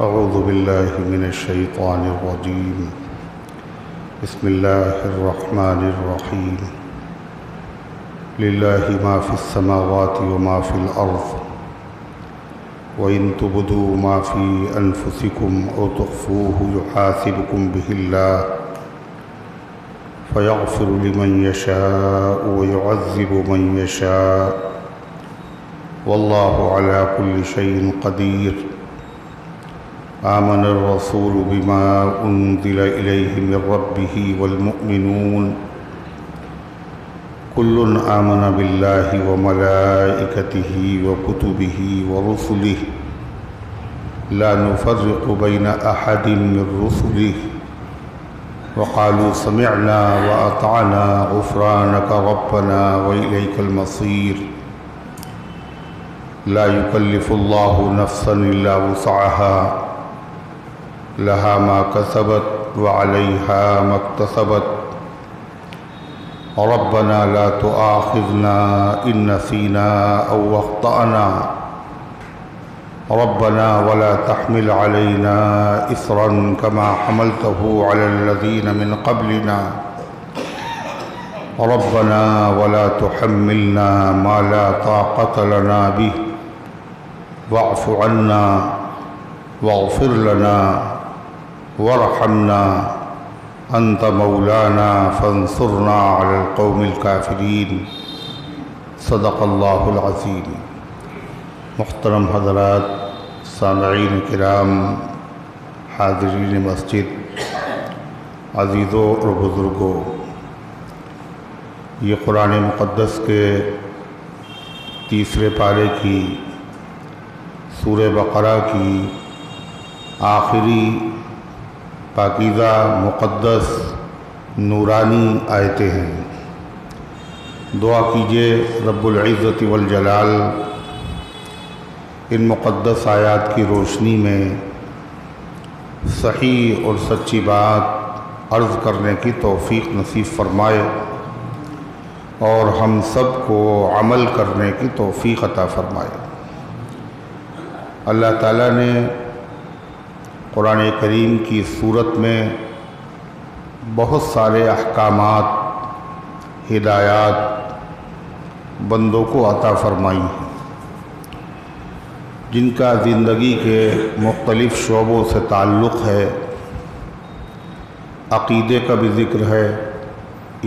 أعوذ بالله من الشيطان الرجيم. بسم الله الرحمن الرحيم. لله ما في السماوات وما في الأرض وإن تبدوا ما في أنفسكم أو تخفوه يحاسبكم به الله فيغفر لمن يشاء ويعذب من يشاء والله على كل شيء قدير. آمن الرسول بما أنزل إليه من ربه والمؤمنون كل آمن بالله وملائكته وكتبه ورسله لا نفرق بين أحد من رسله وقالوا سمعنا وأطعنا غفرانك ربنا وإليك المصير. لا يكلف الله نفسا إلا وسعها لها ما كسبت وعليها ما اكتسبت. ربنا لا تؤاخذنا إن نسينا أو أخطأنا ربنا ولا تحمل علينا إصرا كما حملته على الذين من قبلنا ربنا ولا تحملنا ما لا طاقة لنا به واعف عنا واغفر لنا وارحمنا أنت مولانا فانصرنا على القوم الكافرين. صدق اللہ العظیم. محترم حضرات، سامعین کرام، حاضرین مسجد، عزیزوں اور بزرگوں، یہ قرآن مقدس کے تیسرے پارے کی سورہ بقرہ کی آخری پاکیزہ، مقدس، نورانی آیتیں ہیں. دعا کیجئے رب العزت والجلال ان مقدس آیات کی روشنی میں صحیح اور سچی بات عرض کرنے کی توفیق نصیب فرمائے اور ہم سب کو عمل کرنے کی توفیق عطا فرمائے. اللہ تعالیٰ نے قرآن کریم کی صورت میں بہت سارے احکامات، ہدایات بندوں کو عطا فرمائی ہیں، جن کا زندگی کے مختلف شعبوں سے تعلق ہے. عقیدے کا بھی ذکر ہے،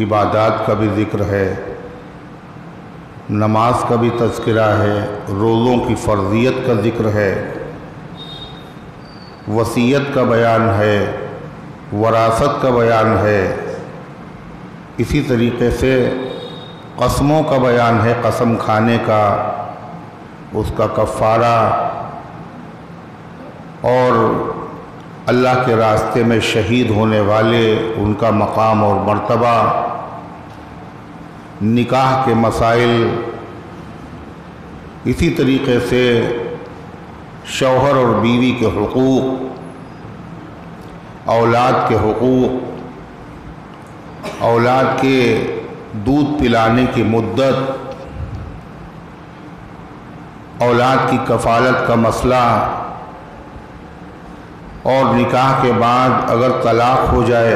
عبادات کا بھی ذکر ہے، نماز کا بھی تذکرہ ہے، روزوں کی فرضیت کا ذکر ہے، وصیت کا بیان ہے، وراثت کا بیان ہے. اسی طریقے سے قسموں کا بیان ہے، قسم کھانے کا، اس کا کفارہ، اور اللہ کے راستے میں شہید ہونے والے ان کا مقام اور مرتبہ، نکاح کے مسائل. اسی طریقے سے شوہر اور بیوی کے حقوق، اولاد کے حقوق، اولاد کے دودھ پلانے کی مدت، اولاد کی کفالت کا مسئلہ، اور نکاح کے بعد اگر طلاق ہو جائے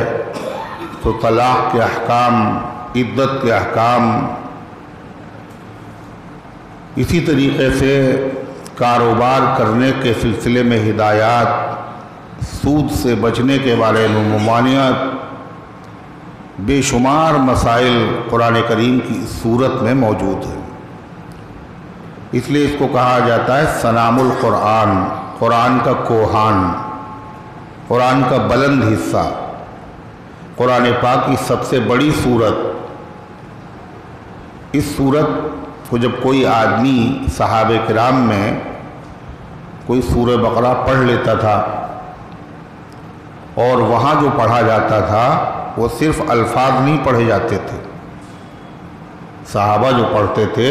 تو طلاق کے احکام، عدت کے احکام. اسی طریقے سے کاروبار کرنے کے سلسلے میں ہدایات، سود سے بچنے کے بارے میں ممانعت، بے شمار مسائل قرآن کریم کی اس صورت میں موجود ہیں. اس لیے اس کو کہا جاتا ہے سنام القرآن، قرآن کا کوہان، قرآن کا بلند حصہ، قرآن پاک کی سب سے بڑی صورت. اس صورت کو جب کوئی آدمی صحابہ کرام میں کوئی سورہ بقرہ پڑھ لیتا تھا اور وہاں جو پڑھا جاتا تھا وہ صرف الفاظ نہیں پڑھے جاتے تھے. صحابہ جو پڑھتے تھے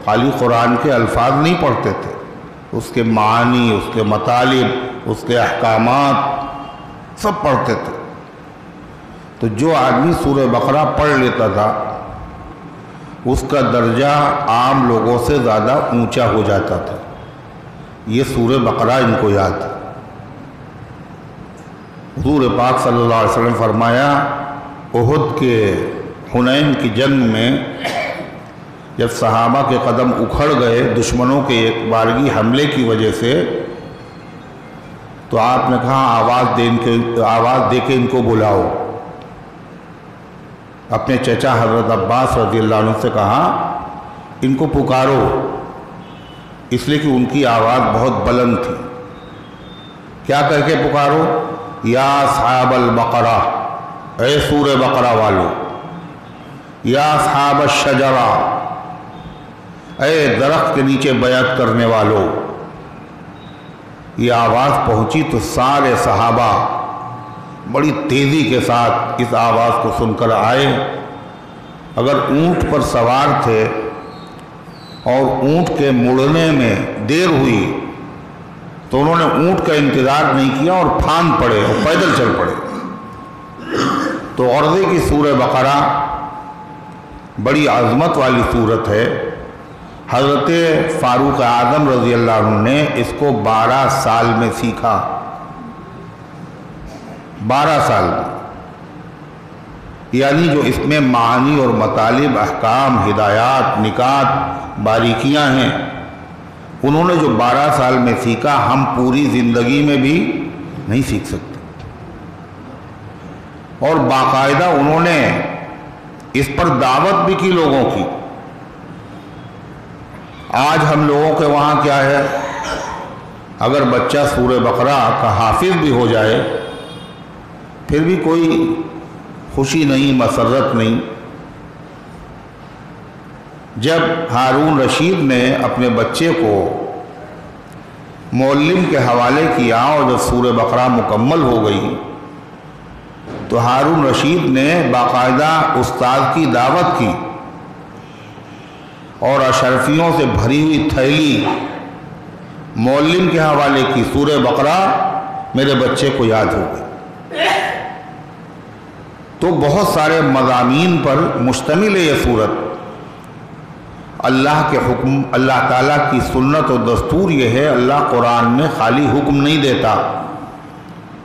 خالی قرآن کے الفاظ نہیں پڑھتے تھے، اس کے معانی، اس کے مطالب، اس کے احکامات سب پڑھتے تھے. تو جو آدمی سورہ بقرہ پڑھ لیتا تھا اس کا درجہ عام لوگوں سے زیادہ اونچا ہو جاتا تھا. یہ سورہ بقرہ ان کو یاد ہے. حضور پاک صلی اللہ علیہ وسلم فرمایا احد کے حنین کی جنگ میں جب صحابہ کے قدم اکھڑ گئے دشمنوں کے ایک بارگی حملے کی وجہ سے، تو آپ نے کہا آواز دے کے ان کو بلاؤ۔ اپنے چچا حضرت عباس رضی اللہ عنہ سے کہا ان کو پکارو، اس لیے کہ ان کی آواز بہت بلند تھی۔ کیا کہہ کے پکارو؟ یا اصحاب البقرہ، اے سورہ بقرہ والو، یا اصحاب الشجرہ، اے درخت کے نیچے بیعت کرنے والو۔ یہ آواز پہنچی تو سارے صحابہ بڑی تیزی کے ساتھ اس آواز کو سن کر آئے۔ اگر اونٹ پر سوار تھے اور اونٹ کے مڑنے میں دیر ہوئی تو انہوں نے اونٹ کا انتظار نہیں کیا اور پھاند پڑے اور پیدل چل پڑے۔ تو عرضے کی سورہ بقرہ بڑی عظمت والی سورت ہے۔ حضرت فاروق اعظم رضی اللہ عنہ نے اس کو 12 سال میں سیکھا، 12 سال میں، یعنی جو اس میں معانی اور مطالب، احکام، ہدایات، نکات، باریکیاں ہیں، انہوں نے جو 12 سال میں سیکھا ہم پوری زندگی میں بھی نہیں سیکھ سکتے۔ اور باقاعدہ انہوں نے اس پر دعوت بھی کی لوگوں کی۔ آج ہم لوگوں کے وہاں کیا ہے، اگر بچہ سورہ بقرہ کا حافظ بھی ہو جائے پھر بھی کوئی خوشی نہیں، مسرت نہیں۔ جب ہارون رشید نے اپنے بچے کو معلم کے حوالے کیا اور جب سورہ بقرہ مکمل ہو گئی تو ہارون رشید نے باقاعدہ استاد کی دعوت کی اور اشرفیوں سے بھری ہوئی تھیلی معلم کے حوالے کی، سورہ بقرہ میرے بچے کو یاد ہو گئی۔ تو بہت سارے مضامین پر مشتمل ہے یہ سورت۔ اللہ کے حکم، اللہ تعالیٰ کی سنت و دستور یہ ہے، اللہ قرآن میں خالی حکم نہیں دیتا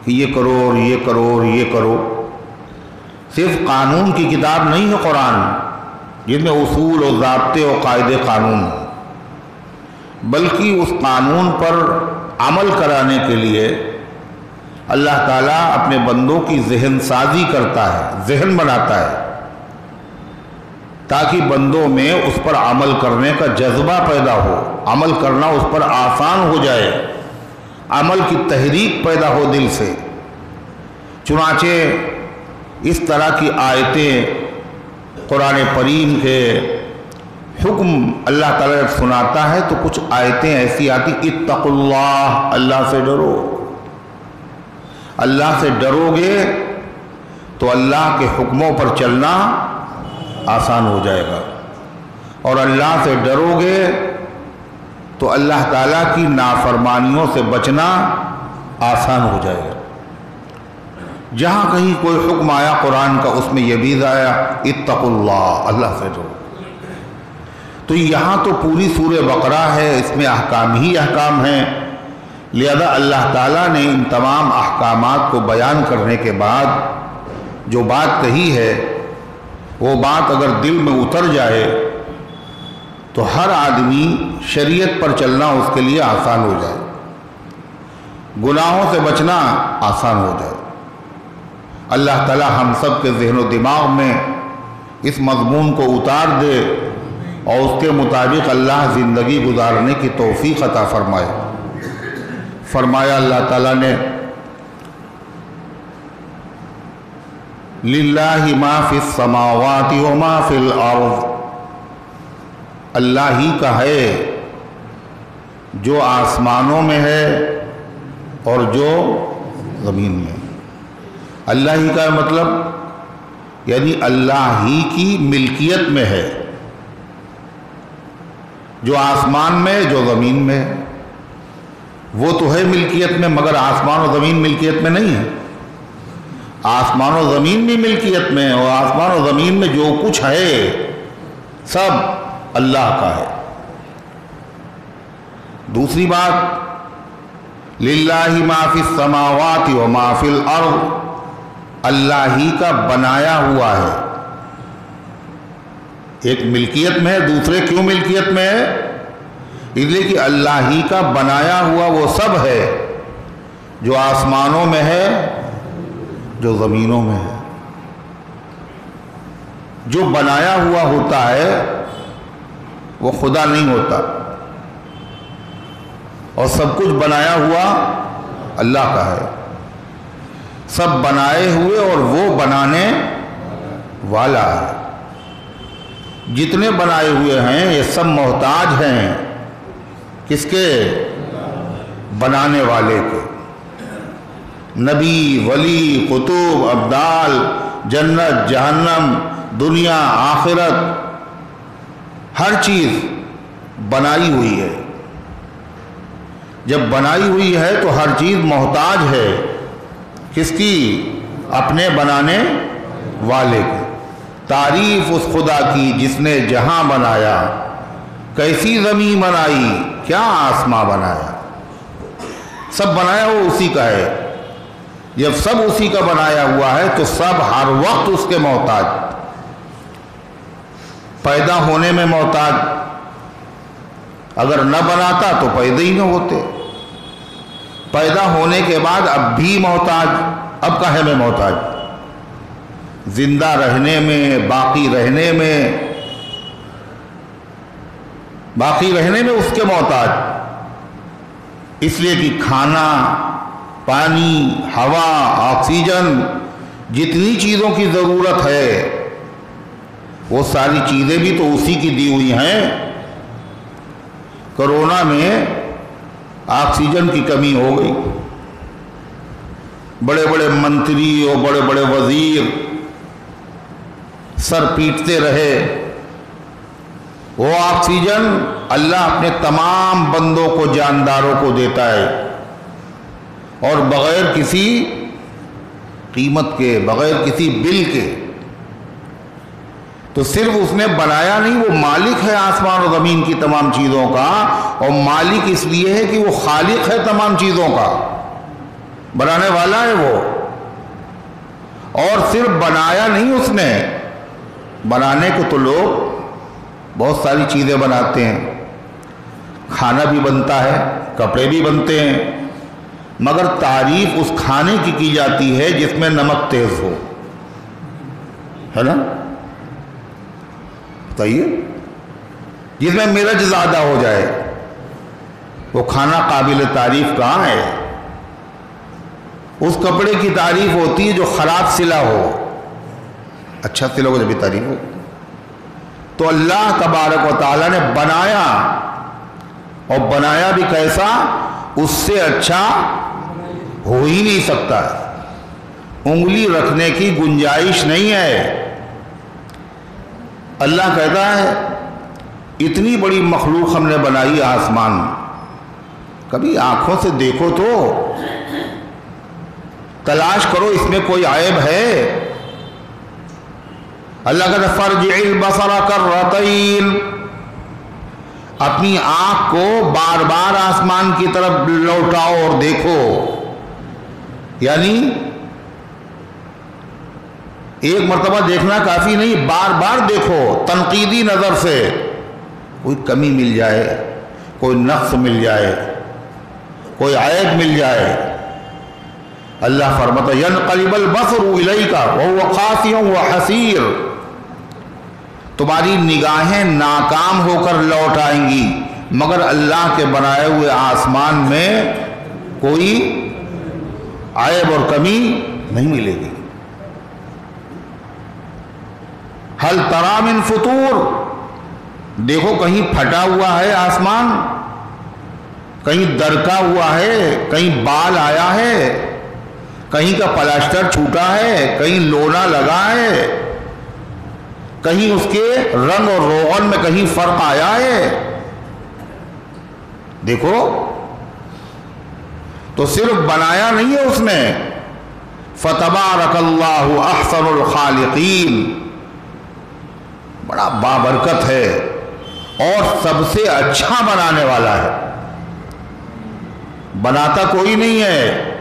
کہ یہ کرو اور یہ کرو اور یہ کرو۔ صرف قانون کی کتاب نہیں ہے قرآن جس میں اصول و ضابطے و قاعدے قانون، بلکہ اس قانون پر عمل کرانے کے لیے اللہ تعالیٰ اپنے بندوں کی ذہن سازی کرتا ہے، ذہن بناتا ہے تاکہ بندوں میں اس پر عمل کرنے کا جذبہ پیدا ہو، عمل کرنا اس پر آسان ہو جائے، عمل کی تحریک پیدا ہو دل سے۔ چنانچہ اس طرح کی آیتیں قرآن کریم کے حکم اللہ تعالیٰ جب سناتا ہے تو کچھ آیتیں ایسی آتی، اتقوا اللہ، اللہ سے ڈرو۔ اللہ سے ڈرو گے تو اللہ کے حکموں پر چلنا آسان ہو جائے گا، اور اللہ سے ڈرو گے تو اللہ تعالیٰ کی نافرمانیوں سے بچنا آسان ہو جائے گا۔ جہاں کہیں کوئی حکم آیا قرآن کا اس میں یہ بھی آیا اتقوا اللہ، اللہ سے ڈرو۔ تو یہاں تو پوری سورہ بقرہ ہے، اس میں احکام ہی احکام ہیں، لہذا اللہ تعالیٰ نے ان تمام احکامات کو بیان کرنے کے بعد جو بات کہی ہے وہ بات اگر دل میں اتر جائے تو ہر آدمی شریعت پر چلنا اس کے لیے آسان ہو جائے، گناہوں سے بچنا آسان ہو جائے۔ اللہ تعالیٰ ہم سب کے ذہن و دماغ میں اس مضمون کو اتار دے اور اس کے مطابق اللہ زندگی گزارنے کی توفیق عطا فرمائے۔ فرمایا اللہ تعالیٰ نے للہ ما فی السماوات و ما فی الارض، اللہ ہی کا ہے جو آسمانوں میں ہے اور جو زمین میں۔ اللہ ہی کا مطلب یعنی اللہ ہی کی ملکیت میں ہے، جو آسمان میں جو زمین میں ہے۔ وہ تو ہے ملکیت میں مگر آسمان و زمین ملکیت میں نہیں ہے۔ آسمان و زمین بھی ملکیت میں، اور آسمان و زمین میں جو کچھ ہے سب اللہ کا ہے۔ دوسری بات للہ ما فی السماوات و ما فی الارض، اللہ ہی کا بنایا ہوا ہے۔ ایک ملکیت میں ہے، دوسرے کیوں ملکیت میں ہے؟ اس لیے کہ اللہ ہی کا بنایا ہوا وہ سب ہے جو آسمانوں میں ہے، جو زمینوں میں ہے۔ جو بنایا ہوا ہوتا ہے وہ خدا نہیں ہوتا، اور سب کچھ بنایا ہوا اللہ کا ہے۔ سب بنائے ہوئے اور وہ بنانے والا ہے۔ جتنے بنائے ہوئے ہیں یہ سب محتاج ہیں کس کے؟ بنانے والے کے۔ نبی، ولی، قطب، ابدال، جنت، جہنم، دنیا، آخرت، ہر چیز بنائی ہوئی ہے۔ جب بنائی ہوئی ہے تو ہر چیز محتاج ہے کس کی؟ اپنے بنانے والے کی۔ تعریف اس خدا کی جس نے جہاں بنایا، کیسی زمین بنائی، کیا آسماں بنایا، سب بنایا وہ اسی کا ہے۔ جب سب اسی کا بنایا ہوا ہے تو سب ہر وقت اس کے محتاج، پیدا ہونے میں محتاج، اگر نہ بناتا تو پیدا ہی نہ ہوتے، پیدا ہونے کے بعد اب بھی محتاج، اب کہے میں محتاج، زندہ رہنے میں، باقی رہنے میں اس کے محتاج۔ اس لیے کہ کھانا، پانی، ہوا، آکسیجن، جتنی چیزوں کی ضرورت ہے وہ ساری چیزیں بھی تو اسی کی دی ہوئی ہیں۔ کرونا میں آکسیجن کی کمی ہو گئی، بڑے بڑے منتری اور بڑے بڑے وزیر سر پیٹتے رہے۔ وہ آکسیجن اللہ اپنے تمام بندوں کو، جانداروں کو دیتا ہے، اور بغیر کسی قیمت کے، بغیر کسی بل کے۔ تو صرف اس نے بنایا نہیں، وہ مالک ہے آسمان و زمین کی تمام چیزوں کا، اور مالک اس لیے ہے کہ وہ خالق ہے تمام چیزوں کا، بنانے والا ہے وہ۔ اور صرف بنایا نہیں اس نے، بنانے کو تو لوگ بہت ساری چیزیں بناتے ہیں، کھانا بھی بنتا ہے، کپڑے بھی بنتے ہیں، مگر تعریف اس کھانے کی جاتی ہے جس میں نمک تیز ہو، ہے نا؟ بتائیے، جس میں مرچ زیادہ ہو جائے وہ کھانا قابل تعریف کہاں ہے؟ اس کپڑے کی تعریف ہوتی ہے جو خراب سلا ہو، اچھا سلا ہو جب بھی تعریف ہو۔ تو اللہ تبارک و تعالیٰ نے بنایا، اور بنایا بھی کیسا؟ اس سے اچھا ہو ہی نہیں سکتا، انگلی رکھنے کی گنجائش نہیں ہے۔ اللہ کہتا ہے اتنی بڑی مخلوق ہم نے بنائی آسمان، کبھی آنکھوں سے دیکھو تو تلاش کرو اس میں کوئی عیب ہے؟ اللہ کہتا ہے فارجع البصر کرتین، اپنی آنکھ کو بار بار آسمان کی طرف لوٹاؤ اور دیکھو، یعنی ایک مرتبہ دیکھنا کافی نہیں، بار بار دیکھو تنقیدی نظر سے، کوئی کمی مل جائے، کوئی نقص مل جائے، کوئی عیب مل جائے۔ اللہ فرماتا ینقلب البصر الیک وهو خاسئ وحسیر، تمہاری نگاہیں ناکام ہو کر لوٹ آئیں گی، مگر اللہ کے بنائے ہوئے آسمان میں کوئی عیب اور کمی نہیں ملے گی۔ ہل تری من فطور، دیکھو کہیں پھٹا ہوا ہے آسمان، کہیں درکا ہوا ہے، کہیں بال آیا ہے، کہیں کا پلاسٹر چھوٹا ہے، کہیں لونا لگا ہے، کہیں اس کے رنگ اور روغن میں کہیں فرق آیا ہے؟ دیکھو، تو صرف بنایا نہیں ہے اس نے، فتبارک اللہ احسن الخالقین، بڑا بابرکت ہے اور سب سے اچھا بنانے والا ہے۔ بناتا کوئی نہیں ہے،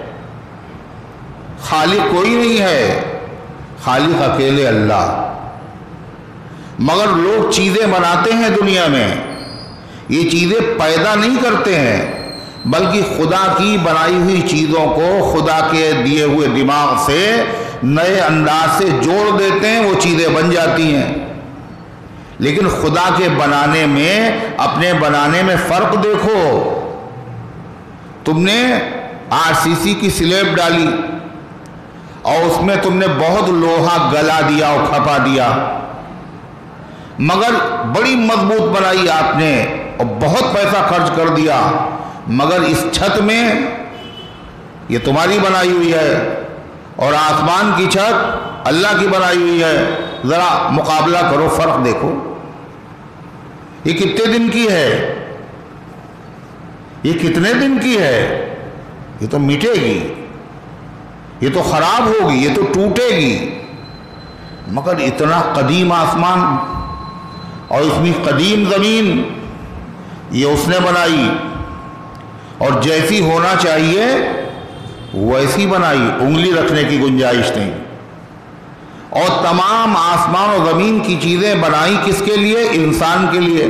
خالق کوئی نہیں ہے، خالق اکیلے اللہ۔ مگر لوگ چیزیں بناتے ہیں دنیا میں، یہ چیزیں پیدا نہیں کرتے ہیں، بلکہ خدا کی بنائی ہوئی چیزوں کو خدا کے دیے ہوئے دماغ سے نئے انداز سے جوڑ دیتے ہیں، وہ چیزیں بن جاتی ہیں۔ لیکن خدا کے بنانے میں، اپنے بنانے میں فرق دیکھو۔ تم نے RCC کی سلیب ڈالی اور اس میں تم نے بہت لوہا گلا دیا اور کھپا دیا، مگر بڑی مضبوط بنائی آپ نے اور بہت پیسہ خرچ کر دیا، مگر اس چھت میں یہ تمہاری بنائی ہوئی ہے اور آسمان کی چھت اللہ کی بنائی ہوئی ہے، ذرا مقابلہ کرو، فرق دیکھو۔ یہ کتنے دن کی ہے؟ یہ کتنے دن کی ہے؟ یہ تو مٹے گی، یہ تو خراب ہوگی، یہ تو ٹوٹے گی، مگر اتنا قدیم آسمان اور اتنی قدیم زمین یہ اس نے بنائی، اور جیسی ہونا چاہیے ویسی بنائی، انگلی رکھنے کی گنجائش نہیں۔ اور تمام آسمان و زمین کی چیزیں بنائی کس کے لیے؟ انسان کے لیے،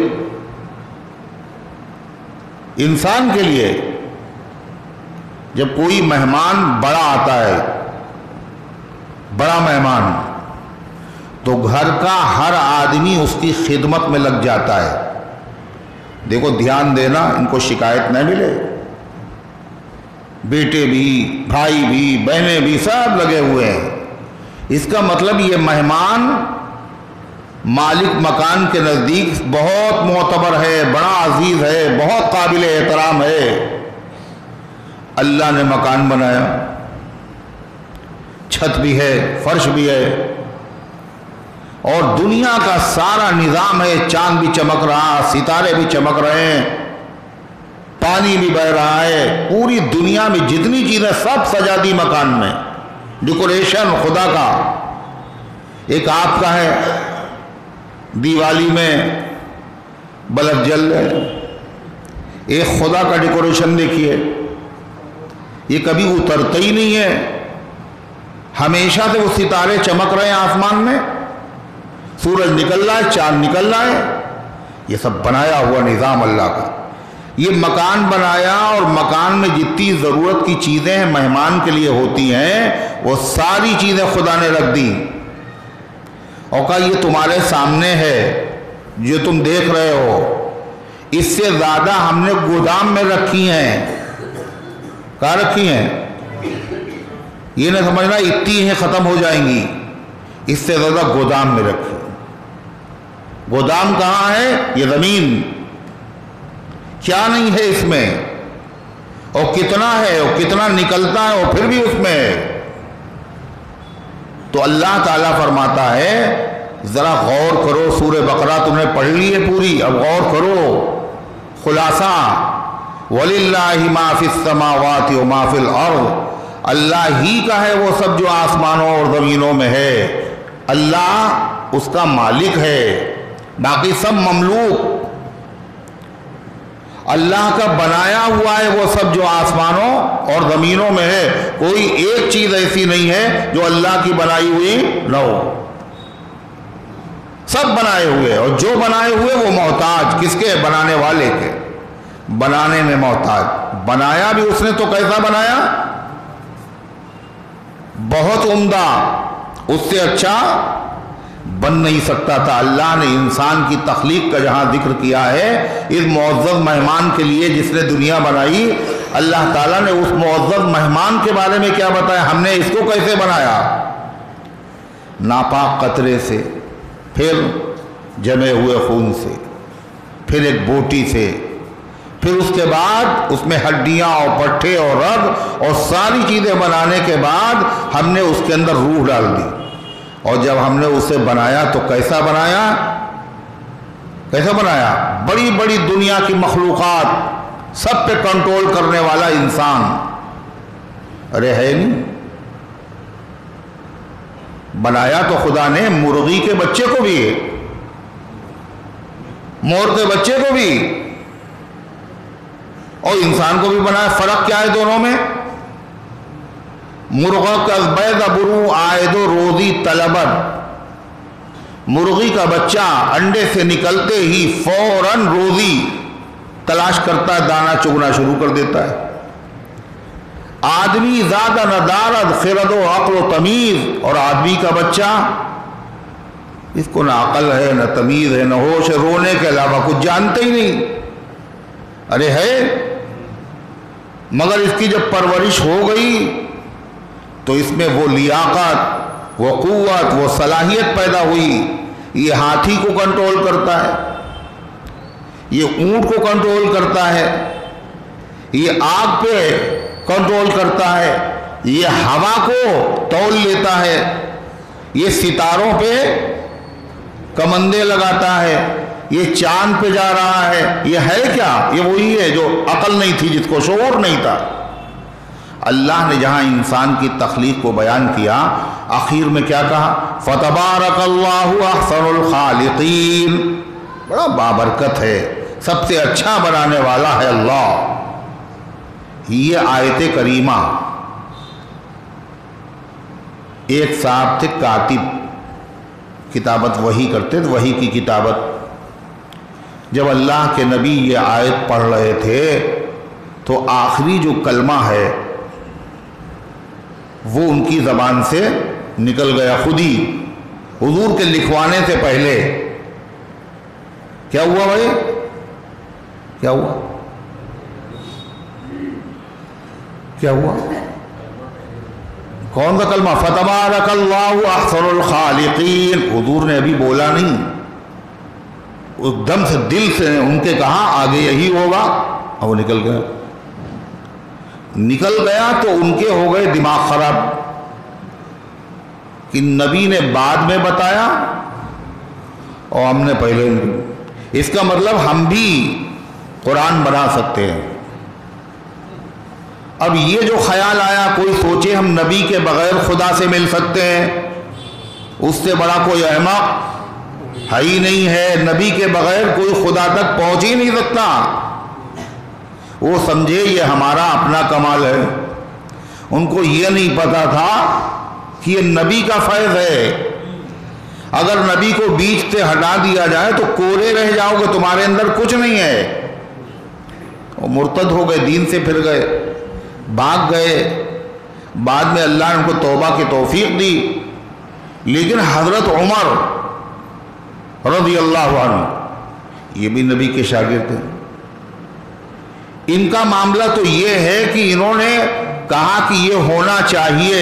انسان کے لیے۔ جب کوئی مہمان بڑا آتا ہے، بڑا مہمان، تو گھر کا ہر آدمی اس کی خدمت میں لگ جاتا ہے۔ دیکھو دھیان دینا، ان کو شکایت نہ ملے، بیٹے بھی، بھائی بھی، بہنیں بھی، سب لگے ہوئے ہیں۔ اس کا مطلب یہ مہمان مالک مکان کے نزدیک بہت معتبر ہے، بڑا عزیز ہے، بہت قابل احترام ہے۔ اللہ نے مکان بنایا، چھت بھی ہے، فرش بھی ہے، اور دنیا کا سارا نظام ہے، چاند بھی چمک رہا، ستارے بھی چمک رہے ہیں، پانی بھی بہہ رہا ہے، پوری دنیا میں جتنی چیزیں سب سجا دی مکان میں، ڈیکوریشن خدا کا۔ ایک آپ کا ہے، دیوالی میں بلب جل رہے، ایک خدا کا ڈیکوریشن دیکھیے، یہ کبھی اترتا ہی نہیں ہے، ہمیشہ سے وہ ستارے چمک رہے ہیں آسمان میں، سورج نکل رہا ہے، چاند نکل رہا ہے، یہ سب بنایا ہوا نظام اللہ کا۔ یہ مکان بنایا، اور مکان میں جتنی ضرورت کی چیزیں ہیں مہمان کے لیے ہوتی ہیں، وہ ساری چیزیں خدا نے رکھ دی، اور کہا یہ تمہارے سامنے ہے جو تم دیکھ رہے ہو، اس سے زیادہ ہم نے گودام میں رکھی ہیں۔ کہاں رکھی ہیں؟ یہ نہ سمجھنا اتنی ہیں ختم ہو جائیں گی، اس سے زیادہ گودام میں رکھی۔ گودام کہاں ہے؟ یہ زمین، کیا نہیں ہے اس میں، اور کتنا ہے، اور کتنا نکلتا ہے، اور پھر بھی اس میں ہے۔ تو اللہ تعالیٰ فرماتا ہے ذرا غور کرو، سورہ بقرہ تم نے پڑھ لی ہے پوری، اب غور کرو، خلاصہ وَلِلَّهِ مَا فِي السَّمَاوَاتِ وَمَا فِي الْأَرْضِ، اللہ ہی کا ہے وہ سب جو آسمانوں اور زمینوں میں ہے، اللہ اس کا مالک ہے، باقی سب مملوک، اللہ کا بنایا ہوا ہے وہ سب جو آسمانوں اور زمینوں میں ہے، کوئی ایک چیز ایسی نہیں ہے جو اللہ کی بنائی ہوئی نہ ہو، سب بنائے ہوئے، اور جو بنائے ہوئے وہ محتاج کس کے؟ بنانے والے کے، بنانے میں محتاج۔ بنایا بھی اس نے تو کیسا بنایا؟ بہت عمدہ، اس سے اچھا بن نہیں سکتا تھا۔ اللہ نے انسان کی تخلیق کا جہاں ذکر کیا ہے، اس معزز مہمان کے لیے جس نے دنیا بنائی، اللہ تعالیٰ نے اس معزز مہمان کے بارے میں کیا بتایا؟ ہم نے اس کو کیسے بنایا؟ ناپاک قطرے سے، پھر جمے ہوئے خون سے، پھر ایک بوٹی سے، پھر اس کے بعد اس میں ہڈیاں اور پٹھے اور رگ اور ساری چیزیں بنانے کے بعد ہم نے اس کے اندر روح ڈال دی، اور جب ہم نے اسے بنایا تو کیسا بنایا؟ کیسا بنایا؟ بڑی بڑی دنیا کی مخلوقات سب پہ کنٹرول کرنے والا انسان۔ ارے ہے نہیں، بنایا تو خدا نے مرغی کے بچے کو بھی، مور کے بچے کو بھی، اور انسان کو بھی بنایا. فرق کیا ہے دونوں میں؟ مرغا کا بیض برو عائد و روزی طلبن، مرغی کا بچہ انڈے سے نکلتے ہی فوراً روزی تلاش کرتا ہے، دانہ چگنا شروع کر دیتا ہے. آدمی زیادہ ندارت خرد و عقل و تمیز، اور آدمی کا بچہ اس کو نہ عقل ہے نہ تمیز ہے نہ ہوش ہے، رونے کے علاوہ کچھ جانتے ہی نہیں. ارے ہے، مگر اس کی جب پرورش ہو گئی تو اس میں وہ لیاقت، وہ قوت، وہ صلاحیت پیدا ہوئی. یہ ہاتھی کو کنٹرول کرتا ہے، یہ اونٹ کو کنٹرول کرتا ہے، یہ آگ پہ کنٹرول کرتا ہے، یہ ہوا کو تول لیتا ہے، یہ ستاروں پہ کمندے لگاتا ہے، یہ چاند پہ جا رہا ہے. یہ ہے کیا؟ یہ وہی ہے جو عقل نہیں تھی، جس کو شعور نہیں تھا. اللہ نے جہاں انسان کی تخلیق کو بیان کیا، آخر میں کیا کہا؟ فَتَبَارَكَ اللَّهُ أَحْسَنُ الْخَالِقِينَ. بڑا بابرکت ہے، سب سے اچھا بنانے والا ہے اللہ. یہ آیت کریمہ، ایک صاحب تھے کاتب، کتابت وحی کرتے تھے، وحی کی کتابت. جب اللہ کے نبی یہ آیت پڑھ رہے تھے تو آخری جو کلمہ ہے وہ ان کی زبان سے نکل گیا خود ہی، حضور کے لکھوانے سے پہلے. کیا ہوا بھائی؟ کیا ہوا؟ کیا ہوا؟ کون سا کلمہ؟ فَتَبَارَكَ اللَّهُ أَحْسَنُ الْخَالِقِينَ. حضور نے ابھی بولا نہیں، ایک دم سے دل سے ان کے کہا آگے یہی ہوگا، اور وہ نکل گیا. نکل گیا تو ان کے ہو گئے دماغ خراب کہ نبی نے بعد میں بتایا اور ہم نے پہلے. اس کا مطلب ہم بھی قرآن بنا سکتے ہیں. اب یہ جو خیال آیا، کوئی سوچے ہم نبی کے بغیر خدا سے مل سکتے ہیں، اس سے بڑا کوئی احمق ہے ہی نہیں ہے. نبی کے بغیر کوئی خدا تک پہنچ ہی نہیں سکتا. وہ سمجھے یہ ہمارا اپنا کمال ہے. ان کو یہ نہیں پتا تھا کہ یہ نبی کا فیض ہے. اگر نبی کو بیچ سے ہٹا دیا جائے تو کورے رہ جاؤ گے، تمہارے اندر کچھ نہیں ہے. وہ مرتد ہو گئے، دین سے پھر گئے، بھاگ گئے. بعد میں اللہ نے ان کو توبہ کی توفیق دی. لیکن حضرت عمر رضی اللہ عنہ، یہ بھی نبی کے شاگرد تھے. ان کا معاملہ تو یہ ہے کہ انہوں نے کہا کہ یہ ہونا چاہیے،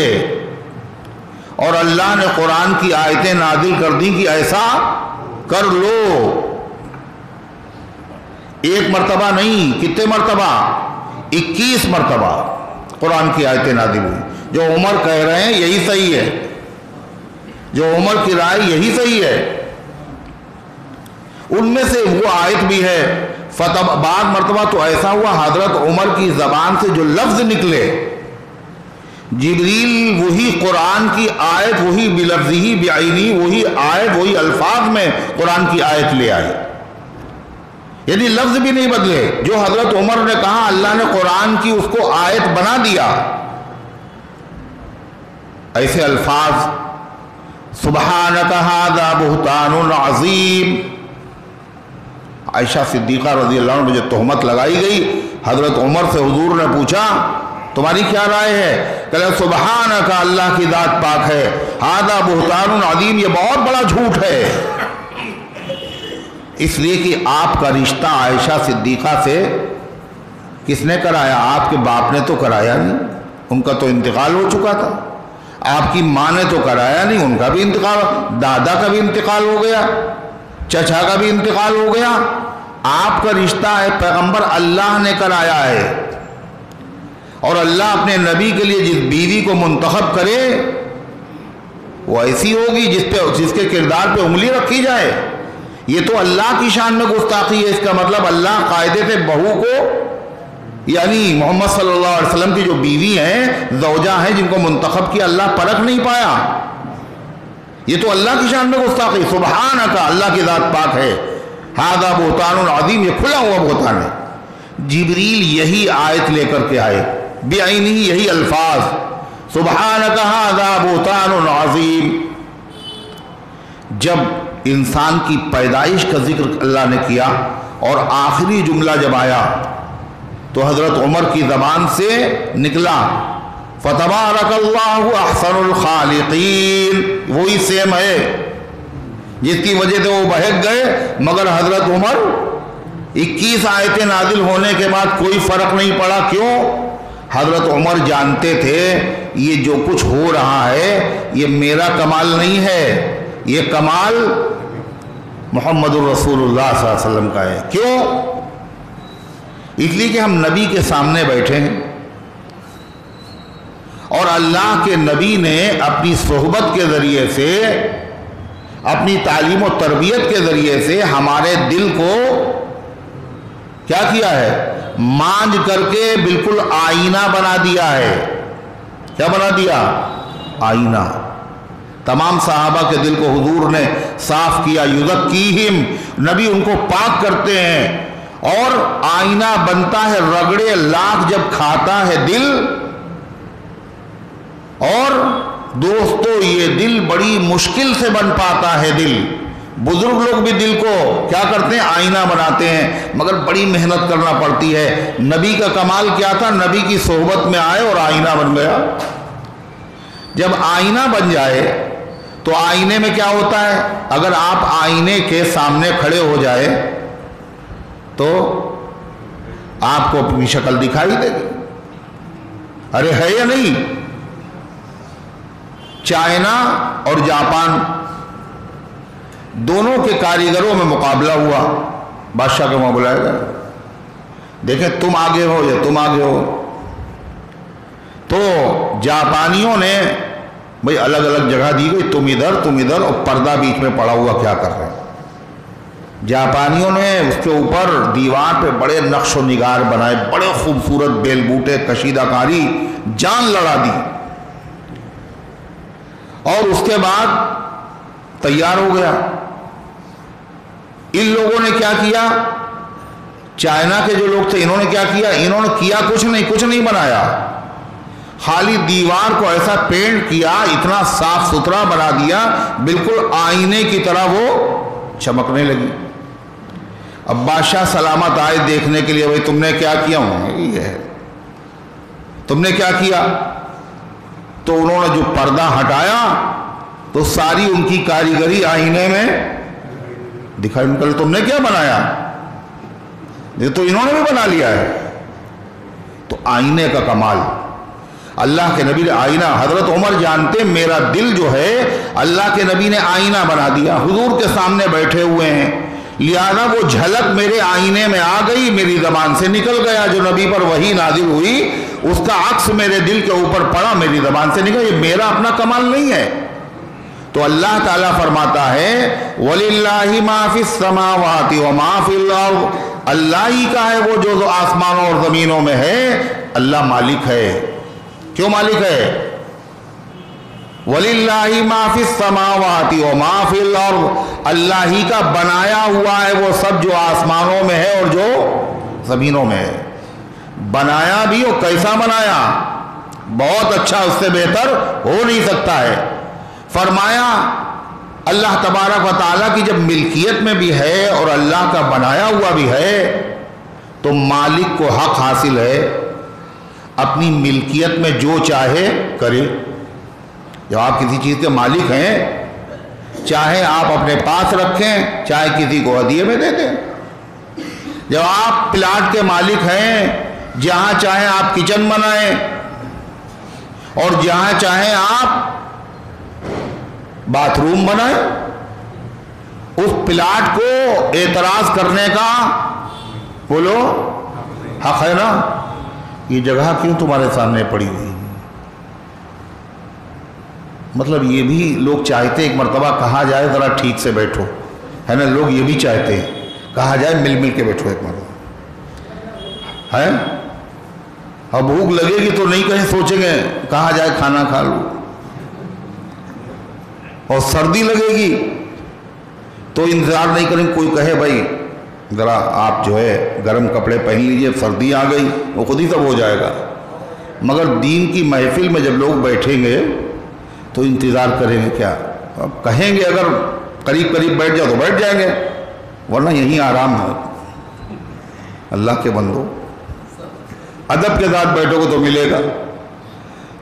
اور اللہ نے قرآن کی آیتیں نازل کر دیں کہ ایسا کر لو. ایک مرتبہ نہیں، کتنے مرتبہ؟ 21 مرتبہ قرآن کی آیتیں نازل ہوئی. جو عمر کہہ رہے ہیں یہی صحیح ہے، جو عمر کی رائے یہی صحیح ہے. ان میں سے وہ آیت بھی ہے. بعض مرتبہ تو ایسا ہوا حضرت عمر کی زبان سے جو لفظ نکلے، جبریل وہی قرآن کی آیت، وہی بلفظی بعینی، وہی آیت وہی الفاظ میں قرآن کی آیت لے آئے. یعنی لفظ بھی نہیں بدلے. جو حضرت عمر نے کہا اللہ نے قرآن کی اس کو آیت بنا دیا. ایسے الفاظ، سبحانک ھذا بہتان عظیم. عائشہ صدیقہ رضی اللہ عنہ جو تہمت لگائی گئی، حضرت عمر سے حضور نے پوچھا تمہاری کیا رائے ہے؟ کہ سبحانک، اللہ کی ذات پاک ہے، ھذا بہتان عظیم، یہ بہت بڑا جھوٹ ہے. اس لیے کہ آپ کا رشتہ عائشہ صدیقہ سے کس نے کرایا؟ آپ کے باپ نے تو کرایا نہیں، ان کا تو انتقال ہو چکا تھا. آپ کی ماں نے تو کرایا نہیں، ان کا بھی انتقال، دادا کا بھی انتقال ہو گیا، چچا کا بھی انتقال ہو گیا. آپ کا رشتہ ہے پیغمبر اللہ نے کرایا ہے. اور اللہ اپنے نبی کے لیے جس بیوی کو منتخب کرے وہ ایسی ہوگی جس کے کردار پہ انگلی رکھی جائے. یہ تو اللہ کی شان میں گستاخی ہے. اس کا مطلب اللہ قاعدے سے بہو کو، یعنی محمد صلی اللہ علیہ وسلم کی جو بیوی ہیں، زوجہ ہیں، جن کو منتخب کیا، اللہ پرکھ نہیں پایا. یہ تو اللہ کی شان میں گستاخی. سبحانک، اللہ کی ذات پاک ہے، ھذا بہتان عظیم، یہ کھلا ہوا بہتان ہے. جبریل یہی آیت لے کر کے آئے، بعینہ یہی الفاظ، سبحانک ھذا بہتان عظیم۔ جب انسان کی پیدائش کا ذکر اللہ نے کیا اور آخری جملہ جب آیا تو حضرت عمر کی زبان سے نکلا فتبارک اللہ احسن الخالقین، وہی سیم ہے جس کی وجہ سے وہ بہک گئے، مگر حضرت عمر 21 آیتیں نازل ہونے کے بعد کوئی فرق نہیں پڑا۔ کیوں؟ حضرت عمر جانتے تھے یہ جو کچھ ہو رہا ہے یہ میرا کمال نہیں ہے، یہ کمال محمد الرسول اللہ صلی اللہ علیہ وسلم کا ہے۔ کیوں؟ اس لیے کہ ہم نبی کے سامنے بیٹھے ہیں اور اللہ کے نبی نے اپنی صحبت کے ذریعے سے، اپنی تعلیم و تربیت کے ذریعے سے ہمارے دل کو کیا کیا ہے؟ مانج کر کے بالکل آئینہ بنا دیا ہے۔ کیا بنا دیا؟ آئینہ۔ تمام صحابہ کے دل کو حضور نے صاف کیا، یزکیہم، نبی ان کو پاک کرتے ہیں اور آئینہ بنتا ہے، رگڑے لاکھ جب کھاتا ہے دل۔ اور دوستو یہ دل بڑی مشکل سے بن پاتا ہے، دل بزرگ لوگ بھی دل کو کیا کرتے ہیں؟ آئینہ بناتے ہیں، مگر بڑی محنت کرنا پڑتی ہے۔ نبی کا کمال کیا تھا؟ نبی کی صحبت میں آئے اور آئینہ بن گیا۔ جب آئینہ بن جائے تو آئینے میں کیا ہوتا ہے؟ اگر آپ آئینے کے سامنے کھڑے ہو جائے تو آپ کو اپنی شکل دکھائی دے گی، ارے ہے یا نہیں؟ چائنا اور جاپان دونوں کے کاریگروں میں مقابلہ ہوا، بادشاہ کے وہاں بلایا گیا، دیکھیں تم آگے ہو یا تم آگے ہو۔ تو جاپانیوں نے بھئی الگ الگ جگہ دی گئی، تم ادھر اور پردہ بیچ میں پڑا ہوا کیا کر رہے ہیں؟ جاپانیوں نے اس کے اوپر دیوار پہ بڑے نقش و نگار بنائے، بڑے خوبصورت بیل بوٹے، کشیدہ کاری، جان لڑا دی، اور اس کے بعد تیار ہو گیا۔ ان لوگوں نے کیا کیا؟ چائنا کے جو لوگ تھے انہوں نے کیا کیا؟ انہوں نے کیا کچھ نہیں بنایا، خالی دیوار کو ایسا پینٹ کیا، اتنا صاف ستھرا بنا دیا، بالکل آئینے کی طرح وہ چمکنے لگی۔ اب بادشاہ سلامت آئے دیکھنے کے لیے، بھائی تم نے کیا کیا؟ یہ ہے، تم نے کیا کیا؟ تو انہوں نے جو پردہ ہٹایا تو ساری ان کی کاریگری آئینے میں دکھائی نکل۔ تم نے کیا بنایا؟ یہ تو انہوں نے بھی بنا لیا ہے۔ تو آئینے کا کمال، اللہ کے نبی نے آئینہ، حضرت عمر جانتے میرا دل جو ہے اللہ کے نبی نے آئینہ بنا دیا، حضور کے سامنے بیٹھے ہوئے ہیں، لہذا وہ جھلک میرے آئینے میں آ گئی، میری زبان سے نکل گیا، جو نبی پر وحی نازل ہوئی اس کا عکس میرے دل کے اوپر پڑا، میری زبان سے نکلا۔ یہ میرا اپنا کمال نہیں ہے۔ تو اللہ تعالیٰ فرماتا ہے وَلِلَّهِ مَا فِي السَّمَاوَاتِ وَمَا فِي الْأَرْضِ، اللہ ہی کا ہے وہ جو آسمانوں اور زمینوں میں ہے۔ اللہ مالک ہے۔ کیوں مالک ہے؟ وَلِلَّهِ مَا فِي السَّمَاوَاتِ وَمَا فِي الْأَرْضِ، اللہ ہی کا بنایا ہوا ہے وہ سب جو آسمانوں میں ہے اور جو زمینوں میں ہے۔ بنایا بھی، اور کیسا بنایا؟ بہت اچھا، اس سے بہتر ہو نہیں سکتا ہے۔ فرمایا اللہ تبارک و تعالیٰ کی جب ملکیت میں بھی ہے اور اللہ کا بنایا ہوا بھی ہے تو مالک کو حق حاصل ہے اپنی ملکیت میں جو چاہے کرے۔ جب آپ کسی چیز کے مالک ہیں، چاہے آپ اپنے پاس رکھیں، چاہے کسی کو ہدیے میں دے دیں۔ جب آپ پلاٹ کے مالک ہیں، جہاں چاہیں آپ کچن بنائیں اور جہاں چاہیں آپ باتھ روم بنائیں، اس پلاٹ کو اعتراض کرنے کا بولو حق ہے نا؟ یہ جگہ کیوں تمہارے سامنے پڑی ہوئی؟ مطلب یہ بھی لوگ چاہتے ہیں ایک مرتبہ کہا جائے ذرا ٹھیک سے بیٹھو، ہے نا؟ لوگ یہ بھی چاہتے ہیں کہا جائے مل کے بیٹھو ایک مرتبہ، ہے؟ اب بھوک لگے گی تو نہیں کہیں سوچیں گے کہا جائے کھانا کھا لو، اور سردی لگے گی تو انتظار نہیں کریں کوئی کہے بھائی ذرا آپ جو ہے گرم کپڑے پہن لیجئے، سردی آ گئی، وہ خود ہی سب ہو جائے گا۔ مگر دین کی محفل میں جب لوگ بیٹھیں گے تو انتظار کریں گے کیا؟ اب کہیں گے اگر قریب قریب بیٹھ جاؤ تو بیٹھ جائیں گے، ورنہ یہیں آرام ہے۔ اللہ کے بندو، ادب کے ساتھ بیٹھو گے تو ملے گا۔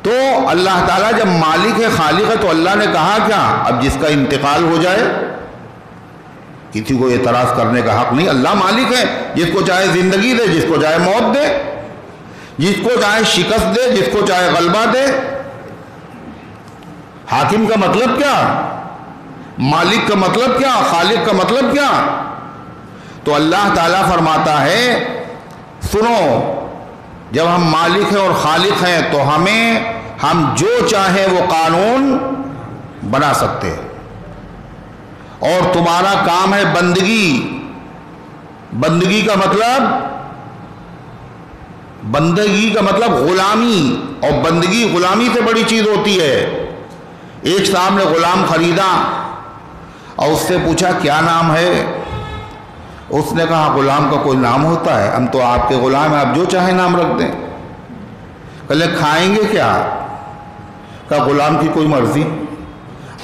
تو اللہ تعالیٰ جب مالک ہے، خالق ہے، تو اللہ نے کہا کیا؟ اب جس کا انتقال ہو جائے کسی کو اعتراض کرنے کا حق نہیں۔ اللہ مالک ہے، جس کو چاہے زندگی دے، جس کو چاہے موت دے، جس کو چاہے شکست دے، جس کو چاہے غلبہ دے۔ حاکم کا مطلب کیا؟ مالک کا مطلب کیا؟ خالق کا مطلب کیا؟ تو اللہ تعالیٰ فرماتا ہے سنو، جب ہم مالک ہیں اور خالق ہیں تو ہم جو چاہیں وہ قانون بنا سکتے ہیں، اور تمہارا کام ہے بندگی۔ بندگی کا مطلب غلامی، اور بندگی غلامی سے بڑی چیز ہوتی ہے۔ ایک صاحب نے غلام خریدا اور اس سے پوچھا کیا نام ہے؟ اس نے کہا غلام کا کوئی نام ہوتا ہے، ہم تو آپ کے غلام ہیں، آپ جو چاہیں نام رکھ دیں۔ کہلے کھائیں گے کیا؟ کہا غلام کی کوئی مرضی،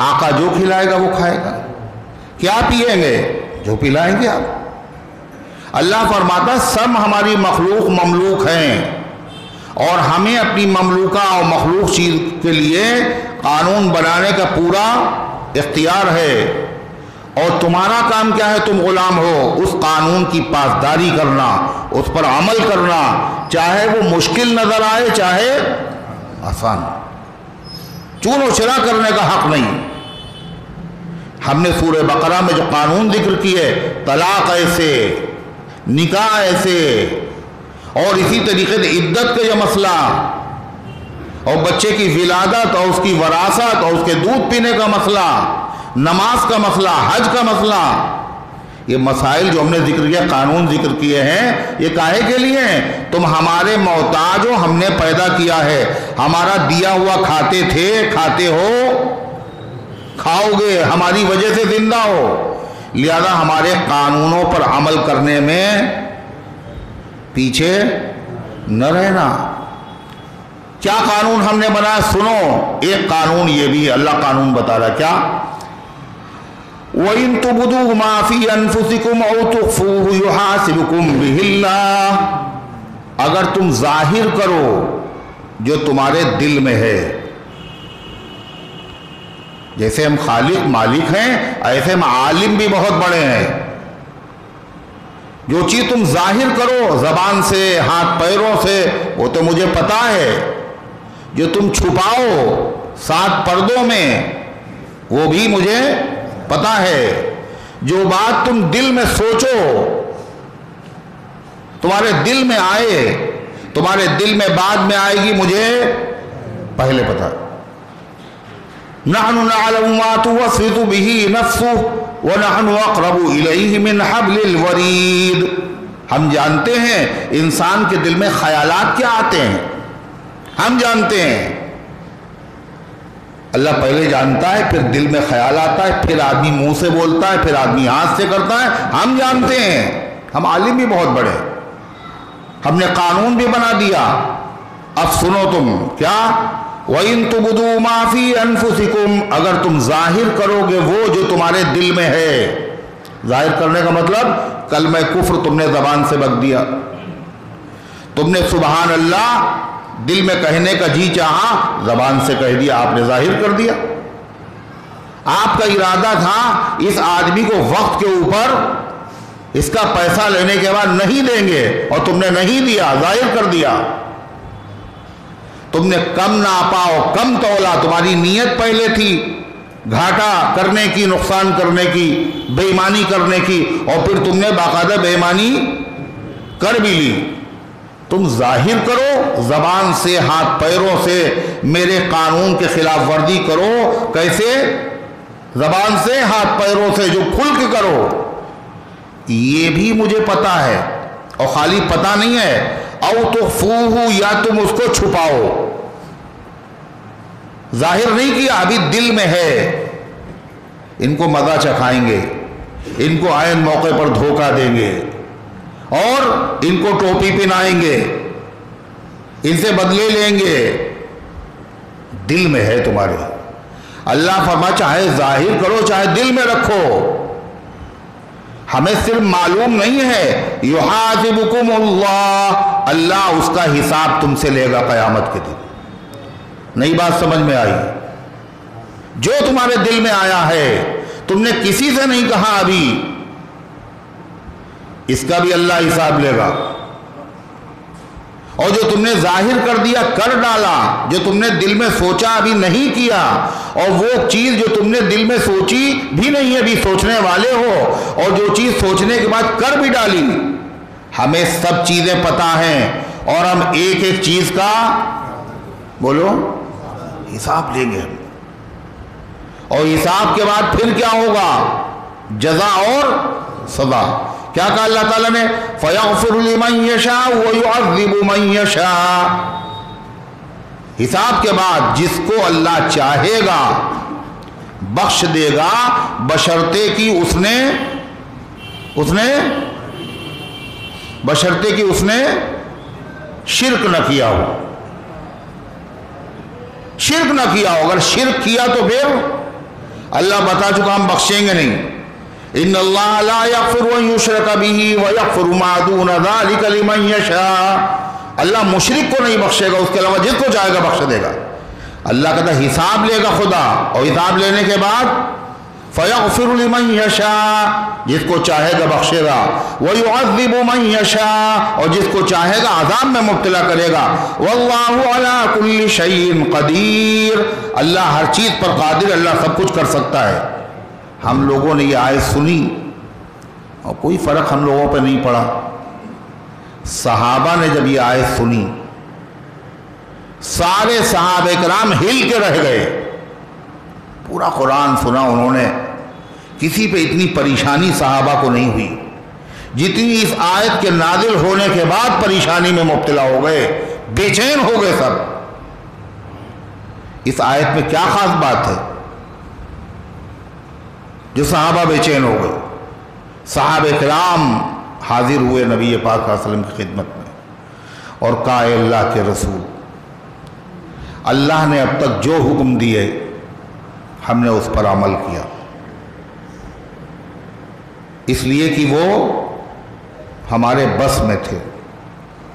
آقا جو کھلائے گا وہ کھائے گا۔ کیا پیئیں گے؟ جو پلائیں گے آپ۔ اللہ فرماتا سب ہماری مخلوق مملوک ہیں، اور ہمیں اپنی مملوکہ اور مخلوق چیز کے لیے قانون بنانے کا پورا اختیار ہے، اور تمہارا کام کیا ہے؟ تم غلام ہو، اس قانون کی پاسداری کرنا، اس پر عمل کرنا، چاہے وہ مشکل نظر آئے چاہے آسان۔ چون و چرا کرنے کا حق نہیں۔ ہم نے سورہ بقرہ میں جو قانون ذکر کیے، طلاق ایسے، نکاح ایسے، اور اسی طریقے سے عدت کا یہ مسئلہ، اور بچے کی ولادت اور اس کی وراثت اور اس کے دودھ پینے کا مسئلہ، نماز کا مسئلہ، حج کا مسئلہ، یہ مسائل جو ہم نے ذکر کیا، قانون ذکر کیے ہیں، یہ کاہے کے لیے ہیں؟ تم ہمارے محتاج ہو، ہم نے پیدا کیا ہے، ہمارا دیا ہوا کھاتے تھے، کھاتے ہو، کھاؤ گے، ہماری وجہ سے زندہ ہو، لہذا ہمارے قانونوں پر عمل کرنے میں پیچھے نہ رہنا۔ کیا قانون ہم نے بنایا؟ سنو، ایک قانون یہ بھی ہے، اللہ قانون بتا رہا ہے کیا؟ وَإِن تُبْدُوا مَا فِي أَنفُسِكُمْ أَوْ تُخْفُوهُ يُحَاسِبْكُمْ بِهِ اللَّهُ، اگر تم ظاہر کرو جو تمہارے دل میں ہے، جیسے ہم خالق مالک ہیں ایسے ہم عالم بھی بہت بڑے ہیں۔ جو چیز تم ظاہر کرو زبان سے، ہاتھ پیروں سے، وہ تو مجھے پتا ہے، جو تم چھپاؤ سات پردوں میں وہ بھی مجھے پتا ہے، جو بات تم دل میں سوچو، تمہارے دل میں آئے، تمہارے دل میں بعد میں آئے گی، مجھے پہلے پتا۔ نحن نعلم ما توسوس به نفسه ونحن اقرب الیہ من حبل الورید، ہم جانتے ہیں انسان کے دل میں خیالات کیا آتے ہیں، ہم جانتے ہیں۔ اللہ پہلے جانتا ہے، پھر دل میں خیال آتا ہے، پھر آدمی منہ سے بولتا ہے، پھر آدمی ہاتھ سے کرتا ہے، ہم جانتے ہیں۔ ہم عالم بھی بہت بڑے، ہم نے قانون بھی بنا دیا۔ اب سنو تم کیا؟ وَإِن تُبْدُوا مَا فِي أَنفُسِكُمْ، اگر تم ظاہر کرو گے وہ جو تمہارے دل میں ہے۔ ظاہر کرنے کا مطلب کلمہ کفر تم نے زبان سے بک دیا، تم نے سبحان اللہ دل میں کہنے کا جی چاہا، زبان سے کہہ دیا، آپ نے ظاہر کر دیا۔ آپ کا ارادہ تھا اس آدمی کو وقت کے اوپر اس کا پیسہ لینے کے بعد نہیں دیں گے، اور تم نے نہیں دیا، ظاہر کر دیا۔ تم نے کم ناپا اور کم تولا، تمہاری نیت پہلے تھی گھاٹا کرنے کی، نقصان کرنے کی، بے ایمانی کرنے کی، اور پھر تم نے باقاعدہ بے ایمانی کر بھی لی۔ تم ظاہر کرو زبان سے، ہاتھ پیروں سے، میرے قانون کے خلاف ورزی کرو، کیسے؟ زبان سے، ہاتھ پیروں سے، جو کھل کے کرو، یہ بھی مجھے پتا ہے، اور خالی پتا نہیں ہے، او تخفوہ، یا تم اس کو چھپاؤ، ظاہر نہیں کیا، ابھی دل میں ہے۔ ان کو مزہ چکھائیں گے، ان کو عین موقع پر دھوکہ دیں گے، اور ان کو ٹوپی پہنائیں گے، ان سے بدلے لیں گے۔ دل میں ہے تمہارے، اللہ فرما چاہے ظاہر کرو چاہے دل میں رکھو، ہمیں صرف معلوم نہیں ہے۔ یحاسبکم اللہ، اللہ اس کا حساب تم سے لے گا قیامت کے دن۔ نئی بات سمجھ میں آئی؟ جو تمہارے دل میں آیا ہے، تم نے کسی سے نہیں کہا ابھی، اس کا بھی اللہ حساب لے گا۔ اور جو تم نے ظاہر کر دیا، کر ڈالا، جو تم نے دل میں سوچا ابھی نہیں کیا، اور وہ چیز جو تم نے دل میں سوچی بھی نہیں ابھی سوچنے والے ہو، اور جو چیز سوچنے کے بعد کر بھی ڈالی، ہمیں سب چیزیں پتہ ہیں، اور ہم ایک ایک چیز کا بولو حساب لیں گے۔ اور حساب کے بعد پھر کیا ہوگا؟ جزا اور سزا۔ کیا کہا اللہ تعالیٰ نے؟ فَيَغْفِرُ لِمَنْ يَشَاءُ وَيُعَذِّبُ مَنْ يَشَاءُ۔ حساب کے بعد جس کو اللہ چاہے گا بخش دے گا، بشرطے کی اس نے شرک نہ کیا ہو۔ شرک نہ کیا ہو، اگر شرک کیا تو پھر اللہ بتا چکا ہم بخشیں گے نہیں۔ ان اللہ لا یغفر ان یشرک بہ ویغفر ما دون ذلک لمن یشاء۔ اللہ مشرک کو نہیں بخشے گا، اس کے علاوہ جس کو چاہے گا بخش دے گا۔ اللہ کہتا ہے حساب لے گا خدا، اور حساب لینے کے بعد فیغفر لمن یشاء، جس کو چاہے گا بخشے گا، ویعذب من یشاء، اور جس کو چاہے گا عذاب میں مبتلا کرے گا۔ واللہ علی کل شیء قدیر، اللہ ہر چیز پر قادر، اللہ سب کچھ کر سکتا ہے۔ ہم لوگوں نے یہ آیت سنی اور کوئی فرق ہم لوگوں پہ نہیں پڑا۔ صحابہ نے جب یہ آیت سنی، سارے صحابہ کرام ہل کے رہ گئے۔ پورا قرآن سنا انہوں نے، کسی پہ اتنی پریشانی صحابہ کو نہیں ہوئی جتنی اس آیت کے نازل ہونے کے بعد پریشانی میں مبتلا ہو گئے، بے چین ہو گئے سب۔ اس آیت میں کیا خاص بات ہے جو صحابہ بے چین ہو گئے؟ صحابہ کرام حاضر ہوئے نبی پاک صلی اللہ علیہ وسلم کی خدمت میں اور کہا اے اللہ کے رسول، اللہ نے اب تک جو حکم دیے ہم نے اس پر عمل کیا، اس لیے کہ وہ ہمارے بس میں تھے۔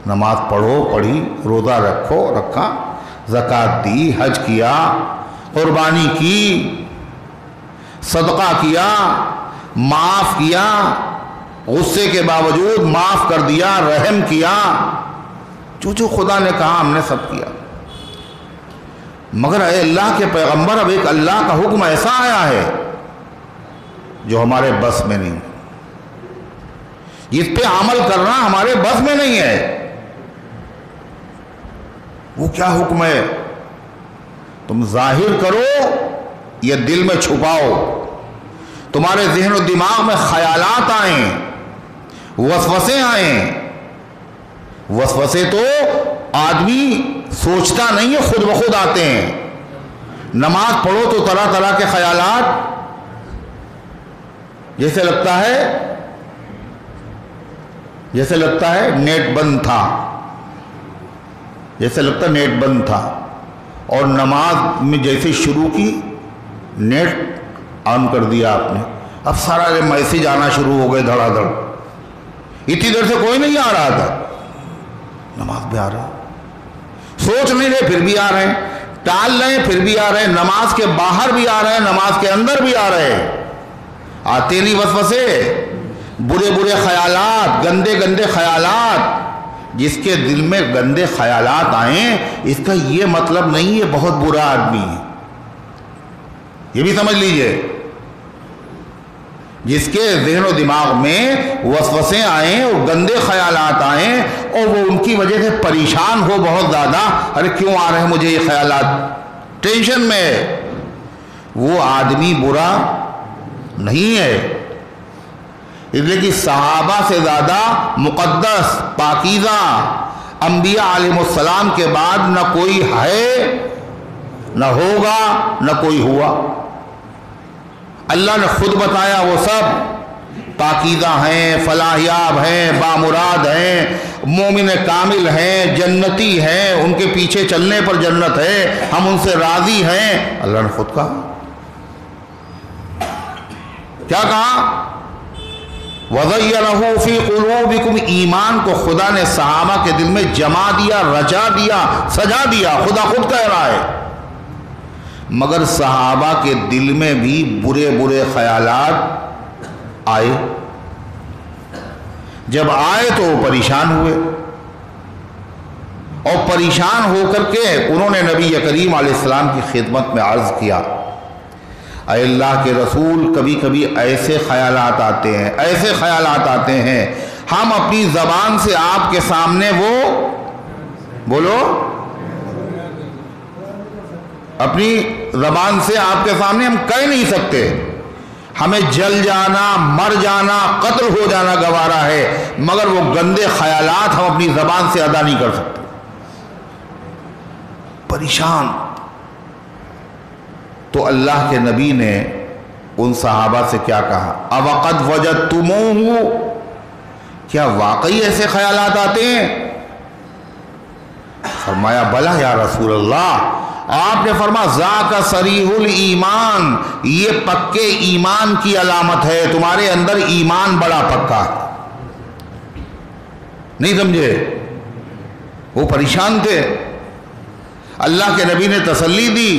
نماز پڑھو پڑھی، روزہ رکھا، زکوٰۃ دی، حج کیا، قربانی کی، صدقہ کیا، معاف کیا، غصے کے باوجود معاف کر دیا، رحم کیا، جو خدا نے کہا ہم نے سب کیا۔ مگر اے اللہ کے پیغمبر، اب ایک اللہ کا حکم ایسا آیا ہے جو ہمارے بس میں نہیں، جس پہ عمل کرنا ہمارے بس میں نہیں ہے۔ وہ کیا حکم ہے؟ تم ظاہر کرو یا دل میں چھپاؤ؟ تمہارے ذہن و دماغ میں خیالات آئیں، وسوسے آئیں۔ وسوسے تو آدمی سوچتا نہیں ہے، خود بخود آتے ہیں۔ نماز پڑھو تو طرح طرح کے خیالات، جیسے لگتا ہے نیٹ بند تھا، جیسے لگتا نیٹ بند تھا، اور نماز میں جیسے شروع کی نیٹ آن کر دیا آپ نے، اب سارا میسیج آنا شروع ہو گئے دھڑا دھڑ۔ اتنی دیر سے کوئی نہیں آ رہا تھا، نماز بھی آ رہا، سوچ نہیں رہے پھر بھی آ رہے ہیں، ٹال رہے ہیں پھر بھی آ رہے ہیں، نماز کے باہر بھی آ رہے ہیں، نماز کے اندر بھی آ رہے ہیں۔ آتے نہیں وسوسے، برے برے خیالات، گندے گندے خیالات۔ جس کے دل میں گندے خیالات آئیں، اس کا یہ مطلب نہیں ہے بہت برا آدمی ہے، یہ بھی سمجھ لیجئے۔ جس کے ذہن و دماغ میں وسوسے آئیں اور گندے خیالات آئیں اور وہ ان کی وجہ سے پریشان ہو بہت زیادہ، ارے کیوں آ رہے ہیں مجھے یہ خیالات، ٹینشن میں، وہ آدمی برا نہیں ہے۔ اس لیے کہ صحابہ سے زیادہ مقدس پاکیزہ انبیاء علیہ السلام کے بعد نہ کوئی ہے، نہ ہوگا، نہ کوئی ہوا۔ اللہ نے خود بتایا وہ سب پاکیزہ ہیں، فلاحیاب ہیں، بامراد ہیں، مومن کامل ہیں، جنتی ہیں، ان کے پیچھے چلنے پر جنت ہے، ہم ان سے راضی ہیں۔ اللہ نے خود کہا، کیا کہا؟ وَزَيَّنَهُ فِي قُلُوبِكُمْ، ایمان کو خدا نے صحابہ کے دل میں جما دیا، رچا دیا، سجا دیا، خدا خود کہہ رہا ہے۔ مگر صحابہ کے دل میں بھی برے برے خیالات آئے، جب آئے تو وہ پریشان ہوئے، اور پریشان ہو کر کے انہوں نے نبی کریم علیہ السلام کی خدمت میں عرض کیا، اے اللہ کے رسول، کبھی کبھی ایسے خیالات آتے ہیں، ایسے خیالات آتے ہیں، ہم اپنی زبان سے آپ کے سامنے وہ بولو، اپنی زبان سے آپ کے سامنے ہم کہہ نہیں سکتے، ہمیں جل جانا، مر جانا، قتل ہو جانا گوارا ہے، مگر وہ گندے خیالات ہم اپنی زبان سے ادا نہیں کر سکتے۔ پریشان۔ تو اللہ کے نبی نے ان صحابہ سے کیا کہا؟ اوقد وجدتموہ، کیا واقعی ایسے خیالات آتے ہیں؟ فرمایا بلا یا رسول اللہ۔ آپ نے فرمایا ذاک صریح الایمان، یہ پکے ایمان کی علامت ہے، تمہارے اندر ایمان بڑا پکا ہے۔ نہیں سمجھے؟ وہ پریشان تھے، اللہ کے نبی نے تسلی دی،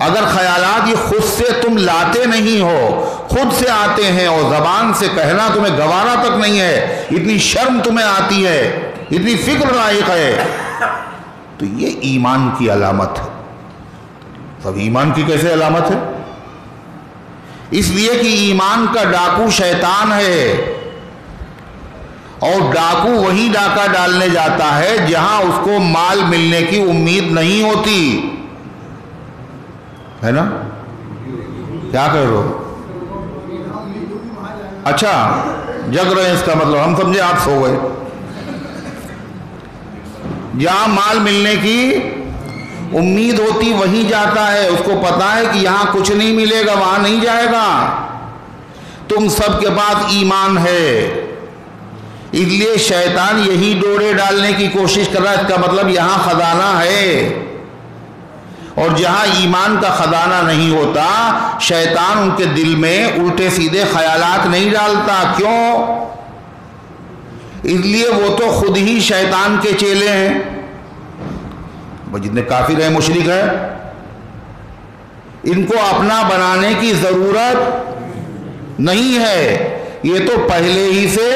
اگر خیالات یہ خود سے تم لاتے نہیں ہو، خود سے آتے ہیں اور زبان سے کہنا تمہیں گوارا تک نہیں ہے، اتنی شرم تمہیں آتی ہے، اتنی فکر لائق ہے، تو یہ ایمان کی علامت ہے۔ اب ایمان کی کیسے علامت ہے؟ اس لیے کہ ایمان کا ڈاکو شیطان ہے، اور ڈاکو وہی ڈاکہ ڈالنے جاتا ہے جہاں اس کو مال ملنے کی امید نہیں ہوتی ہے نا؟ کیا کہہ رہے ہو؟ اچھا جگ رہے ہیں، اس کا مطلب ہم سمجھے آپ سو گئے۔ جہاں مال ملنے کی امید ہوتی وہیں جاتا ہے، اس کو پتا ہے کہ یہاں کچھ نہیں ملے گا، وہاں نہیں جائے گا۔ تم سب کے پاس ایمان ہے، اس لیے شیطان یہی ڈورے ڈالنے کی کوشش کر رہا ہے، اس کا مطلب یہاں خزانہ ہے، اور جہاں ایمان کا خزانہ نہیں ہوتا شیطان ان کے دل میں الٹے سیدھے خیالات نہیں ڈالتا۔ کیوں؟ اس لیے وہ تو خود ہی شیطان کے چیلے ہیں، وہ جتنے کافر ہیں، مشرک ہیں، ان کو اپنا بنانے کی ضرورت نہیں ہے، یہ تو پہلے ہی سے،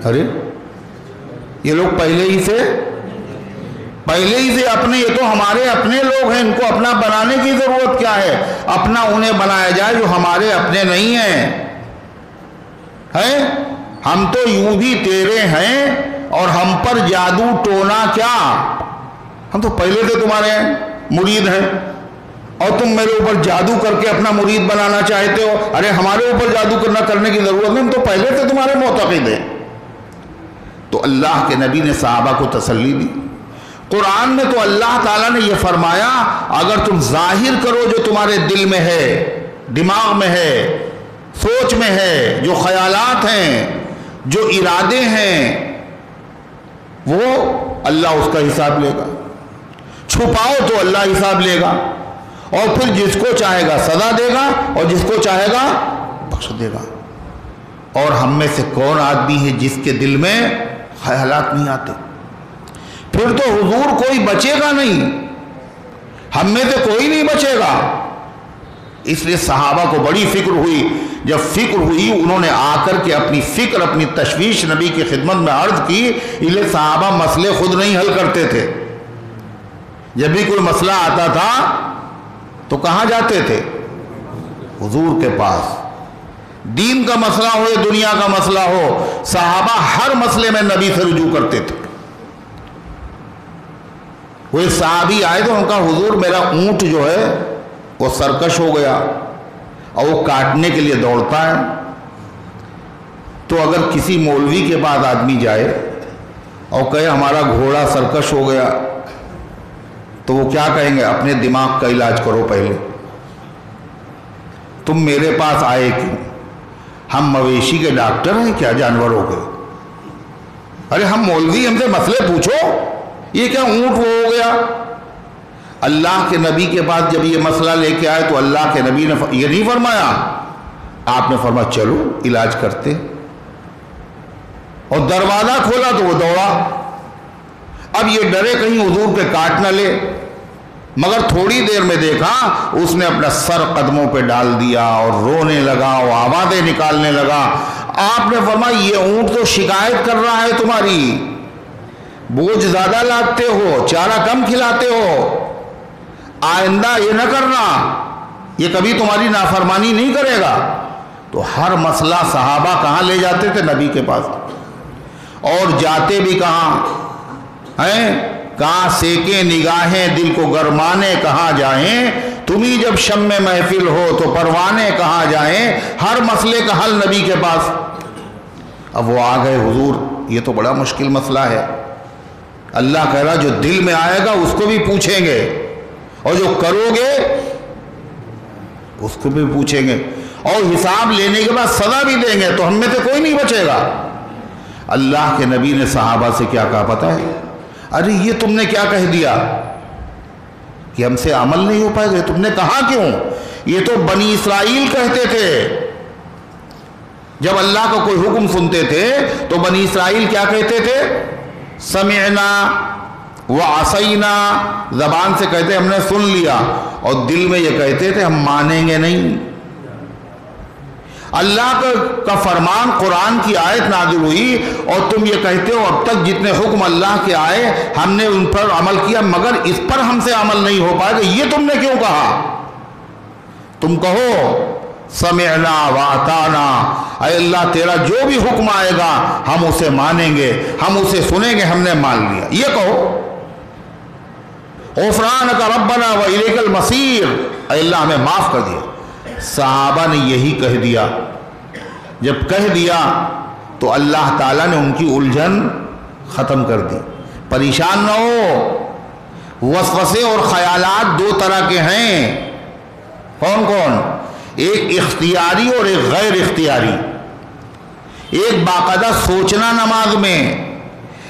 ارے یہ لوگ پہلے ہی سے اپنے، یہ تو ہمارے اپنے لوگ ہیں، ان کو اپنا بنانے کی ضرورت کیا ہے؟ اپنا انہیں بنایا جائے جو ہمارے اپنے نہیں ہیں۔ ہم تو یوں بھی تیرے ہیں، اور ہم پر جادو ٹونا کیا، ہم تو پہلے سے تمہارے مرید ہیں، اور تم میرے اوپر جادو کر کے اپنا مرید بنانا چاہتے ہو۔ ارے ہمارے اوپر جادو کرنے کی ضرورت نہیں، ہم تو پہلے سے تمہارے معتقد ہیں۔ تو اللہ کے نبی نے صحابہ کو تسلی دی۔ قرآن میں تو اللہ تعالیٰ نے یہ فرمایا، اگر تم ظاہر کرو جو تمہارے دل میں ہے، دماغ میں ہے، سوچ میں ہے، جو خیالات ہیں، جو ارادے ہیں، وہ اللہ اس کا حساب لے گا۔ چھپاؤ تو اللہ حساب لے گا، اور پھر جس کو چاہے گا سزا دے گا، اور جس کو چاہے گا بخش دے گا۔ اور ہم میں سے کون آدمی ہے جس کے دل میں خیالات نہیں آتے؟ پھر تو حضور کوئی بچے گا نہیں، ہم میں سے کوئی نہیں بچے گا۔ اس لیے صحابہ کو بڑی فکر ہوئی، جب فکر ہوئی انہوں نے آ کر کے اپنی فکر، اپنی تشویش نبی کی خدمت میں عرض کی۔ اس لیے صحابہ مسئلے خود نہیں حل کرتے تھے، جب بھی کوئی مسئلہ آتا تھا تو کہاں جاتے تھے؟ حضور کے پاس۔ دین کا مسئلہ ہو یا دنیا کا مسئلہ ہو، صحابہ ہر مسئلے میں نبی سے رجوع کرتے تھے۔ وہ ایک صحابی آئے تو ان کا حضور میرا اونٹ جو ہے وہ سرکش ہو گیا اور وہ کاٹنے کے لیے دوڑتا ہے، تو اگر کسی مولوی کے پاس آدمی جائے اور کہے ہمارا گھوڑا سرکش ہو گیا، تو وہ کیا کہیں گے؟ اپنے دماغ کا علاج کرو پہلے، تم میرے پاس آئے کیوں؟ ہم مویشی کے ڈاکٹر ہیں کیا جانوروں کے؟ ارے ہم مولوی، ہم سے مسئلے پوچھو، یہ کیا اونٹ وہ ہو گیا؟ اللہ کے نبی کے پاس جب یہ مسئلہ لے کے آئے تو اللہ کے نبی نے یہ نہیں فرمایا، آپ نے فرمایا چلو علاج کرتے، اور دروازہ کھولا تو وہ دوڑا۔ اب یہ ڈرے کہیں حضور کے کاٹ نہ لے، مگر تھوڑی دیر میں دیکھا اس نے اپنا سر قدموں پہ ڈال دیا اور رونے لگا اور آوازیں نکالنے لگا۔ آپ نے فرمایا یہ اونٹ تو شکایت کر رہا ہے تمہاری، بوجھ زیادہ لاتے ہو، چارہ کم کھلاتے ہو، آئندہ یہ نہ کرنا، یہ کبھی تمہاری نافرمانی نہیں کرے گا۔ تو ہر مسئلہ صحابہ کہاں لے جاتے تھے؟ نبی کے پاس، اور جاتے بھی کہاں ہیں؟ کہاں سیکیں نگاہیں دل کو گرمانے کہاں جائیں، تمہیں جب شم محفل ہو تو پروانے کہاں جائیں، ہر مسئلے کا حل نبی کے پاس۔ اب وہ آ گئے، حضور یہ تو بڑا مشکل مسئلہ ہے، اللہ کہہ رہا جو دل میں آئے گا اس کو بھی پوچھیں گے، اور جو کرو گے اس کو بھی پوچھیں گے، اور حساب لینے کے بعد سزا بھی دیں گے، تو ہم میں سے کوئی نہیں بچے گا۔ اللہ کے نبی نے صحابہ سے کیا کہا پتہ ہے؟ ارے یہ تم نے کیا کہہ دیا کہ ہم سے عمل نہیں ہو پائے گا؟ تم نے کہا کیوں؟ یہ تو بنی اسرائیل کہتے تھے، جب اللہ کا کوئی حکم سنتے تھے تو بنی اسرائیل کیا کہتے تھے؟ سمعنا وعصینا، زبان سے کہتے ہم نے سن لیا، اور دل میں یہ کہتے تھے ہم مانیں گے نہیں۔ اللہ کا فرمان قرآن کی آیت نازل ہوئی اور تم یہ کہتے ہو اب تک جتنے حکم اللہ کے آئے ہم نے ان پر عمل کیا، مگر اس پر ہم سے عمل نہیں ہو پائے گا، یہ تم نے کیوں کہا؟ تم کہو سمعنا واطعنا، اے اللہ تیرا جو بھی حکم آئے گا ہم اسے مانیں گے، ہم اسے سنیں گے، ہم نے مان لیا، یہ کہو۔ غفرانک ربنا والیک المصیر، اے اللہ ہمیں معاف کر دیا۔ صحابہ نے یہی کہہ دیا، جب کہہ دیا تو اللہ تعالیٰ نے ان کی الجھن ختم کر دی۔ پریشان نہ ہو، وسوسے اور خیالات دو طرح کے ہیں، کون کون؟ ایک اختیاری اور ایک غیر اختیاری، ایک باقاعدہ سوچنا نماز میں،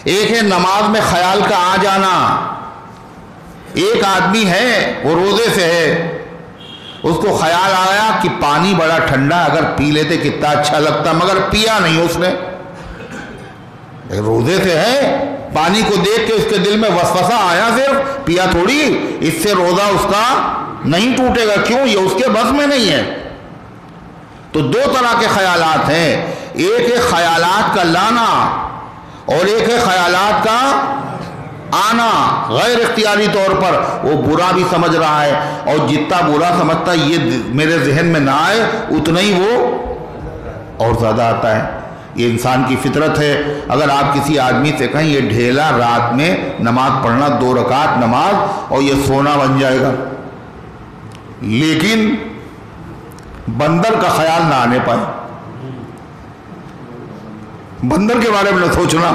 ایک ہے نماز میں خیال کا آ جانا۔ ایک آدمی ہے وہ روزے سے ہے، اس کو خیال آیا کہ پانی بڑا ٹھنڈا، اگر پی لیتے کتنا اچھا لگتا، مگر پیا نہیں اس نے، روزے سے ہے، پانی کو دیکھ کے اس کے دل میں وسوسہ آیا، صرف پیا تھوڑی، اس سے روزہ اس کا نہیں ٹوٹے گا، کیوں؟ یہ اس کے بس میں نہیں ہے۔ تو دو طرح کے خیالات ہیں، ایک ہے خیالات کا لانا اور ایک ہے خیالات کا آنا، غیر اختیاری طور پر وہ برا بھی سمجھ رہا ہے، اور جتنا برا سمجھتا ہے یہ میرے ذہن میں نہ آئے اتنا ہی وہ اور زیادہ آتا ہے۔ یہ انسان کی فطرت ہے۔ اگر آپ کسی آدمی سے کہیں یہ ڈھیلا رات میں نماز پڑھنا 2 رکعت نماز اور یہ سونا بن جائے گا، لیکن بندر کا خیال نہ آنے پائے، بندر کے بارے میں نہ سوچنا،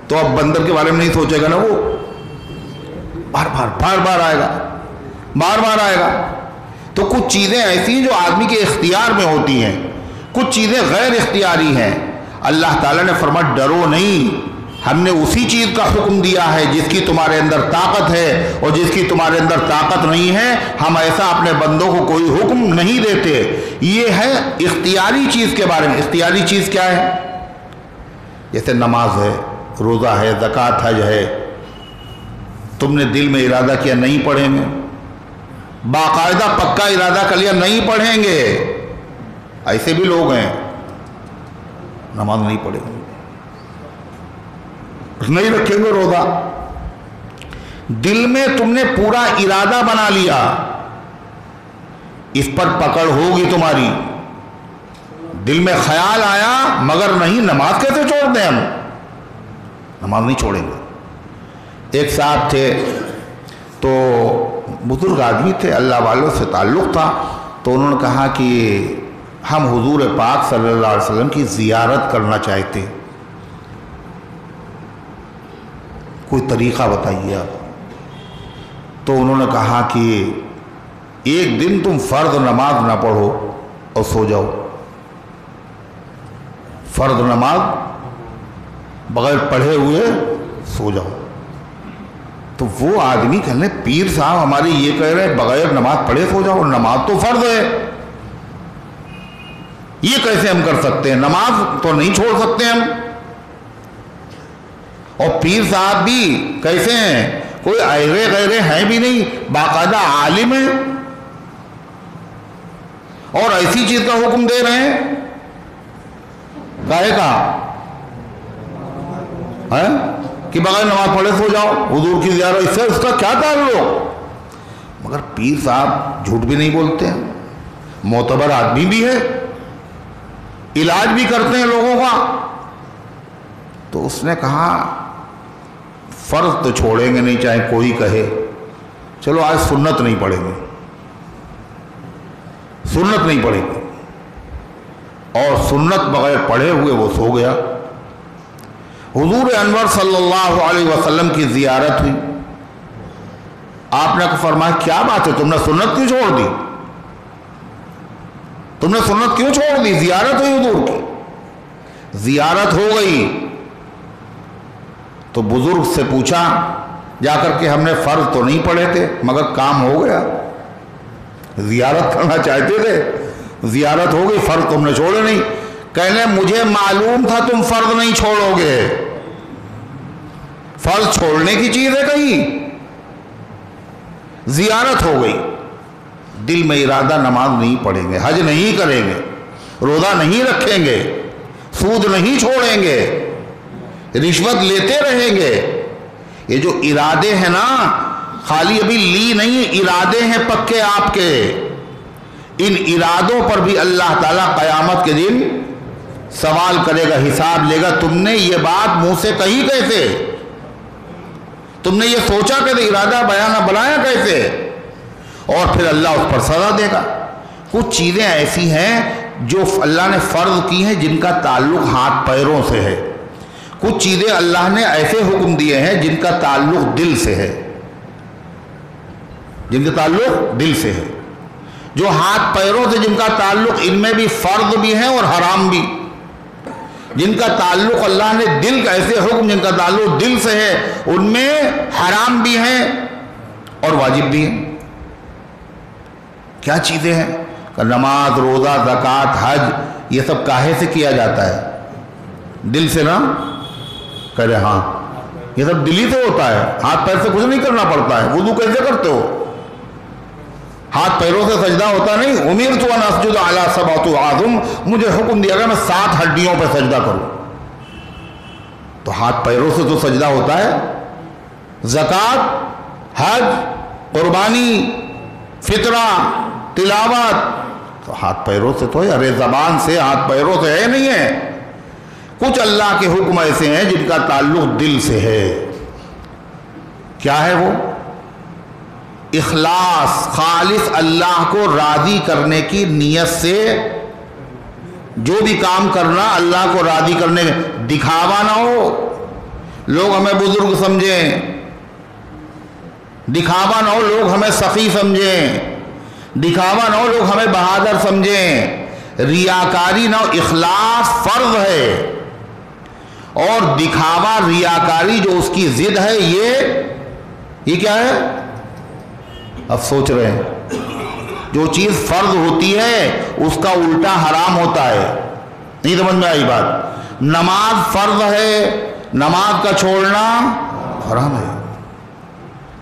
تو اب بندر کے بارے میں نہیں سوچے گا نا، وہ بار بار آئے گا، بار بار آئے گا۔ تو کچھ چیزیں ایسی ہیں جو آدمی کے اختیار میں ہوتی ہیں، کچھ چیزیں غیر اختیاری ہیں۔ اللہ تعالیٰ نے فرمایا ڈرو نہیں، ہم نے اسی چیز کا حکم دیا ہے جس کی تمہارے اندر طاقت ہے، اور جس کی تمہارے اندر طاقت نہیں ہے ہم ایسا اپنے بندوں کو کوئی حکم نہیں دیتے۔ یہ ہے اختیاری چیز کے بارے میں۔ اختیاری چیز کیا ہے؟ جیسے نماز ہے، روزہ ہے، زکوٰۃ حج ہے، تم نے دل میں ارادہ کیا نہیں پڑھیں گے، باقاعدہ پکا ارادہ کر لیا نہیں پڑھیں گے، ایسے بھی لوگ ہیں، نماز نہیں پڑھیں گے، نہیں رکھیں گے روزہ، دل میں تم نے پورا ارادہ بنا لیا، اس پر پکڑ ہوگی تمہاری، دل میں خیال آیا مگر نہیں، نماز کیسے چھوڑ دیں ہم؟ نماز نہیں چھوڑیں گے۔ ایک صاحب تھے تو بزرگ آدمی تھے، اللہ والوں سے تعلق تھا، تو انہوں نے کہا کہ ہم حضور پاک صلی اللہ علیہ وسلم کی زیارت کرنا چاہتے ہیں، کوئی طریقہ بتائیے آپ۔ تو انہوں نے کہا کہ ایک دن تم فرض نماز نہ پڑھو اور سو جاؤ، فرض نماز بغیر پڑھے ہوئے سو جاؤ. تو وہ آدمی کہنے پیر صاحب ہماری یہ کہہ رہے ہیں بغیر نماز پڑھے سو جاؤ، نماز تو فرض ہے، یہ کیسے ہم کر سکتے ہیں؟ نماز تو نہیں چھوڑ سکتے ہم. اور پیر صاحب بھی کیسے ہیں؟ کوئی ایرے غیرے ہیں بھی نہیں، باقاعدہ عالم ہیں اور ایسی چیز کا حکم دے رہے ہیں. کہے کا ہے کہ بغیر نماز پڑھے سو جاؤ، حضور کی زیارت، اس سے اس کا کیا تعلق؟ مگر پیر صاحب جھوٹ بھی نہیں بولتے ہیں، معتبر آدمی بھی ہے، علاج بھی کرتے ہیں لوگوں کا. تو اس نے کہا فرض تو چھوڑیں گے نہیں چاہے کوئی کہے، چلو آج سنت نہیں پڑھیں گے، سنت نہیں پڑھیں گے. اور سنت بغیر پڑھے ہوئے وہ سو گیا. حضور انور صلی اللہ علیہ وسلم کی زیارت ہوئی. آپ نے فرمایا کیا بات ہے، تم نے سنت کیوں چھوڑ دی؟ تم نے سنت کیوں چھوڑ دی؟ زیارت ہوئی حضور کی. زیارت ہو گئی تو بزرگ سے پوچھا جا کر کہ ہم نے فرض تو نہیں پڑھے تھے مگر کام ہو گیا، زیارت کرنا چاہتے تھے، زیارت ہو گئی، فرض تم نے چھوڑے نہیں. کہنے مجھے معلوم تھا تم فرض نہیں چھوڑو گے، فرض چھوڑنے کی چیز ہے کہیں؟ زیارت ہو گئی، دل میں ارادہ نماز نہیں پڑھیں گے، حج نہیں کریں گے، روزہ نہیں رکھیں گے، سود نہیں چھوڑیں گے، رشوت لیتے رہیں گے. یہ جو ارادے ہیں نا، خالی ابھی لی نہیں، ارادے ہیں پکے آپ کے. ان ارادوں پر بھی اللہ تعالیٰ قیامت کے دن سوال کرے گا، حساب لے گا. تم نے یہ بات منہ سے کہی کیسے؟ تم نے یہ سوچا کیسے؟ ارادہ بیانہ بنایا کیسے؟ اور پھر اللہ اس پر سزا دے گا. کچھ چیزیں ایسی ہیں جو اللہ نے فرض کی ہیں جن کا تعلق ہاتھ پیروں سے ہے. کچھ چیزیں اللہ نے ایسے حکم دیے ہیں جن کا تعلق دل سے ہے، جن کا تعلق دل سے ہے. جو ہاتھ پیروں سے جن کا تعلق، ان میں بھی فرض بھی ہیں اور حرام بھی. جن کا تعلق اللہ نے دل کا، ایسے حکم جن کا تعلق دل سے ہے، ان میں حرام بھی ہیں اور واجب بھی ہیں. کیا چیزیں ہیں؟ کہ نماز، روزہ، زکوٰۃ، حج، یہ سب کاہے سے کیا جاتا ہے؟ دل سے نا؟ کہہ رہے ہاں، یہ سب دلی سے ہوتا ہے، ہاتھ پیر سے کچھ نہیں کرنا پڑتا ہے. وضو کیسے کرتے ہو؟ ہاتھ پیروں سے سجدہ ہوتا نہیں. امرت ان اسجد علی سبعۃ اعظم، مجھے حکم دیا گیا میں 7 ہڈیوں پہ سجدہ کروں. تو ہاتھ پیروں سے تو سجدہ ہوتا ہے. زکوٰۃ، حج، قربانی، فطرہ، تلاوت، تو ہاتھ پیروں سے تو ہے. ارے زبان سے، ہاتھ پیروں سے ہے نہیں ہے. کچھ اللہ کے حکم ایسے ہیں جن کا تعلق دل سے ہے. کیا ہے وہ؟ اخلاص، خالص اللہ کو راضی کرنے کی نیت سے جو بھی کام کرنا، اللہ کو راضی کرنے میں دکھاوا نہ ہو. لوگ ہمیں بزرگ سمجھیں، دکھاوا نہ ہو لوگ ہمیں سخی سمجھیں، دکھاوا نہ ہو لوگ ہمیں بہادر سمجھیں، ریاکاری نہ ہو. اخلاص فرض ہے، اور دکھاوا، ریاکاری جو اس کی ضد ہے، یہ کیا ہے؟ اب سوچ رہے ہیں، جو چیز فرض ہوتی ہے اس کا الٹا حرام ہوتا ہے. نہیں سمجھ میں آئی بات؟ نماز فرض ہے، نماز کا چھوڑنا حرام ہے.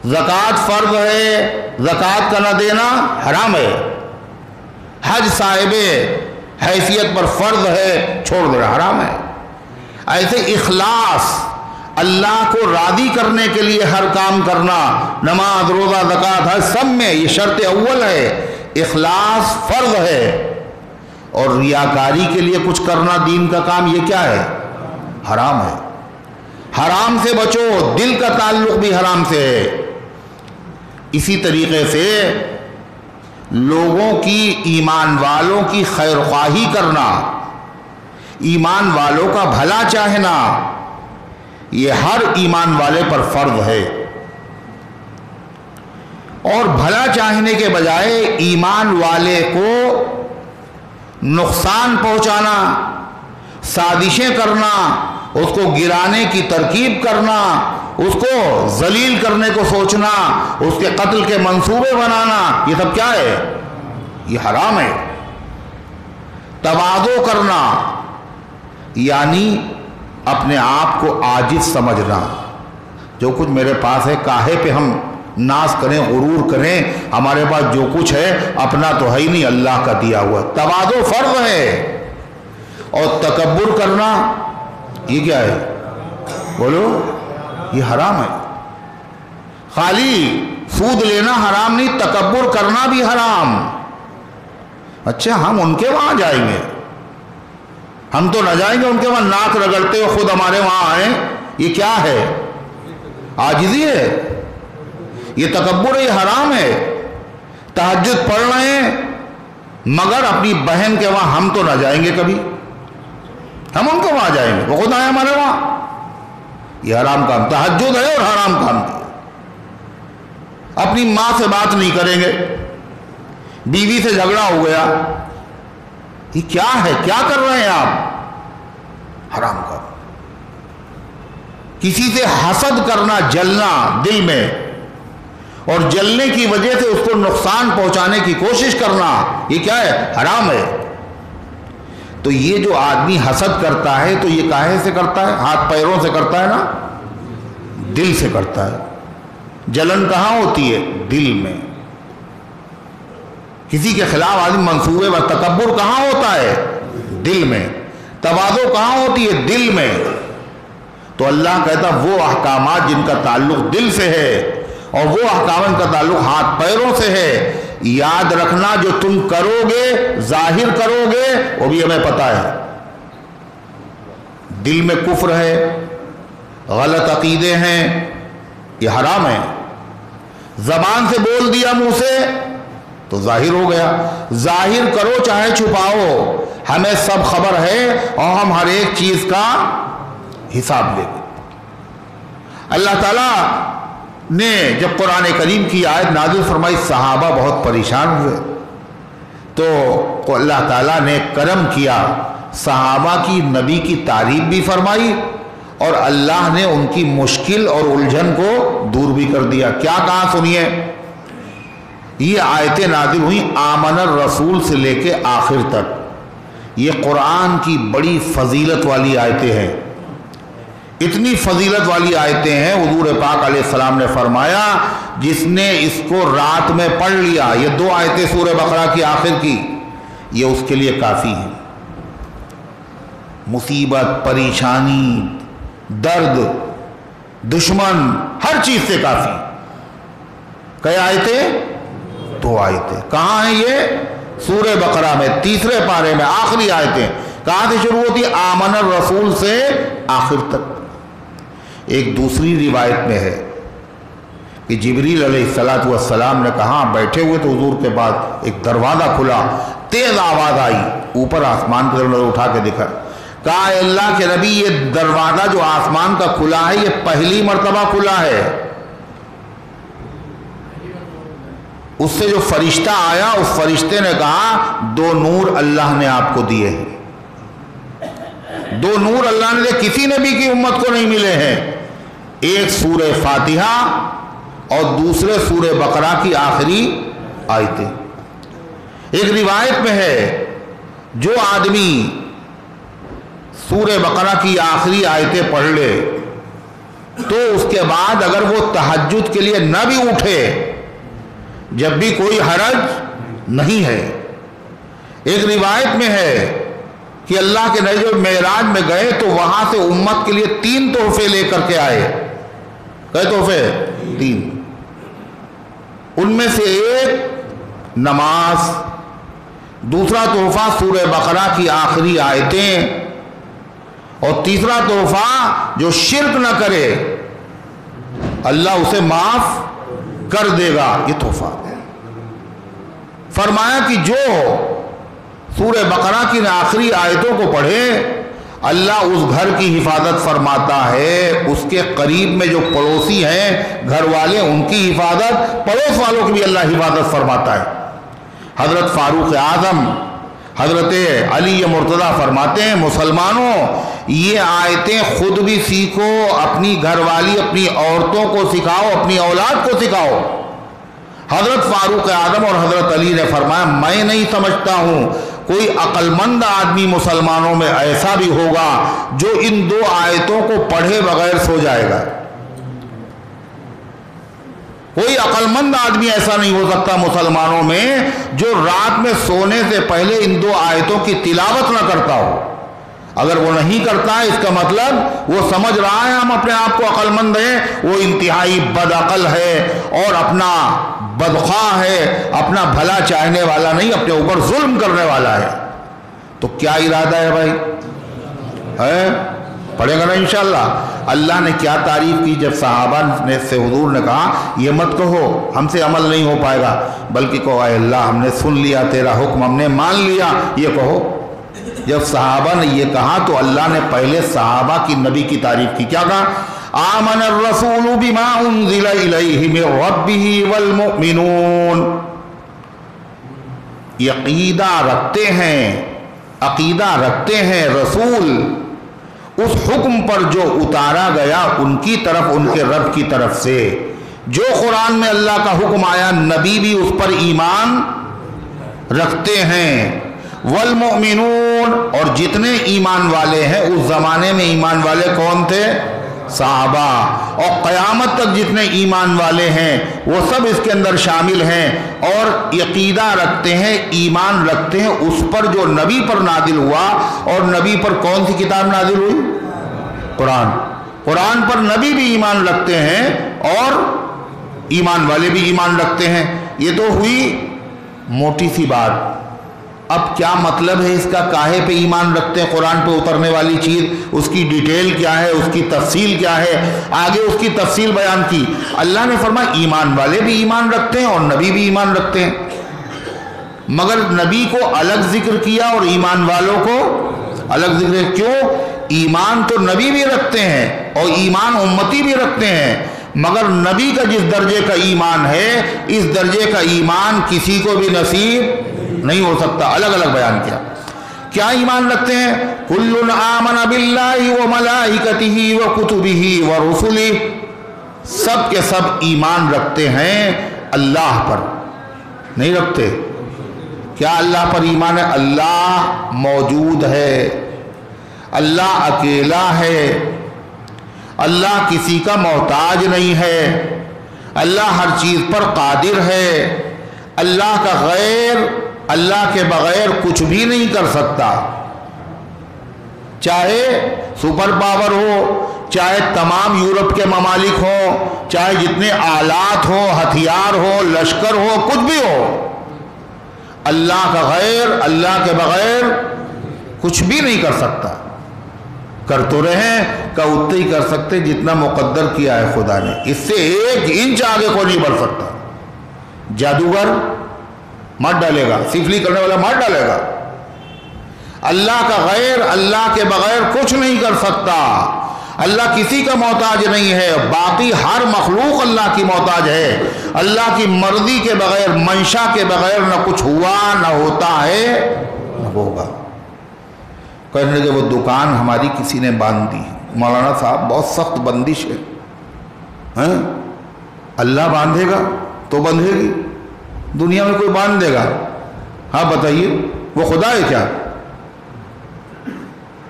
زکوٰۃ فرض ہے، زکوٰۃ کا نہ دینا حرام ہے. حج صاحب حیثیت پر فرض ہے، چھوڑ دینا حرام ہے. ایسے اخلاص، اللہ کو راضی کرنے کے لیے ہر کام کرنا، نماز، روزہ، زکوٰۃ، حج، سب میں یہ شرط اول ہے. اخلاص فرض ہے، اور ریاکاری کے لیے کچھ کرنا دین کا کام، یہ کیا ہے؟ حرام ہے. حرام سے بچو، دل کا تعلق بھی حرام سے ہے. اسی طریقے سے لوگوں کی، ایمان والوں کی خیر خواہی کرنا، ایمان والوں کا بھلا چاہنا، یہ ہر ایمان والے پر فرض ہے. اور بھلا چاہنے کے بجائے ایمان والے کو نقصان پہنچانا، سازشیں کرنا، اس کو گرانے کی ترکیب کرنا، اس کو ذلیل کرنے کو سوچنا، اس کے قتل کے منصوبے بنانا، یہ سب کیا ہے؟ یہ حرام ہے۔ تواضع کرنا یعنی اپنے آپ کو عاجز سمجھنا، جو کچھ میرے پاس ہے کاہے پہ ہم ناز کریں، غرور کریں، ہمارے پاس جو کچھ ہے اپنا تو ہے ہی نہیں، اللہ کا دیا ہوا۔ تواضع فرض ہے۔ اور تکبر کرنا یہ کیا ہے؟ بولو، یہ حرام ہے۔ خالی سود لینا حرام نہیں، تکبر کرنا بھی حرام۔ اچھا ہم ان کے وہاں جائیں گے، ہم تو نہ جائیں گے ان کے وہاں ناک رگڑتے ہو، خود ہمارے وہاں آئیں، یہ کیا ہے؟ عاجزی ہے، یہ تکبر ہے، یہ حرام ہے۔ تہجد پڑھ رہے ہیں مگر اپنی بہن کے وہاں ہم تو نہ جائیں گے کبھی، ہم ان کے وہاں جائیں گے، وہ خود آئے ہمارے وہاں، یہ حرام کام، تہجد ہے اور حرام کام ہے۔ اپنی ماں سے بات نہیں کریں گے، بیوی سے جھگڑا ہو گیا، یہ کیا ہے؟ کیا کر رہے ہیں آپ؟ حرام کام۔ کسی سے حسد کرنا، جلنا دل میں، اور جلنے کی وجہ سے اس کو نقصان پہنچانے کی کوشش کرنا، یہ کیا ہے؟ حرام ہے۔ تو یہ جو آدمی حسد کرتا ہے تو یہ کاہے سے کرتا ہے؟ ہاتھ پیروں سے کرتا ہے نا، دل سے کرتا ہے۔ جلن کہاں ہوتی ہے؟ دل میں۔ کسی کے خلاف آدمی منصوبے و تکبر کہاں ہوتا ہے؟ دل میں۔ تواضع کہاں ہوتی ہے؟ دل میں۔ تو اللہ کہتا وہ احکامات جن کا تعلق دل سے ہے اور وہ احکام کا تعلق ہاتھ پیروں سے ہے، یاد رکھنا جو تم کرو گے، ظاہر کرو گے، وہ بھی ہمیں پتہ ہے۔ دل میں کفر ہے، غلط عقیدے ہیں، یہ حرام ہے۔ زبان سے بول دیا منہ سے تو ظاہر ہو گیا، ظاہر کرو چاہے چھپاؤ، ہمیں سب خبر ہے اور ہم ہر ایک چیز کا حساب لیں گے۔ اللہ تعالیٰ نے جب قرآن کریم کی آیت نازل فرمائی، صحابہ بہت پریشان ہوئے، تو اللہ تعالیٰ نے کرم کیا، صحابہ کی نبی کی تعریف بھی فرمائی اور اللہ نے ان کی مشکل اور الجھن کو دور بھی کر دیا۔ کیا کہا سنیے، یہ آیتیں نازل ہوئی آمن الرسول سے لے کے آخر تک، یہ قرآن کی بڑی فضیلت والی آیتیں ہیں، اتنی فضیلت والی آیتیں ہیں۔ حضور پاک علیہ السلام نے فرمایا جس نے اس کو رات میں پڑھ لیا، یہ 2 آیتیں سورہ بقرہ کی آخر کی، یہ اس کے لیے کافی ہیں۔ مصیبت، پریشانی، درد، دشمن، ہر چیز سے کافی۔ کئی آیتیں؟ 2 آیتیں۔ کہاں ہیں یہ؟ سورہ بقرہ میں 3 پارے میں آخری آیتیں۔ کہاں سے شروع ہوتی؟ آمن الرسول سے آخر تک۔ ایک دوسری روایت میں ہے کہ جبریل علیہ السلام نے کہا، بیٹھے ہوئے تو حضور کے بعد ایک دروازہ کھلا، تیز آواز آئی، اوپر آسمان کی طرف نظر اٹھا کے دیکھا، کہا اے اللہ کے نبی یہ دروازہ جو آسمان کا کھلا ہے یہ پہلی مرتبہ کھلا ہے۔ اس سے جو فرشتہ آیا اس فرشتے نے کہا 2 نور اللہ نے آپ کو دیے ہیں، 2 نور اللہ نے دیے، کسی نبی کی امت کو نہیں ملے ہیں، ایک سورہ فاتحہ اور دوسرے سورہ بقرہ کی آخری آیتیں۔ ایک روایت میں ہے جو آدمی سورہ بقرہ کی آخری آیتیں پڑھ لے تو اس کے بعد اگر وہ تہجد کے لیے نہ بھی اٹھے جب بھی کوئی حرج نہیں ہے۔ ایک روایت میں ہے کہ اللہ کے نبی جب معراج میں گئے تو وہاں سے امت کے لیے 3 تحفے لے کر کے آئے۔ کئے تحفے؟ 3۔ ان میں سے ایک نماز، دوسرا تحفہ سورہ بقرہ کی آخری آیتیں، اور تیسرا تحفہ جو شرک نہ کرے اللہ اسے معاف کر دے گا، یہ تحفہ ہے۔ فرمایا کہ جو سورہ بقرہ کی آخری آیتوں کو پڑھے اللہ اس گھر کی حفاظت فرماتا ہے، اس کے قریب میں جو پڑوسی ہیں گھر والے ان کی حفاظت، پڑوس والوں کی بھی اللہ حفاظت فرماتا ہے۔ حضرت فاروق اعظم حضرت علی مرتضیٰ فرماتے ہیں مسلمانوں یہ آیتیں خود بھی سیکھو، اپنی گھر والی اپنی عورتوں کو سکھاؤ، اپنی اولاد کو سکھاؤ۔ حضرت فاروق اعظم اور حضرت علی نے فرمایا میں نہیں سمجھتا ہوں کوئی عقل مند آدمی مسلمانوں میں ایسا بھی ہوگا جو ان دو آیتوں کو پڑھے بغیر سو جائے گا۔ کوئی عقل مند آدمی ایسا نہیں ہو سکتا مسلمانوں میں جو رات میں سونے سے پہلے ان دو آیتوں کی تلاوت نہ کرتا ہو۔ اگر وہ نہیں کرتا ہے اس کا مطلب وہ سمجھ رہا ہے ہم اپنے آپ کو عقل مند ہیں، وہ انتہائی بد عقل ہے اور اپنا بدخواہ ہے، اپنا بھلا چاہنے والا نہیں، اپنے اوپر ظلم کرنے والا ہے۔ تو کیا ارادہ ہے بھائی؟ پڑھے گا نا انشاءاللہ۔ اللہ نے کیا تعریف کی جب صحابہ نے سے حضور نے کہا یہ مت کہو ہم سے عمل نہیں ہو پائے گا، بلکہ کہو اے اللہ ہم نے سن لیا تیرا حکم، ہم نے مان لیا، یہ کہو۔ جب صحابہ نے یہ کہا تو اللہ نے پہلے صحابہ کی نبی کی تعریف کی، کیا کہا؟ آمن الرسول بما انزل الیہ من ربہ والمؤمنون۔ عقیدہ رکھتے ہیں رسول اس حکم پر جو اتارا گیا ان کی طرف، ان کے رب کی طرف سے۔ جو قرآن میں اللہ کا حکم آیا نبی بھی اس پر ایمان رکھتے ہیں۔ والمؤمنون، اور جتنے ایمان والے ہیں اس زمانے میں ایمان والے کون تھے؟ صحابہ، اور قیامت تک جتنے ایمان والے ہیں وہ سب اس کے اندر شامل ہیں، اور عقیدہ رکھتے ہیں، ایمان رکھتے ہیں اس پر جو نبی پر نازل ہوا۔ اور نبی پر کون سی کتاب نازل ہوئی؟ قرآن۔ قرآن پر نبی بھی ایمان رکھتے ہیں اور ایمان والے بھی ایمان رکھتے ہیں۔ یہ تو ہوئی موٹی سی بات۔ اب کیا مطلب ہے اس کا؟ کاہے پہ ایمان رکھتے ہیں قرآن پہ اترنے والی چیز؟ اس کی ڈیٹیل کیا ہے؟ اس کی تفصیل کیا ہے؟ آگے اس کی تفصیل بیان کی۔ اللہ نے فرمایا ایمان والے بھی ایمان رکھتے ہیں اور نبی بھی ایمان رکھتے ہیں، مگر نبی کو الگ ذکر کیا اور ایمان والوں کو الگ ذکر۔ کیوں؟ ایمان تو نبی بھی رکھتے ہیں اور ایمان امتی بھی رکھتے ہیں، مگر نبی کا جس درجے کا ایمان ہے اس درجے کا ایمان کسی کو بھی نصیب نہیں ہو سکتا۔ الگ الگ بیان کیا۔ کیا ایمان رکھتے ہیں؟ کل آمن باللہ وملائکتہ وکتبہ ورسلہ، سب کے سب ایمان رکھتے ہیں اللہ پر۔ نہیں رکھتے؟ کیا اللہ پر ایمان ہے؟ اللہ موجود ہے، اللہ اکیلا ہے، اللہ کسی کا محتاج نہیں ہے، اللہ ہر چیز پر قادر ہے، اللہ کا غیر اللہ کے بغیر کچھ بھی نہیں کر سکتا، چاہے سپر پاور ہو، چاہے تمام یورپ کے ممالک ہوں، چاہے جتنے آلات ہو، ہتھیار ہو، لشکر ہو، کچھ بھی ہو، اللہ کا غیر اللہ کے بغیر کچھ بھی نہیں کر سکتا۔ کر تو رہے کہ اتنا ہی کر سکتے جتنا مقدر کیا ہے خدا نے، اس سے 1 انچ آگے کوئی نہیں بڑھ سکتا۔ جادوگر مار ڈالے گا، سفلی کرنے والا مار ڈالے گا۔ اللہ کا غیر اللہ کے بغیر کچھ نہیں کر سکتا، اللہ کسی کا محتاج نہیں ہے، باقی ہر مخلوق اللہ کی محتاج ہے۔ اللہ کی مرضی کے بغیر، منشا کے بغیر نہ کچھ ہوا، نہ ہوتا ہے، نہ ہوگا۔ کہنے لگے وہ دکان ہماری کسی نے باندھ دی۔ مولانا صاحب بہت سخت بندش ہے، اللہ باندھے گا تو بندھے گی، دنیا میں کوئی باندھ دے گا؟ ہاں بتائیے، وہ خدا ہے کیا؟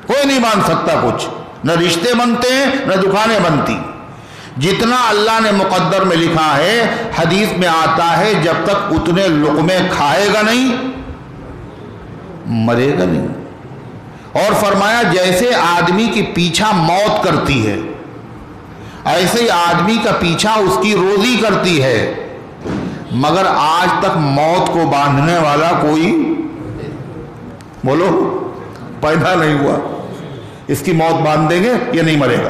کوئی نہیں باندھ سکتا کچھ، نہ رشتے بنتے ہیں نہ دکانیں بنتی۔ جتنا اللہ نے مقدر میں لکھا ہے، حدیث میں آتا ہے جب تک اتنے لقمے کھائے گا نہیں مرے گا نہیں۔ اور فرمایا جیسے آدمی کی پیچھا موت کرتی ہے ایسے ہی آدمی کا پیچھا اس کی روزی کرتی ہے، مگر آج تک موت کو باندھنے والا کوئی بولو پیدا نہیں ہوا۔ اس کی موت باندھ دیں گے یہ نہیں مرے گا۔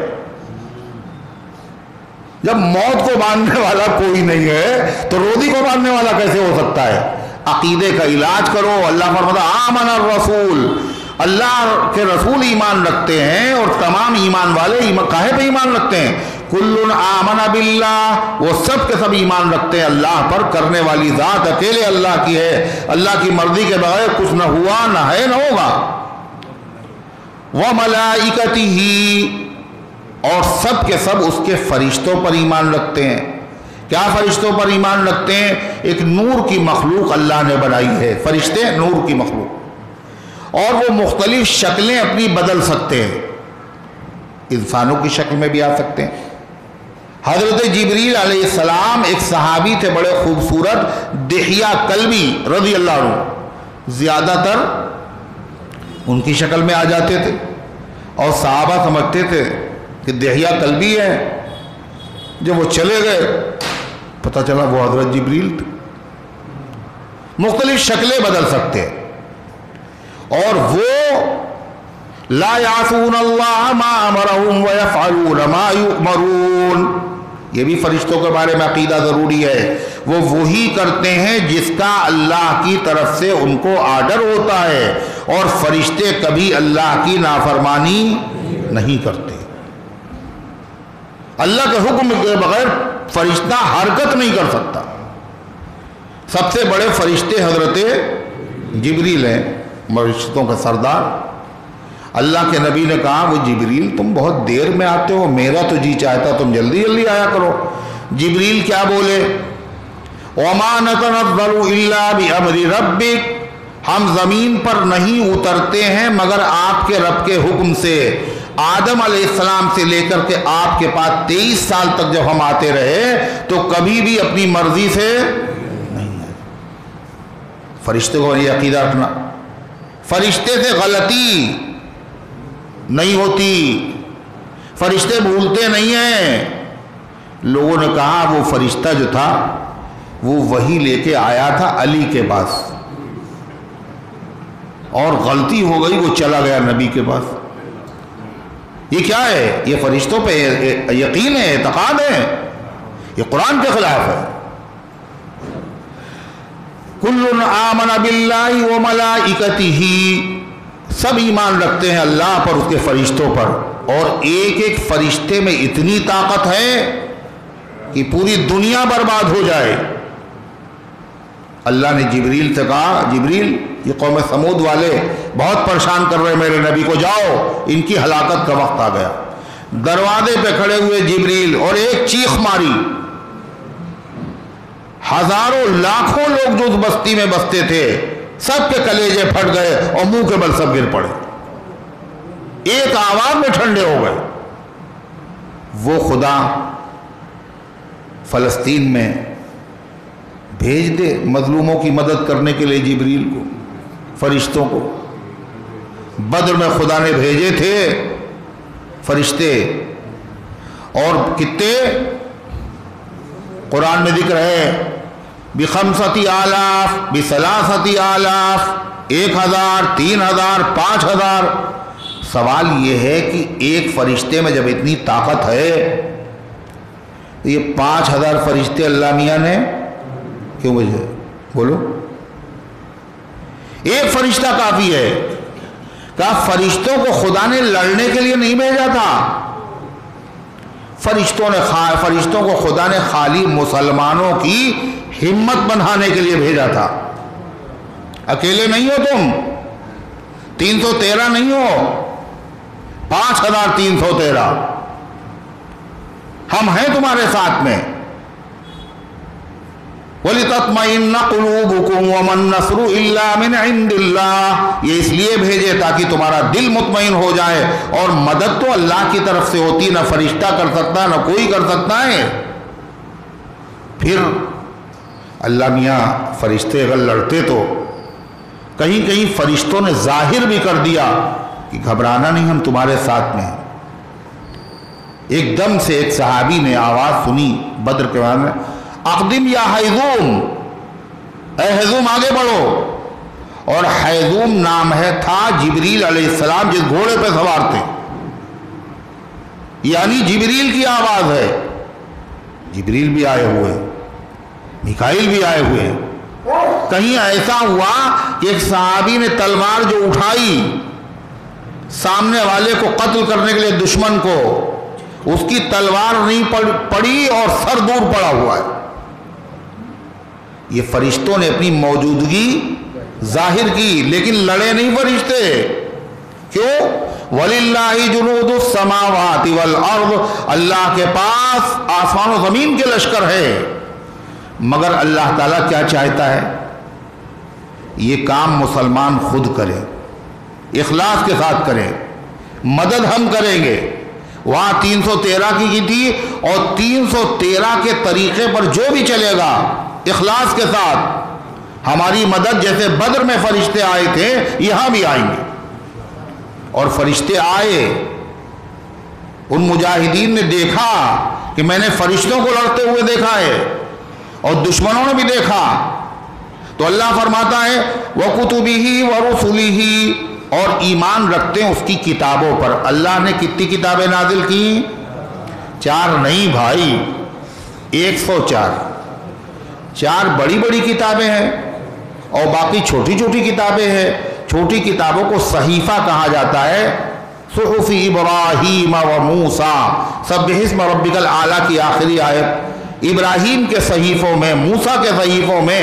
جب موت کو باندھنے والا کوئی نہیں ہے تو روزی کو باندھنے والا کیسے ہو سکتا ہے؟ عقیدے کا علاج کرو۔ اللہ فرماتا آمن الرسول، اللہ کے رسول ایمان رکھتے ہیں، اور تمام ایمان والے کاہے پہ ایمان رکھتے ہیں؟ کل آمن باللہ، وہ سب کے سب ایمان رکھتے ہیں اللہ پر، کرنے والی ذات اکیلے اللہ کی ہے، اللہ کی مرضی کے بغیر کچھ نہ ہوا، نہ ہے، نہ ہوگا۔ وملائکتہ، اور سب کے سب اس کے فرشتوں پر ایمان رکھتے ہیں۔ کیا فرشتوں پر ایمان رکھتے ہیں؟ ایک نور کی مخلوق اللہ نے بنائی ہے، فرشتے نور کی مخلوق، اور وہ مختلف شکلیں اپنی بدل سکتے ہیں، انسانوں کی شکل میں بھی آ سکتے ہیں۔ حضرت جبریل علیہ السلام ایک صحابی تھے بڑے خوبصورت، دحیہ کلبی رضی اللہ عنہ، زیادہ تر ان کی شکل میں آ جاتے تھے، اور صحابہ سمجھتے تھے کہ دحیہ کلبی ہے۔ جب وہ چلے گئے پتہ چلا وہ حضرت جبریل تھے۔ مختلف شکلیں بدل سکتے ہیں، اور وہ لا یعصون اللہ ما امرہم ویفعلون ما یؤمرون، یہ بھی فرشتوں کے بارے میں عقیدہ ضروری ہے، وہ وہی کرتے ہیں جس کا اللہ کی طرف سے ان کو آرڈر ہوتا ہے، اور فرشتے کبھی اللہ کی نافرمانی نہیں کرتے۔ اللہ کے حکم کے بغیر فرشتہ حرکت نہیں کر سکتا۔ سب سے بڑے فرشتے حضرت جبریل ہیں، فرشتوں کا سردار۔ اللہ کے نبی نے کہا وہ جبریل تم بہت دیر میں آتے ہو، میرا تو جی چاہتا تم جلدی جلدی آیا کرو۔ جبریل کیا بولے؟ وَمَا نَتَنَزَّلُ إِلَّا بِأَمْرِ رَبِّكَ، ہم زمین پر نہیں اترتے ہیں مگر آپ کے رب کے حکم سے۔ آدم علیہ السلام سے لے کر کے آپ کے پاس 23 سال تک جب ہم آتے رہے تو کبھی بھی اپنی مرضی سے نہیں آئے۔ فرشتے کو یہ عقیدہ رکھنا، فرشتے سے غلطی نہیں ہوتی، فرشتے بھولتے نہیں ہیں۔ لوگوں نے کہا وہ فرشتہ جو تھا وہ وہی لے کے آیا تھا علی کے پاس، اور غلطی ہو گئی، وہ چلا گیا نبی کے پاس۔ یہ کیا ہے؟ یہ فرشتوں پہ یقین ہے، اعتقاد ہے، یہ قرآن کے خلاف ہے۔ کل آمن باللہ وملائکتہ، سب ایمان رکھتے ہیں اللہ پر، اس کے فرشتوں پر، اور ایک ایک فرشتے میں اتنی طاقت ہے کہ پوری دنیا برباد ہو جائے۔ اللہ نے جبریل سے کہا جبریل یہ قوم سمود والے بہت پریشان کر رہے میرے نبی کو، جاؤ ان کی ہلاکت کا وقت آ گیا۔ دروازے پہ کھڑے ہوئے جبریل اور ایک چیخ ماری، ہزاروں لاکھوں لوگ جو اس بستی میں بستے تھے سب کے کلیجے پھٹ گئے اور منہ کے بل سب گر پڑے، ایک آواز میں ٹھنڈے ہو گئے۔ وہ خدا فلسطین میں بھیج دے مظلوموں کی مدد کرنے کے لیے جبریل کو، فرشتوں کو۔ بدر میں خدا نے بھیجے تھے فرشتے، اور کتنے قرآن میں ذکر ہے، بخمستی آلاف، بثلاثتی آلاف، 1000، 3000، 5000۔ سوال یہ ہے کہ ایک فرشتے میں جب اتنی طاقت ہے تو یہ 5000 فرشتے اللہ میاں نے کیوں بھیجے؟ بولو، ایک فرشتہ کافی ہے۔ کہا فرشتوں کو خدا نے لڑنے کے لیے نہیں بھیجا تھا، فرشتوں کو خدا نے خالی مسلمانوں کی ہمت بندھانے کے لیے بھیجا تھا۔ اکیلے نہیں ہو تم، 313 نہیں ہو، 5313 ہم ہیں تمہارے ساتھ میں۔ وَلِتَطْمَئِنَّ قُلُوبُكُمْ وَمَا النَّصْرُ إِلَّا مِنْ عِنْدِ اللَّهِ، یہ اس لیے بھیجے تاکہ تمہارا دل مطمئن ہو جائے، اور مدد تو اللہ کی طرف سے ہوتی، نہ فرشتہ کر سکتا نہ کوئی کر سکتا ہے۔ پھر اللہ میاں فرشتے اگر لڑتے تو کہیں کہیں فرشتوں نے ظاہر بھی کر دیا کہ گھبرانا نہیں، ہم تمہارے ساتھ میں ہیں۔ ایک دم سے ایک صحابی نے آواز سنی بدر کے بعد میں، اقدم یا حیزوم، اے حیزوم آگے بڑھو۔ اور حیزوم نام تھا جبریل علیہ السلام جس گھوڑے پہ سوار تھے، یعنی جبریل کی آواز ہے۔ جبریل بھی آئے ہوئے، میکائیل بھی آئے ہوئے۔ کہیں ایسا ہوا کہ ایک صحابی نے تلوار جو اٹھائی سامنے والے کو قتل کرنے کے لیے دشمن کو، اس کی تلوار نہیں پڑی اور سر دور پڑا ہوا ہے۔ یہ فرشتوں نے اپنی موجودگی ظاہر کی لیکن لڑے نہیں فرشتے۔ کیوں؟ وَلِلَّهِ جُنُودُ السَّمَاوَاتِ وَالْأَرْضِ، اللہ کے پاس آسمان و زمین کے لشکر ہے، مگر اللہ تعالیٰ کیا چاہتا ہے؟ یہ کام مسلمان خود کرے، اخلاص کے ساتھ کرے، مدد ہم کریں گے۔ وہاں 313 کی تھی، اور 313 کے طریقے پر جو بھی چلے گا اخلاص کے ساتھ ہماری مدد، جیسے بدر میں فرشتے آئے تھے یہاں بھی آئیں گے۔ اور فرشتے آئے، ان مجاہدین نے دیکھا کہ میں نے فرشتوں کو لڑتے ہوئے دیکھا ہے اور دشمنوں نے بھی دیکھا، تو اللہ فرماتا ہے وَكُتُبِهِ وَرُسُلِهِ، اور ایمان رکھتے ہیں اس کی کتابوں پر۔ اللہ نے کتنی کتابیں نازل کی؟ 4 نہیں بھائی، 104۔ 4 بڑی بڑی کتابیں ہیں اور باقی چھوٹی چھوٹی کتابیں ہیں۔ چھوٹی کتابوں کو صحیفہ کہا جاتا ہے۔ صحف ابراہیم و موسیٰ، سبح اسم ربک الاعلیٰ کی آخری آیت، ابراہیم کے صحیفوں میں، موسیٰ کے صحیفوں میں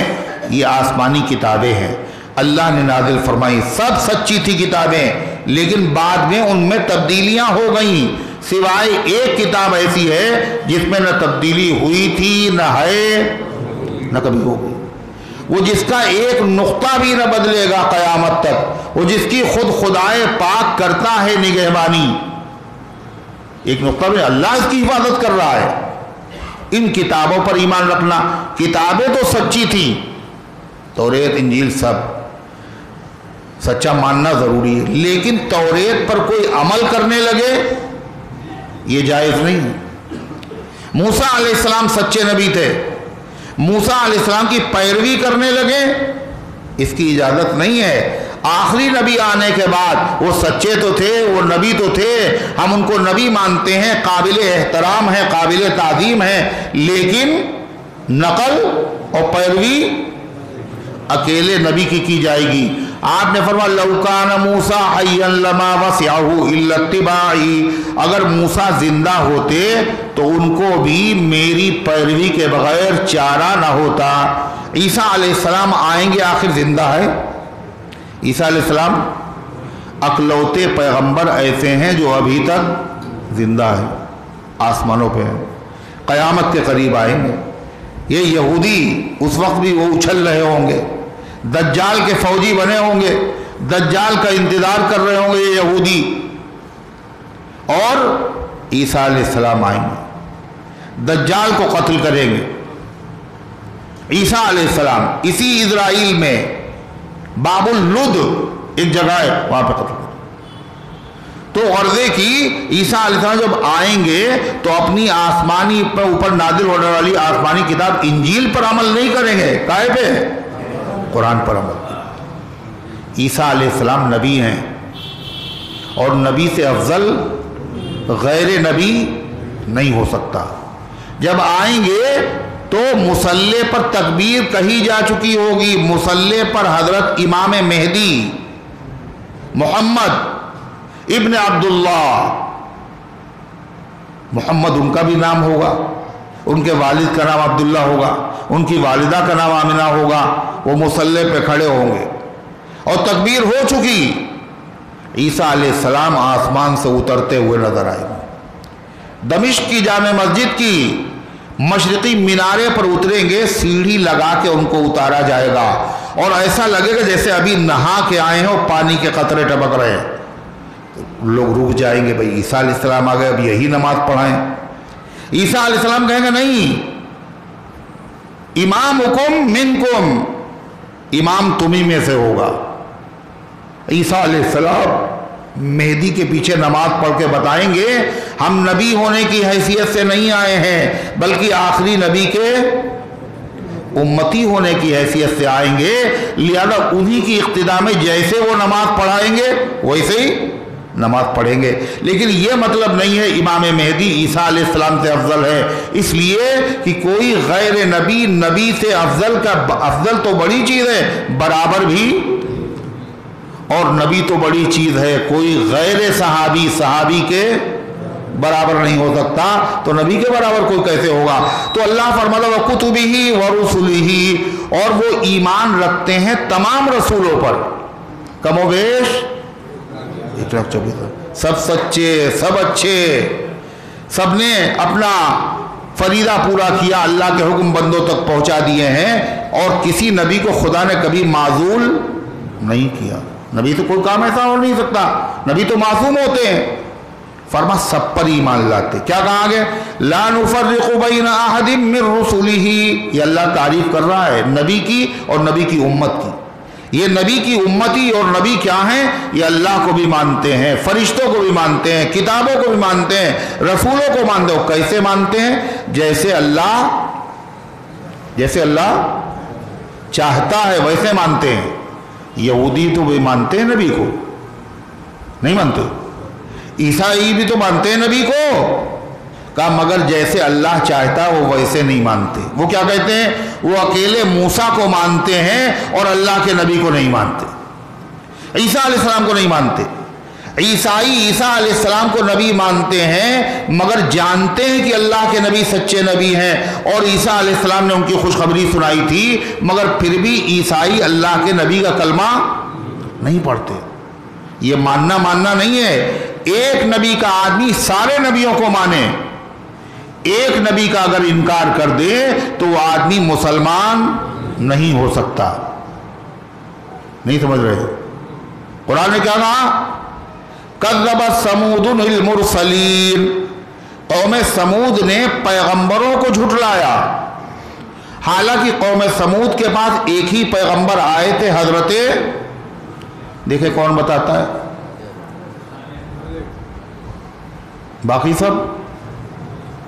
یہ آسمانی کتابیں ہیں، اللہ نے نازل فرمائی۔ سب سچی تھی کتابیں، لیکن بعد میں ان میں تبدیلیاں ہو گئیں، سوائے ایک کتاب ایسی ہے جس میں نہ تبدیلی ہوئی تھی، نہ ہے، نہ کبھی ہوگی۔ وہ جس کا ایک نقطہ بھی نہ بدلے گا قیامت تک، وہ جس کی خود خدائے پاک کرتا ہے نگہبانی، ایک نقطہ بھی، اللہ اس کی حفاظت کر رہا ہے۔ ان کتابوں پر ایمان رکھنا، کتابیں تو سچی تھیں، توریت انجیل سب سچا ماننا ضروری ہے، لیکن توریت پر کوئی عمل کرنے لگے یہ جائز نہیں۔ موسیٰ علیہ السلام سچے نبی تھے، موسیٰ علیہ السلام کی پیروی کرنے لگے، اس کی اجازت نہیں ہے۔ آخری نبی آنے کے بعد وہ سچے تو تھے، وہ نبی تو تھے، ہم ان کو نبی مانتے ہیں، قابل احترام ہیں، قابل تعظیم ہیں، لیکن نقل اور پیروی اکیلے نبی کی جائے گی۔ آپ نے فرمایا لَوْ كَانَ مُوسَىٰ حَيًّا لَمَا وَسِعَهُ إِلَّا اتِّبَاعِي، اگر موسیٰ زندہ ہوتے تو ان کو بھی میری پیروی کے بغیر چارہ نہ ہوتا۔ عیسیٰ علیہ السلام آئیں گے، آخر زندہ ہے عیسیٰ علیہ السلام؟ اکلوتے پیغمبر ایسے ہیں جو ابھی تک زندہ ہیں، آسمانوں پہ ہیں، قیامت کے قریب آئیں گے۔ یہ یہودی اس وقت بھی وہ اچھل رہے ہوں گے، دجال کے فوجی بنے ہوں گے، دجال کا انتظار کر رہے ہوں گے یہ یہودی، اور عیسیٰ علیہ السلام آئیں گے، دجال کو قتل کریں گے۔ عیسیٰ علیہ السلام اسی اسرائیل میں باب اللد ایک جگہ ہے، وہاں پہ قتل کریں۔ تو غرضے کی عیسیٰ علیہ السلام جب آئیں گے تو اپنی آسمانی پر اوپر نازل ہونے والی آسمانی کتاب انجیل پر عمل نہیں کریں گے، کائے پہ؟ قرآن پر عمل کریں گے۔ عیسیٰ علیہ السلام نبی ہیں، اور نبی سے افضل غیر نبی نہیں ہو سکتا۔ جب آئیں گے تو مصلی پر تکبیر کہی جا چکی ہوگی، مصلی پر حضرت امام مہدی محمد ابن عبداللہ، محمد ان کا بھی نام ہوگا، ان کے والد کا نام عبداللہ ہوگا، ان کی والدہ کا نام آمنہ ہوگا، وہ مصلی پہ کھڑے ہوں گے اور تکبیر ہو چکی، عیسیٰ علیہ السلام آسمان سے اترتے ہوئے نظر آئے گے۔ دمشق کی جامع مسجد کی مشرقی مینارے پر اتریں گے، سیڑھی لگا کے ان کو اتارا جائے گا، اور ایسا لگے گا جیسے ابھی نہا کے آئے ہیں اور پانی کے قطرے ٹپک رہے ہیں۔ لوگ رک جائیں گے، بھئی عیسیٰ علیہ السلام آ گئے، اب یہی نماز پڑھائیں۔ عیسیٰ علیہ السلام کہیں گے نہیں، امامکم منکم، امام تمہیں میں سے ہوگا۔ عیسیٰ علیہ السلام مہدی کے پیچھے نماز پڑھ کے بتائیں گے ہم نبی ہونے کی حیثیت سے نہیں آئے ہیں، بلکہ آخری نبی کے امتی ہونے کی حیثیت سے آئیں گے، لہذا انہی کی اقتداء میں جیسے وہ نماز پڑھائیں گے ویسے ہی نماز پڑھیں گے۔ لیکن یہ مطلب نہیں ہے امام مہدی عیسیٰ علیہ السلام سے افضل ہے، اس لیے کہ کوئی غیر نبی نبی سے افضل تو بڑی چیز ہے، برابر بھی، اور نبی تو بڑی چیز ہے، کوئی غیر صحابی صحابی کے برابر نہیں ہو سکتا تو نبی کے برابر کوئی کیسے ہوگا؟ تو اللہ فرماتا ہے وَكُتُبِهِ وَرُسُلِهِ، اور وہ ایمان رکھتے ہیں تمام رسولوں پر، کم و بیش 124، سب سچے، سب اچھے، سب نے اپنا فریضہ پورا کیا، اللہ کے حکم بندوں تک پہنچا دیے ہیں، اور کسی نبی کو خدا نے کبھی معزول نہیں کیا۔ نبی تو کوئی کام ایسا ہو نہیں سکتا، نبی تو معصوم ہوتے ہیں۔ فرما سب پر ایمان لاتے۔ کیا کہا گیا؟ لا نفرق بین احد من رسلہ، یہ اللہ تعریف کر رہا ہے نبی کی اور نبی کی امت کی۔ یہ نبی کی امتی اور نبی کیا ہیں؟ یہ اللہ کو بھی مانتے ہیں، فرشتوں کو بھی مانتے ہیں، کتابوں کو بھی مانتے ہیں، رسولوں کو مانتے ہیں۔ کیسے مانتے ہیں؟ جیسے اللہ چاہتا ہے ویسے مانتے ہیں۔ یہودی تو بھی مانتے ہیں نبی کو، نہیں مانتے؟ عیسائی بھی تو مانتے ہیں نبی کو، کہا مگر جیسے اللہ چاہتا وہ ویسے نہیں مانتے۔ وہ کیا کہتے ہیں؟ وہ اکیلے موسیٰ کو مانتے ہیں اور اللہ کے نبی کو نہیں مانتے، عیسیٰ علیہ السلام کو نہیں مانتے۔ عیسائی عیسیٰ علیہ السلام کو نبی مانتے ہیں مگر جانتے ہیں کہ اللہ کے نبی سچے نبی ہیں، اور عیسیٰ علیہ السلام نے ان کی خوشخبری سنائی تھی، مگر پھر بھی عیسائی اللہ کے نبی کا کلمہ نہیں پڑھتے۔ یہ ماننا نہیں ہے۔ ایک نبی کا آدمی سارے نبیوں کو مانے، ایک نبی کا اگر انکار کر دے تو وہ آدمی مسلمان نہیں ہو سکتا۔ نہیں سمجھ رہے؟ قرآن نے کیا کہا؟ کذبت ثمود المرسلین، قوم سمود نے پیغمبروں کو جھٹلایا۔ حالانکہ قوم سمود کے پاس ایک ہی پیغمبر آئے تھے، حضرت، دیکھیں کون بتاتا ہے؟ باقی سب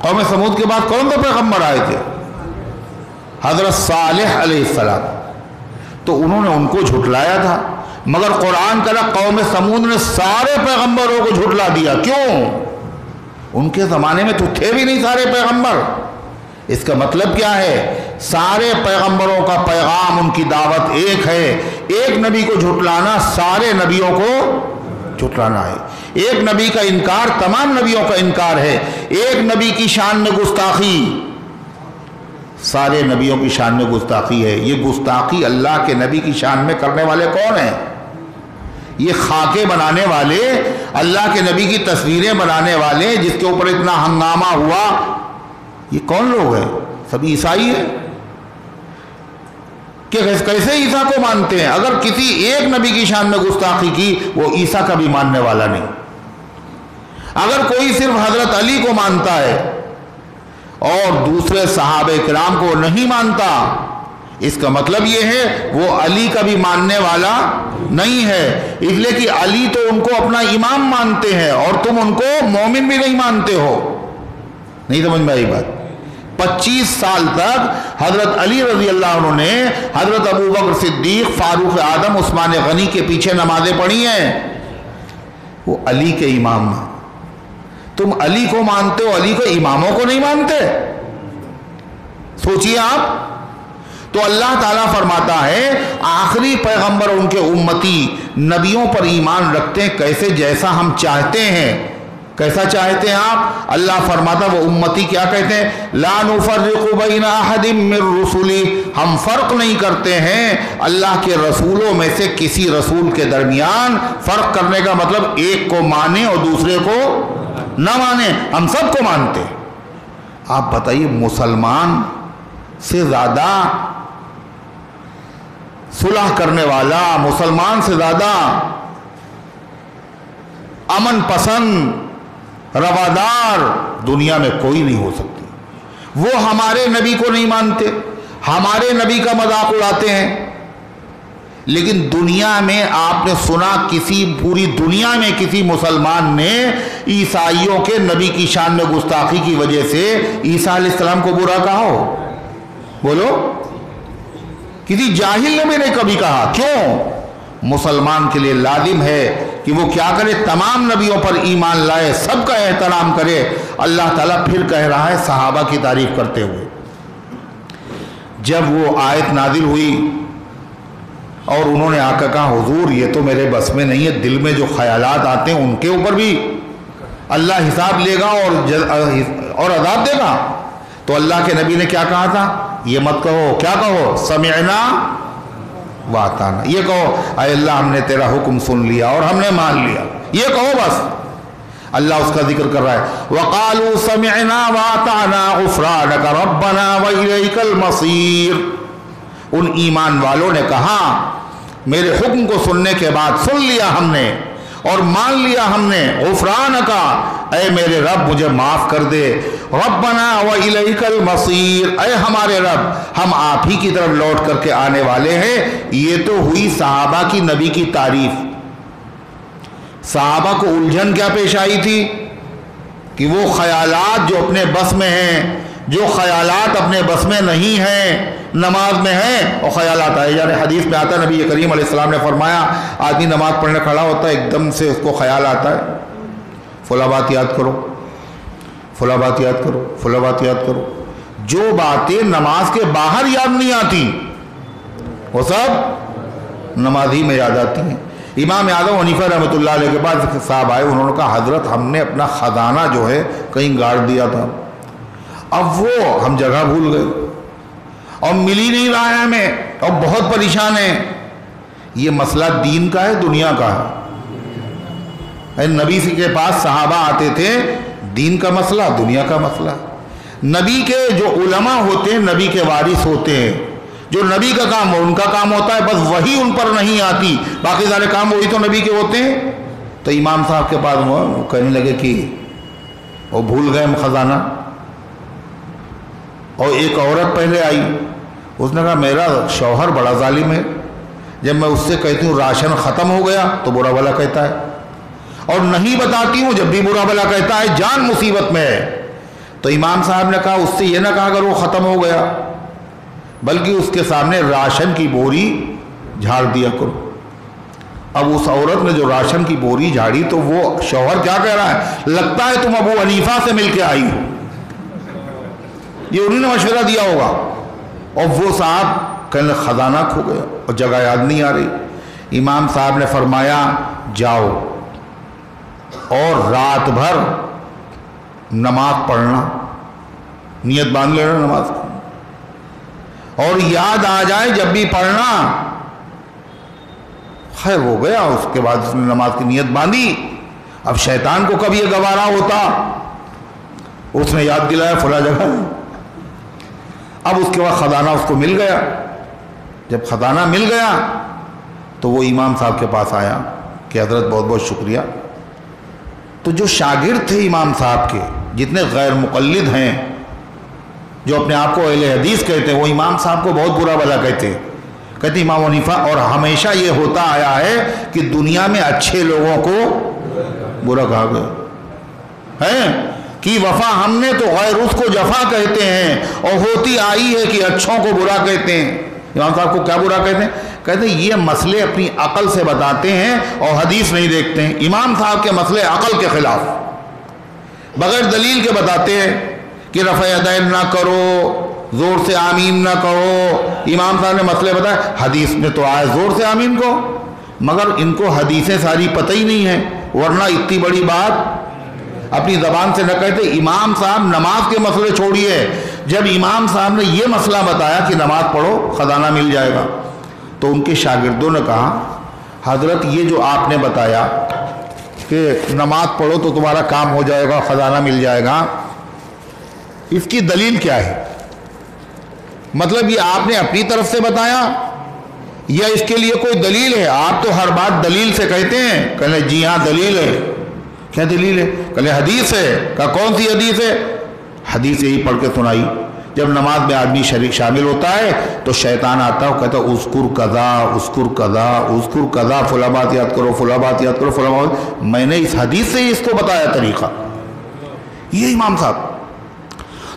قوم سمود کے بعد کون سے پیغمبر آئے تھے؟ حضرت صالح علیہ السلام۔ تو انہوں نے ان کو جھٹلایا تھا، مگر قرآن کہا قوم سمود نے سارے پیغمبروں کو جھٹلا دیا۔ کیوں؟ ان کے زمانے میں تو تھے بھی نہیں سارے پیغمبر۔ اس کا مطلب کیا ہے؟ سارے پیغمبروں کا پیغام، ان کی دعوت ایک ہے۔ ایک نبی کو جھٹلانا سارے نبیوں کو جھٹلانا ہے۔ ایک نبی کا انکار تمام نبیوں کا انکار ہے۔ ایک نبی کی شان میں گستاخی سارے نبیوں کی شان میں گستاخی ہے۔ یہ گستاخی اللہ کے نبی کی شان میں کرنے والے کون ہیں؟ یہ خاکے بنانے والے، اللہ کے نبی کی تصویریں بنانے والے، جس کے اوپر اتنا ہنگامہ ہوا، یہ کون لوگ ہیں؟ سب عیسائی ہیں۔ کہ کیسے عیسیٰ کو مانتے ہیں؟ اگر کسی ایک نبی کی شان میں گستاخی کی، وہ عیسیٰ کا بھی ماننے والا نہیں۔ اگر کوئی صرف حضرت علی کو مانتا ہے اور دوسرے صحابہ کرام کو نہیں مانتا، اس کا مطلب یہ ہے وہ علی کا بھی ماننے والا نہیں ہے۔ اس لیے کہ علی تو ان کو اپنا امام مانتے ہیں اور تم ان کو مومن بھی نہیں مانتے ہو۔ نہیں سمجھ میں آئی بات؟ 25 سال تک حضرت علی رضی اللہ عنہ نے حضرت ابو بکر صدیق، فاروق اعظم، عثمان غنی کے پیچھے نمازیں پڑھی ہیں، وہ علی کے امام ہیں۔ تم علی کو مانتے ہو، علی کو اماموں کو نہیں مانتے؟ سوچئے آپ۔ تو اللہ تعالیٰ فرماتا ہے آخری پیغمبر ان کے امتی نبیوں پر ایمان رکھتے ہیں کیسے؟ جیسا ہم چاہتے ہیں۔ کیسا چاہتے ہیں آپ؟ اللہ فرماتا وہ امتی کیا کہتے ہیں؟ لا نفرق بین احد من رسلی، ہم فرق نہیں کرتے ہیں اللہ کے رسولوں میں سے کسی رسول کے درمیان۔ فرق کرنے کا مطلب ایک کو مانے اور دوسرے کو نہ مانے، ہم سب کو مانتے ہیں۔ آپ بتائیے مسلمان سے زیادہ صلح کرنے والا، مسلمان سے زیادہ امن پسند، روادار دنیا میں کوئی نہیں ہو سکتی۔ وہ ہمارے نبی کو نہیں مانتے، ہمارے نبی کا مذاق اڑاتے ہیں، لیکن دنیا میں آپ نے سنا کسی پوری دنیا میں کسی مسلمان نے عیسائیوں کے نبی کی شان میں گستاخی کی وجہ سے عیسیٰ علیہ السلام کو برا کہا ہو؟ بولو، کسی جاہل نے بھی نہیں کبھی کہا۔ کیوں؟ مسلمان کے لیے لازم ہے کہ وہ کیا کرے؟ تمام نبیوں پر ایمان لائے، سب کا احترام کرے۔ اللہ تعالیٰ پھر کہہ رہا ہے صحابہ کی تعریف کرتے ہوئے، جب وہ آیت نازل ہوئی اور انہوں نے آ کر کہا حضور یہ تو میرے بس میں نہیں ہے، دل میں جو خیالات آتے ہیں ان کے اوپر بھی اللہ حساب لے گا اور عذاب دے گا۔ تو اللہ کے نبی نے کیا کہا تھا؟ یہ مت کہو، کیا کہو؟ سمعنا واطعنا، یہ کہو اے اللہ ہم نے تیرا حکم سن لیا اور ہم نے مان لیا، یہ کہو بس۔ اللہ اس کا ذکر کر رہا ہے وَقَالُوا سَمِعْنَا وَأَطَعْنَا غُفْرَانَكَ رَبَّنَا وَإِلَيْكَ الْمَصِيرُ، ان ایمان والوں نے کہا میرے حکم کو سننے کے بعد سن لیا ہم نے اور مان لیا ہم نے، غفرانک، اے میرے رب مجھے معاف کر دے، ربنا وإلیک المصیر، اے ہمارے رب ہم آپ ہی کی طرف لوٹ کر کے آنے والے ہیں۔ یہ تو ہوئی صحابہ کی نبی کی تعریف۔ صحابہ کو الجھن کیا پیش آئی تھی کہ وہ خیالات جو اپنے بس میں ہیں، جو خیالات اپنے بس میں نہیں ہیں، نماز میں ہیں اور خیالات آئے جا رہے۔ حدیث میں آتا ہے نبی کریم علیہ السلام نے فرمایا آدمی نماز پڑھنے کھڑا ہوتا ہے، ایک دم سے اس کو خیال آتا ہے فلاں بات یاد کرو، فلاں بات یاد کرو، فلاں بات یاد کرو۔ جو باتیں نماز کے باہر یاد نہیں آتی وہ سب نماز ہی میں یاد آتی ہیں۔ امام اعظم حنیفہ رحمۃ اللہ علیہ کے پاس صاحب آئے، انہوں نے کہا حضرت ہم نے اپنا خزانہ جو ہے کہیں گاڑ دیا تھا، اب وہ ہم جگہ بھول گئے اور مل ہی نہیں رہا ہے ہمیں اور بہت پریشان ہیں۔ یہ مسئلہ دین کا ہے دنیا کا ہے؟ نبی کے پاس صحابہ آتے تھے، دین کا مسئلہ دنیا کا مسئلہ۔ نبی کے جو علماء ہوتے ہیں نبی کے وارث ہوتے ہیں، جو نبی کا کام ہو ان کا کام ہوتا ہے، بس وہی ان پر نہیں آتی، باقی سارے کام وہی تو نبی کے ہوتے ہیں۔ تو امام صاحب کے پاس وہ کہنے لگے کہ وہ بھول گئے ہم خزانہ۔ اور ایک عورت پہلے آئی، اس نے کہا میرا شوہر بڑا ظالم ہے، جب میں اس سے کہتی ہوں راشن ختم ہو گیا تو برا بھلا کہتا ہے، اور نہیں بتاتی ہوں جب بھی برا بھلا کہتا ہے، جان مصیبت میں ہے۔ تو امام صاحب نے کہا اس سے یہ نہ کہا اگر وہ ختم ہو گیا، بلکہ اس کے سامنے راشن کی بوری جھاڑ دیا کرو۔ اب اس عورت نے جو راشن کی بوری جھاڑی تو وہ شوہر کیا کہہ رہا ہے؟ لگتا ہے تم ابو حنیفہ سے مل کے آئی ہو، یہ انہوں نے مشورہ دیا ہوگا۔ اور وہ صاحب کہنے خزانہ کھو گیا اور جگہ یاد نہیں آ رہی۔ امام صاحب نے فرمایا جاؤ اور رات بھر نماز پڑھنا، نیت باندھ لینا نماز کی، اور یاد آ جائے جب بھی پڑھنا۔ خیر ہو گیا، اس کے بعد اس نے نماز کی نیت باندھی۔ اب شیطان کو کبھی یہ گوارا ہوتا، اس نے یاد دلایا فلاں جگہ۔ اب اس کے بعد خزانہ اس کو مل گیا۔ جب خزانہ مل گیا تو وہ امام صاحب کے پاس آیا کہ حضرت بہت بہت شکریہ۔ تو جو شاگرد تھے امام صاحب کے، جتنے غیر مقلد ہیں، جو اپنے آپ کو اہل حدیث کہتے ہیں، وہ امام صاحب کو بہت برا بھلا کہتے امام حنیفہ۔ اور ہمیشہ یہ ہوتا آیا ہے کہ دنیا میں اچھے لوگوں کو برا کہا گیا ہے کہ وفا ہم نے تو غیر اس کو جفا کہتے ہیں، اور ہوتی آئی ہے کہ اچھوں کو برا کہتے ہیں۔ امام صاحب کو کیا برا کہتے ہیں؟ کہتے ہیں یہ مسئلے اپنی عقل سے بتاتے ہیں اور حدیث نہیں دیکھتے ہیں۔ امام صاحب کے مسئلے عقل کے خلاف بغیر دلیل کے بتاتے ہیں کہ رفع یدین نہ کرو، زور سے آمین نہ کہو۔ امام صاحب نے مسئلے بتائے، حدیث میں تو آئے زور سے آمین کو، مگر ان کو حدیثیں ساری پتہ ہی نہیں ہیں، ورنہ اتنی بڑی بات اپنی زبان سے نہ کہتے۔ امام صاحب نماز کے مسئلے چھوڑیے، جب امام صاحب نے یہ مسئلہ بتایا کہ نماز پڑھو خزانہ مل جائے گا، تو ان کے شاگردوں نے کہا حضرت یہ جو آپ نے بتایا کہ نماز پڑھو تو تمہارا کام ہو جائے گا، خزانہ مل جائے گا، اس کی دلیل کیا ہے؟ مطلب یہ آپ نے اپنی طرف سے بتایا یا اس کے لیے کوئی دلیل ہے؟ آپ تو ہر بات دلیل سے کہتے ہیں۔ کہنے جی ہاں دلیل ہے۔ کیا دلیل ہے؟ کہنے حدیث ہے۔ کہا کون سی حدیث ہے؟ حدیث یہی پڑھ کے سنائی۔ جب نماز میں آدمی شریک شامل ہوتا ہے تو شیطان آتا ہے اور کہتا ہے اذکر قضا، اذکر قضا، اذکر قضا، فلاں بات یاد کرو، فلاں بات یاد کرو، فلاں بات۔ میں نے اس حدیث سے ہی اس کو بتایا طریقہ، یہ امام صاحب۔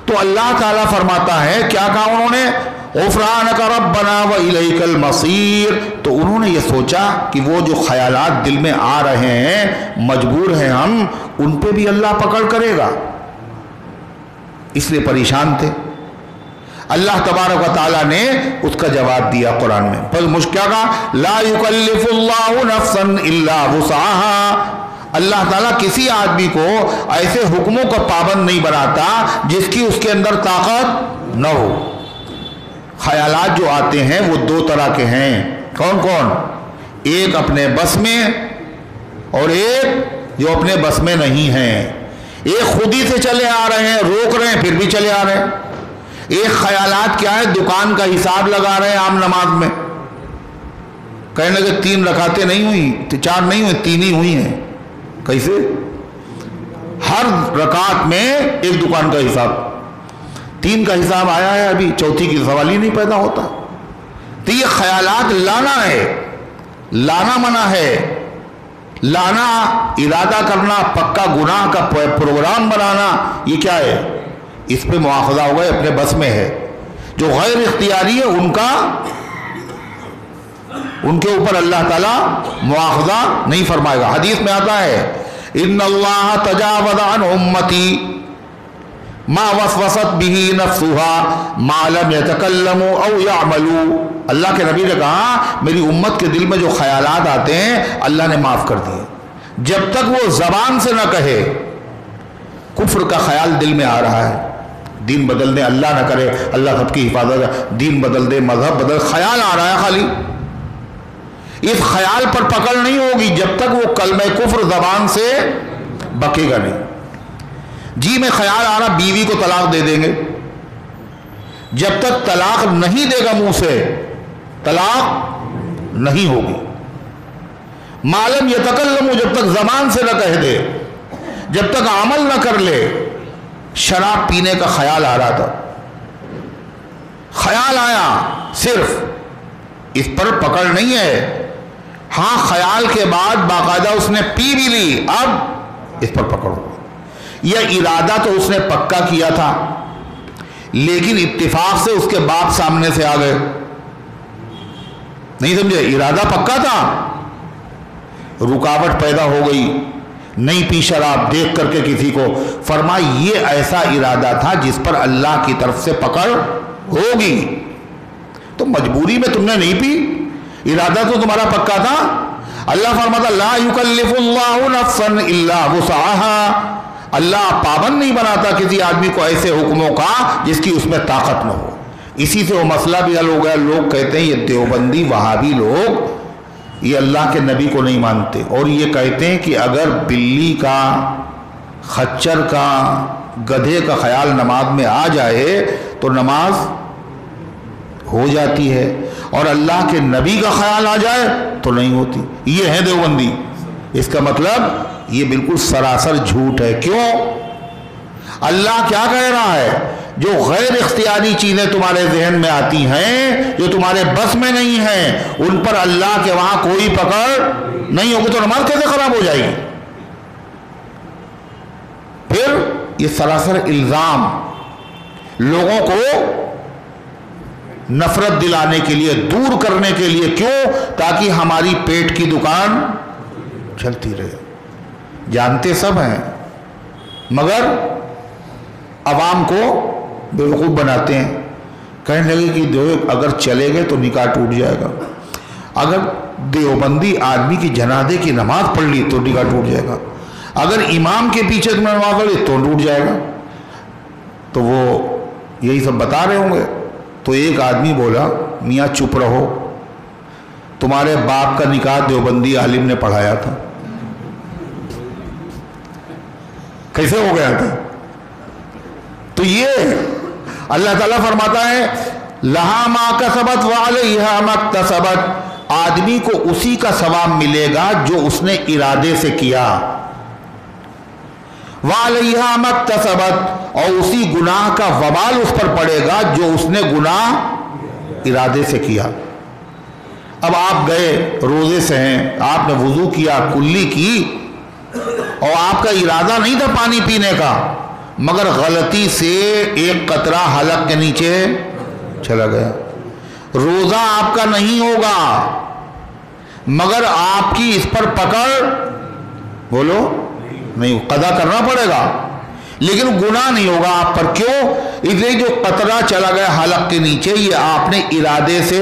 تو اللہ تعالیٰ فرماتا ہے کیا کہا انہوں نے؟ غفرانک ربنا وإلیک المصیر۔ تو انہوں نے یہ سوچا کہ وہ جو خیالات دل میں آ رہے ہیں، مجبور ہیں ہم، ان پہ بھی اللہ پکڑ کرے گا، اس لیے پریشان تھے۔ اللہ تبارک و تعالیٰ نے اس کا جواب دیا قرآن میں، پس کیا کہا؟ لا یکلف اللہ نفسا الا وسعها۔ اللہ تعالیٰ کسی آدمی کو ایسے حکموں کا پابند نہیں بناتا جس کی اس کے اندر طاقت نہ ہو۔ خیالات جو آتے ہیں وہ دو طرح کے ہیں، کون کون؟ ایک اپنے بس میں اور ایک جو اپنے بس میں نہیں ہیں۔ ایک خود ہی سے چلے آ رہے ہیں، روک رہے ہیں پھر بھی چلے آ رہے ہیں۔ ایک خیالات کیا ہے؟ دکان کا حساب لگا رہے ہیں عام نماز میں، کہنے لگے 3 رکعتیں نہیں ہوئی، 4 نہیں ہوئی، 3 ہی ہوئی ہیں۔ کیسے؟ ہر رکعت میں ایک دکان کا حساب، 3 کا حساب آیا ہے، ابھی چوتھی کی سوال ہی نہیں پیدا ہوتا۔ تو یہ خیالات لانا ہے، لانا منع ہے۔ لانا، ارادہ کرنا، پکا گناہ کا پروگرام بنانا، یہ کیا ہے؟ اس پہ مواخذہ ہوگا، اپنے بس میں ہے۔ جو غیر اختیاری ہے ان کے اوپر اللہ تعالیٰ مواخذہ نہیں فرمائے گا۔ حدیث میں آتا ہے ان اللہ تجاوز عن امتی ما وسوست به نفسها ما لم يتكلموا او يعملوا۔ اللہ کے نبی نے کہا میری امت کے دل میں جو خیالات آتے ہیں اللہ نے معاف کر دیے، جب تک وہ زبان سے نہ کہے۔ کفر کا خیال دل میں آ رہا ہے، دین بدل دے، اللہ نہ کرے، اللہ سب کی حفاظت، دین بدل دے، مذہب بدل، خیال آ رہا ہے خالی۔ اس خیال پر پکڑ نہیں ہوگی جب تک وہ کلمہ کفر زبان سے بکے گا نہیں۔ جی میں خیال آ رہا بیوی کو طلاق دے دیں گے، جب تک طلاق نہیں دے گا منہ سے طلاق نہیں ہوگی۔ معلوم یتکلم، جب تک زبان سے نہ کہہ دے، جب تک عمل نہ کر لے۔ شراب پینے کا خیال آ رہا تھا، خیال آیا، صرف اس پر پکڑ نہیں ہے۔ ہاں خیال کے بعد باقاعدہ اس نے پی بھی لی، اب اس پر پکڑ ہو۔ یہ ارادہ تو اس نے پکا کیا تھا، لیکن اتفاق سے اس کے باپ سامنے سے آ گئے، نہیں سمجھے؟ ارادہ پکا تھا، رکاوٹ پیدا ہو گئی، نہیں پی شراب، دیکھ کر کے کسی کو۔ فرمایا یہ ایسا ارادہ تھا جس پر اللہ کی طرف سے پکڑ ہوگی، تو مجبوری میں تم نے نہیں پی، ارادہ تو تمہارا پکا تھا۔ اللہ فرماتا لا یکلف اللہ نفسا الا وسعها، اللہ پابند نہیں بناتا کسی آدمی کو ایسے حکموں کا جس کی اس میں طاقت نہ ہو۔ اسی سے وہ مسئلہ بھی حل ہو گیا۔ لوگ کہتے ہیں یہ دیوبندی وہابی لوگ یہ اللہ کے نبی کو نہیں مانتے، اور یہ کہتے ہیں کہ اگر بلی کا، خچر کا، گدھے کا خیال نماز میں آ جائے تو نماز ہو جاتی ہے، اور اللہ کے نبی کا خیال آ جائے تو نہیں ہوتی۔ یہ ہے دیوبندی۔ اس کا مطلب یہ بالکل سراسر جھوٹ ہے۔ کیوں؟ اللہ کیا کہہ رہا ہے؟ جو غیر اختیاری چیزیں تمہارے ذہن میں آتی ہیں، جو تمہارے بس میں نہیں ہیں، ان پر اللہ کے وہاں کوئی پکڑ نہیں ہوگی، تو نماز کیسے خراب ہو جائے گی؟ پھر یہ سراسر الزام لوگوں کو نفرت دلانے کے لیے، دور کرنے کے لیے۔ کیوں؟ تاکہ ہماری پیٹ کی دکان چلتی رہے۔ جانتے سب ہیں مگر عوام کو بیوقوف بناتے ہیں، کہنے لگے کہ اگر چلے گئے تو نکاح ٹوٹ جائے گا، اگر دیوبندی آدمی کی جنازے کی نماز پڑھ لی تو نکاح ٹوٹ جائے گا، اگر امام کے پیچھے تم نے نماز پڑھ لی تو ٹوٹ جائے گا۔ تو وہ یہی سب بتا رہے ہوں گے۔ تو ایک آدمی بولا میاں چپ رہو، تمہارے باپ کا نکاح دیوبندی عالم نے پڑھایا تھا۔ کیسے ہو گیا تھا؟ تو یہ اللہ تعالیٰ فرماتا ہے لہا ما کسبت وعلیہا ما اکتسبت، آدمی کو اسی کا ثواب ملے گا جو اس نے ارادے سے کیا، وعلیہا ما اکتسبت، اور اسی گناہ کا وبال اس پر پڑے گا جو اس نے گناہ ارادے سے کیا۔ اب آپ گئے، روزے سے ہیں، آپ نے وضو کیا، کلی کی، اور آپ کا ارادہ نہیں تھا پانی پینے کا، مگر غلطی سے ایک قطرہ حلق کے نیچے چلا گیا۔ روزہ آپ کا نہیں ہوگا، مگر آپ کی اس پر پکڑ، بولو نہیں، قضا کرنا پڑے گا، لیکن گناہ نہیں ہوگا آپ پر۔ کیوں؟ اس لیے جو قطرہ چلا گیا حلق کے نیچے، یہ آپ نے ارادے سے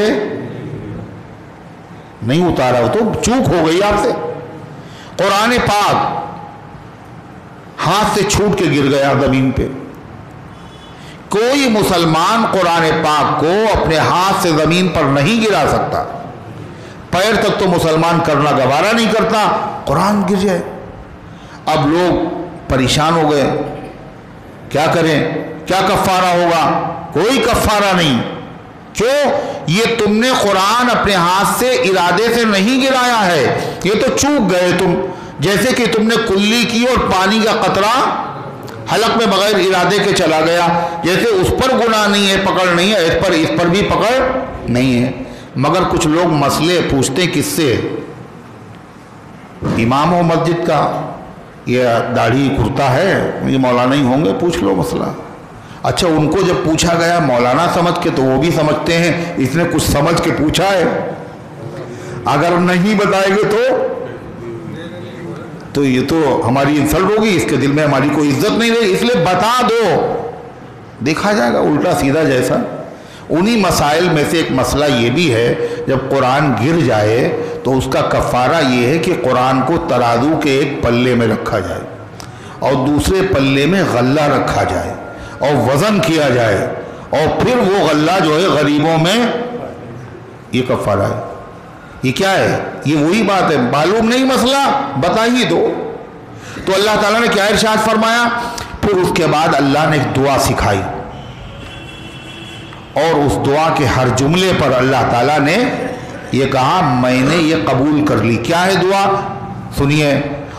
نہیں اتارا، تو چوک ہو گئی آپ سے۔ قرآن پاک ہاتھ سے چھوٹ کے گر گیا زمین پہ. کوئی مسلمان قرآن پاک کو اپنے ہاتھ سے زمین پر نہیں گرا سکتا. پیر تک تو مسلمان کرنا گوارا نہیں کرتا، قرآن گر جائے. اب لوگ پریشان ہو گئے، کیا کریں، کیا کفارہ ہوگا؟ کوئی کفارہ نہیں. کیوں؟ یہ تم نے قرآن اپنے ہاتھ سے ارادے سے نہیں گرایا ہے، یہ تو چوک گئے تم. جیسے کہ تم نے کلی کی اور پانی کا قطرہ حلق میں بغیر ارادے کے چلا گیا، جیسے اس پر گناہ نہیں ہے، پکڑ نہیں ہے، اس پر بھی پکڑ نہیں ہے. مگر کچھ لوگ مسئلے پوچھتے کس سے؟ امام ہو مسجد کا، یہ داڑھی کرتا ہے، یہ مولانا ہی ہوں گے، پوچھ لو مسئلہ. اچھا، ان کو جب پوچھا گیا مولانا سمجھ کے تو وہ بھی سمجھتے ہیں اس نے کچھ سمجھ کے پوچھا ہے. اگر نہیں بتائیں گے تو یہ تو ہماری انسلٹ ہوگی، اس کے دل میں ہماری کوئی عزت نہیں رہی، اس لیے بتا دو، دیکھا جائے گا الٹا سیدھا جیسا. انہی مسائل میں سے ایک مسئلہ یہ بھی ہے، جب قرآن گر جائے تو اس کا کفارہ یہ ہے کہ قرآن کو ترازو کے ایک پلے میں رکھا جائے اور دوسرے پلے میں غلہ رکھا جائے اور وزن کیا جائے اور پھر وہ غلہ جو ہے غریبوں میں، یہ کفارہ ہے. یہ کیا ہے؟ یہ وہی بات ہے. معلوم نہیں مسئلہ، بتا ہی دو. تو اللہ تعالیٰ نے کیا ارشاد فرمایا؟ پھر اس کے بعد اللہ نے ایک دعا سکھائی اور اس دعا کے ہر جملے پر اللہ تعالیٰ نے یہ کہا میں نے یہ قبول کر لی. کیا ہے دعا؟ سنیے.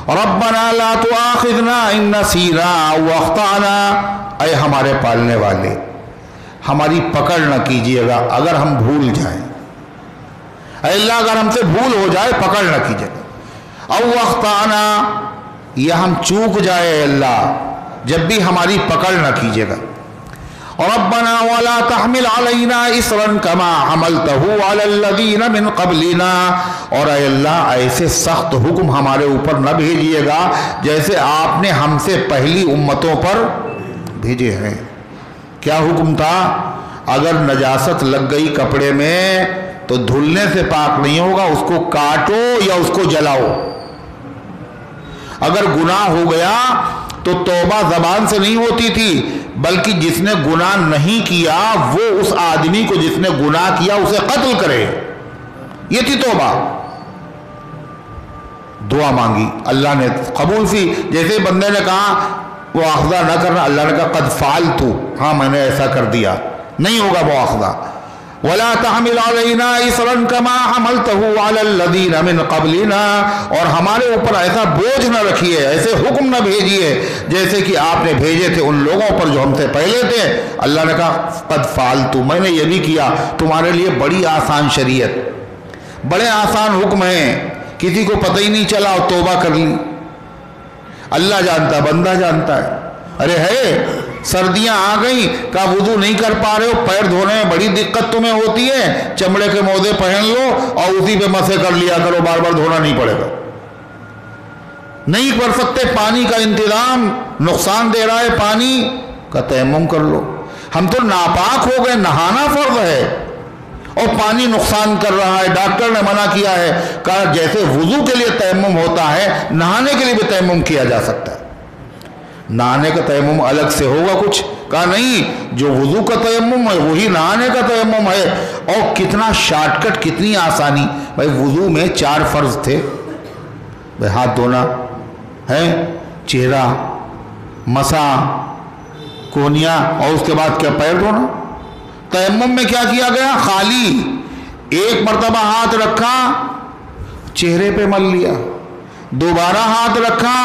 ربنا لا تؤاخذنا ان نسینا او اخطأنا، اے ہمارے پالنے والے ہماری پکڑ نہ کیجیے گا اگر ہم بھول جائیں. اے اللہ اگر ہم سے بھول ہو جائے پکڑ نہ کیجیے گا. او اخطأنا، یہ ہم چوک جائے اللہ جب بھی ہماری پکڑ نہ کیجیے گا. ربنا ولا تحمل علينا اصرا كما حملته على الذين من قبلنا، اور اے اللہ ایسے سخت حکم ہمارے اوپر نہ بھیجیے گا جیسے آپ نے ہم سے پہلی امتوں پر بھیجے ہیں. کیا حکم تھا؟ اگر نجاست لگ گئی کپڑے میں تو دھلنے سے پاک نہیں ہوگا، اس کو کاٹو یا اس کو جلاؤ. اگر گناہ ہو گیا تو توبہ زبان سے نہیں ہوتی تھی، بلکہ جس نے گناہ نہیں کیا وہ اس آدمی کو جس نے گناہ کیا اسے قتل کرے. یہ تھی توبہ. دعا مانگی، اللہ نے قبول کی. جیسے بندے نے کہا وہ آخذہ نہ کرنا، اللہ نے کہا قد فعلت، ہاں میں نے ایسا کر دیا، نہیں ہوگا وہ آخذہ. ولا تحمل علينا اصرا كما حملته على الذين من قبلنا، اور ہمارے اوپر ایسا بوجھ نہ رکھیے، ایسے حکم نہ بھیجیے جیسے کہ آپ نے بھیجے تھے ان لوگوں پر جو ہم سے پہلے تھے. اللہ نے کہا قد فعلت، میں نے یہ بھی کیا. تمہارے لیے بڑی آسان شریعت، بڑے آسان حکم ہیں، کسی کو پتہ ہی نہیں چلا اور توبہ کر لی. اللہ جانتا، بندہ جانتا ہے. ارے ہے سردیاں آ گئیں، کہا وضو نہیں کر پا رہے ہو، پیر دھونے میں بڑی دقت تمہیں ہوتی ہے، چمڑے کے موزے پہن لو اور اسی پہ مسے کر لیا کرو، بار بار دھونا نہیں پڑے گا. نہیں کر سکتے پانی کا انتظام، نقصان دے رہا ہے پانی کا، تیمم کر لو. ہم تو ناپاک ہو گئے، نہانا فرض ہے اور پانی نقصان کر رہا ہے، ڈاکٹر نے منع کیا ہے. کہا جیسے وضو کے لیے تیمم ہوتا ہے نہانے کے لیے بھی تیمم کیا جا سکتا ہے. نہانے کا تیمم الگ سے ہوگا کچھ؟ کہا نہیں، جو وضو کا تیمم ہے وہی نہانے کا تیمم ہے. اور کتنا شارٹ کٹ، کتنی آسانی. بھائی وضو میں 4 فرض تھے، بھائی ہاتھ دھونا ہے، چہرہ، مسا، کونیا، اور اس کے بعد کیا پیر دھونا. تیمم میں کیا کیا گیا؟ خالی ایک مرتبہ ہاتھ رکھا چہرے پہ مل لیا، دوبارہ ہاتھ رکھا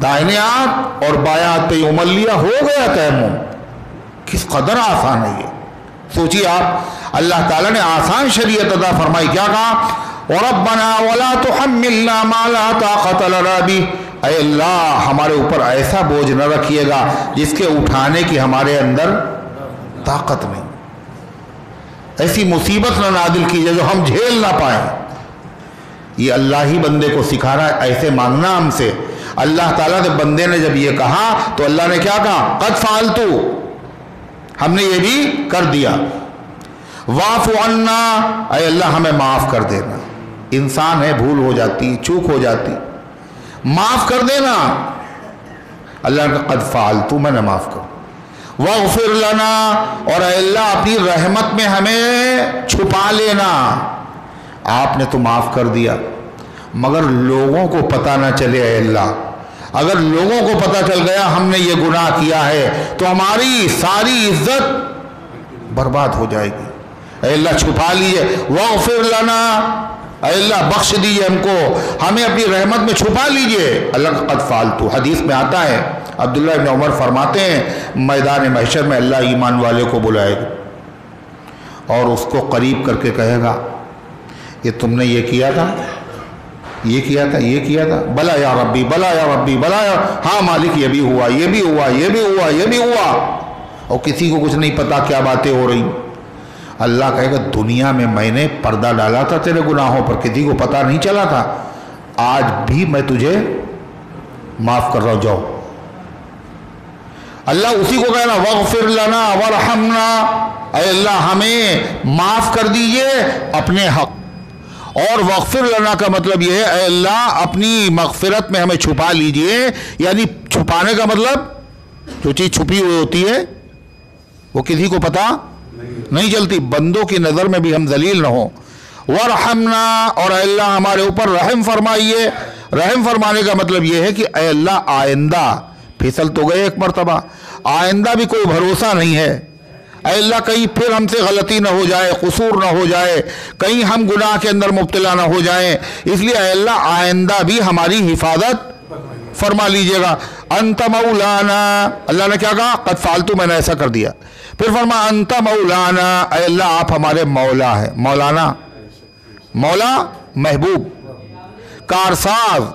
دائنے ہاتھ اور بایاں ہاتھ پہ مل لیا، ہو گیا تیمم. کس قدر آسان ہے یہ، سوچیے آپ. اللہ تعالیٰ نے آسان شریعت عطا فرمائی. کیا کہا؟ وَرَبَّنَا وَلَا تُحَمِّلْنَا مَا لَا طَاقَةَ لَنَا بِهِ، اے اللہ ہمارے اوپر ایسا بوجھ نہ رکھیے گا جس کے اٹھانے کی ہمارے اندر طاقت نہیں، ایسی مصیبت نہ نازل کیجیے جو ہم جھیل نہ پائیں. یہ اللہ ہی بندے کو سکھا رہا ہے ایسے مانگنا ہم سے. اللہ تعالیٰ نے بندے نے جب یہ کہا تو اللہ نے کیا کہا؟ قد فعلت، ہم نے یہ بھی کر دیا. واعف عنا، اے اللہ ہمیں معاف کر دینا. انسان ہے، بھول ہو جاتی، چوک ہو جاتی معاف کر دینا. اللہ نے قد فعلتو، میں نے معاف کر. واغفر لنا، اور اے اللہ اپنی رحمت میں ہمیں چھپا لینا. آپ نے تو معاف کر دیا مگر لوگوں کو پتہ نہ چلے. اے اللہ اگر لوگوں کو پتہ چل گیا ہم نے یہ گناہ کیا ہے تو ہماری ساری عزت برباد ہو جائے گی. اے اللہ چھپا لیجئے. واغفر لنا، اے اللہ بخش دیجئے ہم کو، ہمیں اپنی رحمت میں چھپا لیجئے. اللہ کا قد فعلتو. حدیث میں آتا ہے، عبداللہ ابن عمر فرماتے ہیں میدان محشر میں اللہ ایمان والے کو بلائے گا اور اس کو قریب کر کے کہے گا کہ تم نے یہ کیا تھا، یہ کیا تھا، یہ کیا تھا. بلا یا ربی، بلا یا ربی، بلا یا، ہاں مالک یہ بھی ہوا، یہ بھی ہوا، یہ بھی ہوا، یہ بھی ہوا. اور کسی کو کچھ نہیں پتا کیا باتیں ہو رہی. اللہ کہے گا دنیا میں میں نے پردہ ڈالا تھا تیرے گناہوں پر، کسی کو پتہ نہیں چلا تھا، آج بھی میں تجھے معاف کر رہا ہوں، جاؤ. اللہ اسی کو کہنا واغفر لنا ورحمنا، اے اللہ ہمیں معاف کر دیجئے اپنے حق. اور واغفر لنا کا مطلب یہ ہے اے اللہ اپنی مغفرت میں ہمیں چھپا لیجئے. یعنی چھپانے کا مطلب جو چیز چھپی ہوئی ہوتی ہے وہ کسی کو پتہ نہیں چلتی، بندوں کی نظر میں بھی ہم ذلیل نہ ہوں. ورحمنا، اور اے اللہ ہمارے اوپر رحم فرمائیے. رحم فرمانے کا مطلب یہ ہے کہ اے اللہ آئندہ، پھسل تو گئے ایک مرتبہ، آئندہ بھی کوئی بھروسہ نہیں ہے. اے اللہ کہیں پھر ہم سے غلطی نہ ہو جائے، قصور نہ ہو جائے، کہیں ہم گناہ کے اندر مبتلا نہ ہو جائیں، اس لیے اے اللہ آئندہ بھی ہماری حفاظت فرما لیجئے گا. انت مولانا، اللہ نے کیا کہا؟ قد فعلتو، میں نے ایسا کر دیا. پھر فرما انت مولانا، اے اللہ آپ ہمارے مولا ہیں. مولانا، مولا محبوب، کارساز،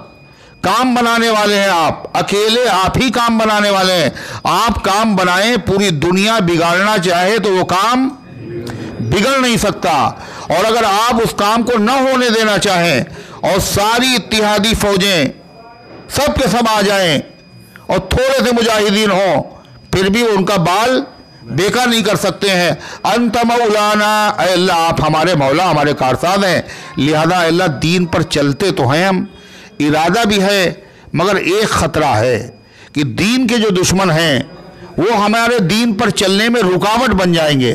کام بنانے والے ہیں. آپ اکیلے آپ ہی کام بنانے والے ہیں. آپ کام بنائیں، پوری دنیا بگاڑنا چاہے تو وہ کام بگڑ نہیں سکتا. اور اگر آپ اس کام کو نہ ہونے دینا چاہیں اور ساری اتحادی فوجیں سب کے سب آ جائیں اور تھوڑے سے مجاہدین ہوں، پھر بھی ان کا بال بیکار نہیں کر سکتے ہیں. انت مولانا، اے اللہ آپ ہمارے مولا، ہمارے کارساز ہیں. لہذا اے اللہ دین پر چلتے تو ہیں ہم، ارادہ بھی ہے، مگر ایک خطرہ ہے کہ دین کے جو دشمن ہیں وہ ہمارے دین پر چلنے میں رکاوٹ بن جائیں گے.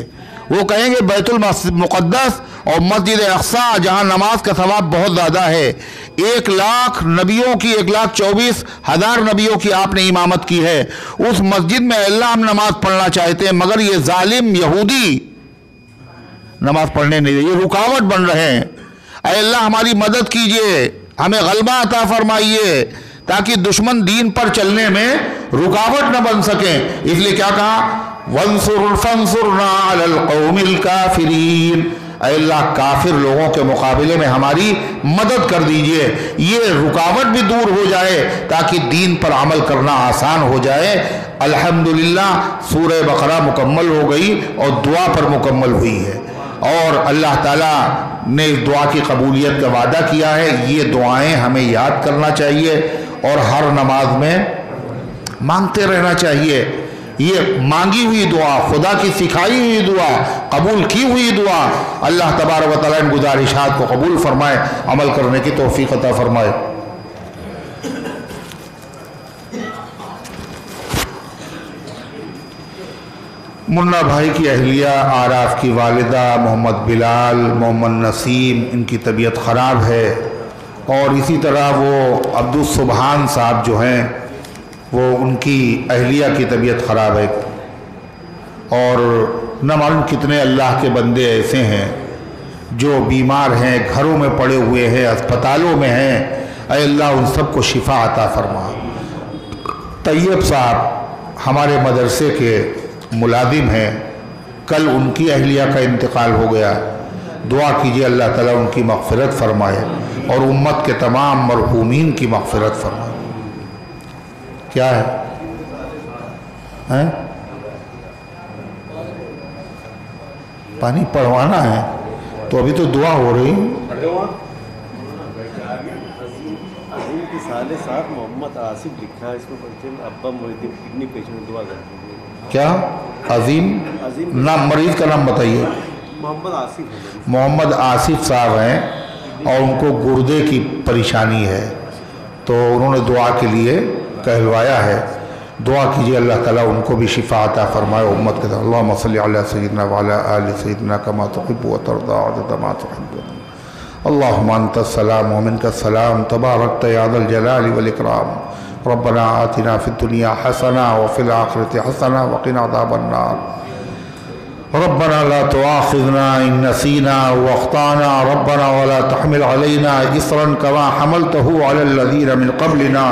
وہ کہیں گے بیت المقدس اور مسجد اقصی جہاں نماز کا ثواب بہت زیادہ ہے، 1,00,000 نبیوں کی، 1,24,000 نبیوں کی آپ نے امامت کی ہے، اس مسجد میں اللہ ہم نماز پڑھنا چاہتے ہیں مگر یہ ظالم یہودی نماز پڑھنے نہیں دے، یہ رکاوٹ بن رہے ہیں. اے اللہ ہماری مدد کیجئے، ہمیں غلبہ عطا فرمائیے تاکہ دشمن دین پر چلنے میں رکاوٹ نہ بن سکیں. اس لیے کیا کہا؟ فانصرنا علی القوم الکافرین، اے اللہ کافر لوگوں کے مقابلے میں ہماری مدد کر دیجئے، یہ رکاوٹ بھی دور ہو جائے تاکہ دین پر عمل کرنا آسان ہو جائے. الحمدللہ سورہ بقرہ مکمل ہو گئی اور دعا پر مکمل ہوئی ہے، اور اللہ تعالیٰ نے اس دعا کی قبولیت کا وعدہ کیا ہے. یہ دعائیں ہمیں یاد کرنا چاہیے اور ہر نماز میں مانگتے رہنا چاہیے. یہ مانگی ہوئی دعا، خدا کی سکھائی ہوئی دعا، قبول کی ہوئی دعا، اللہ تبارک و تعالیٰ ان گزارشات کو قبول فرمائے، عمل کرنے کی توفیق عطا فرمائے. منا بھائی کی اہلیہ، آراف کی والدہ محمد بلال، محمد نسیم، ان کی طبیعت خراب ہے، اور اسی طرح وہ عبدالسبحان صاحب جو ہیں وہ ان کی اہلیہ کی طبیعت خراب ہے. اور نہ معلوم کتنے اللہ کے بندے ایسے ہیں جو بیمار ہیں، گھروں میں پڑے ہوئے ہیں، اسپتالوں میں ہیں. اے اللہ ان سب کو شفا عطا فرما. طیب صاحب ہمارے مدرسے کے ملازم ہیں، کل ان کی اہلیہ کا انتقال ہو گیا. دعا کیجئے اللہ تعالیٰ ان کی مغفرت فرمائے اور امت کے تمام مرحومین کی مغفرت فرمائے. کیا ہے؟ پانی پڑھوانا ہے تو ابھی تو دعا ہو رہی. عظیم کی سال ساتھ محمد آصف لکھا ہے، اس میں پڑھتے ہیں ابا محدث کڈنی پیشنٹ دعا کرتے ہیں. کیا عظیم نام؟ مریض کا نام بتائیے. محمد آصف. محمد آصف صاحب ہیں اور ان کو گردے کی پریشانی ہے تو انہوں نے دعا کے لیے کہلوایا ہے. دعا کیجیے اللہ تعالیٰ ان کو بھی شفا عطا فرمائے امت کے. اللہم صلی علی سیدنا وعلی آل سیدنا کما تحب و ترضى عدد ما تحب. اللہم انت السلام ومنک السلام تبارکت یا ذا الجلال والاکرام. ربنا آتنا فی الدنیا حسنہ وفی الآخرۃ حسنہ وقنا عذاب النار. ربنا لا تؤاخذنا إن نسينا واخطأنا ربنا ولا تحمل علينا إصرا كما حملته على الذين من قبلنا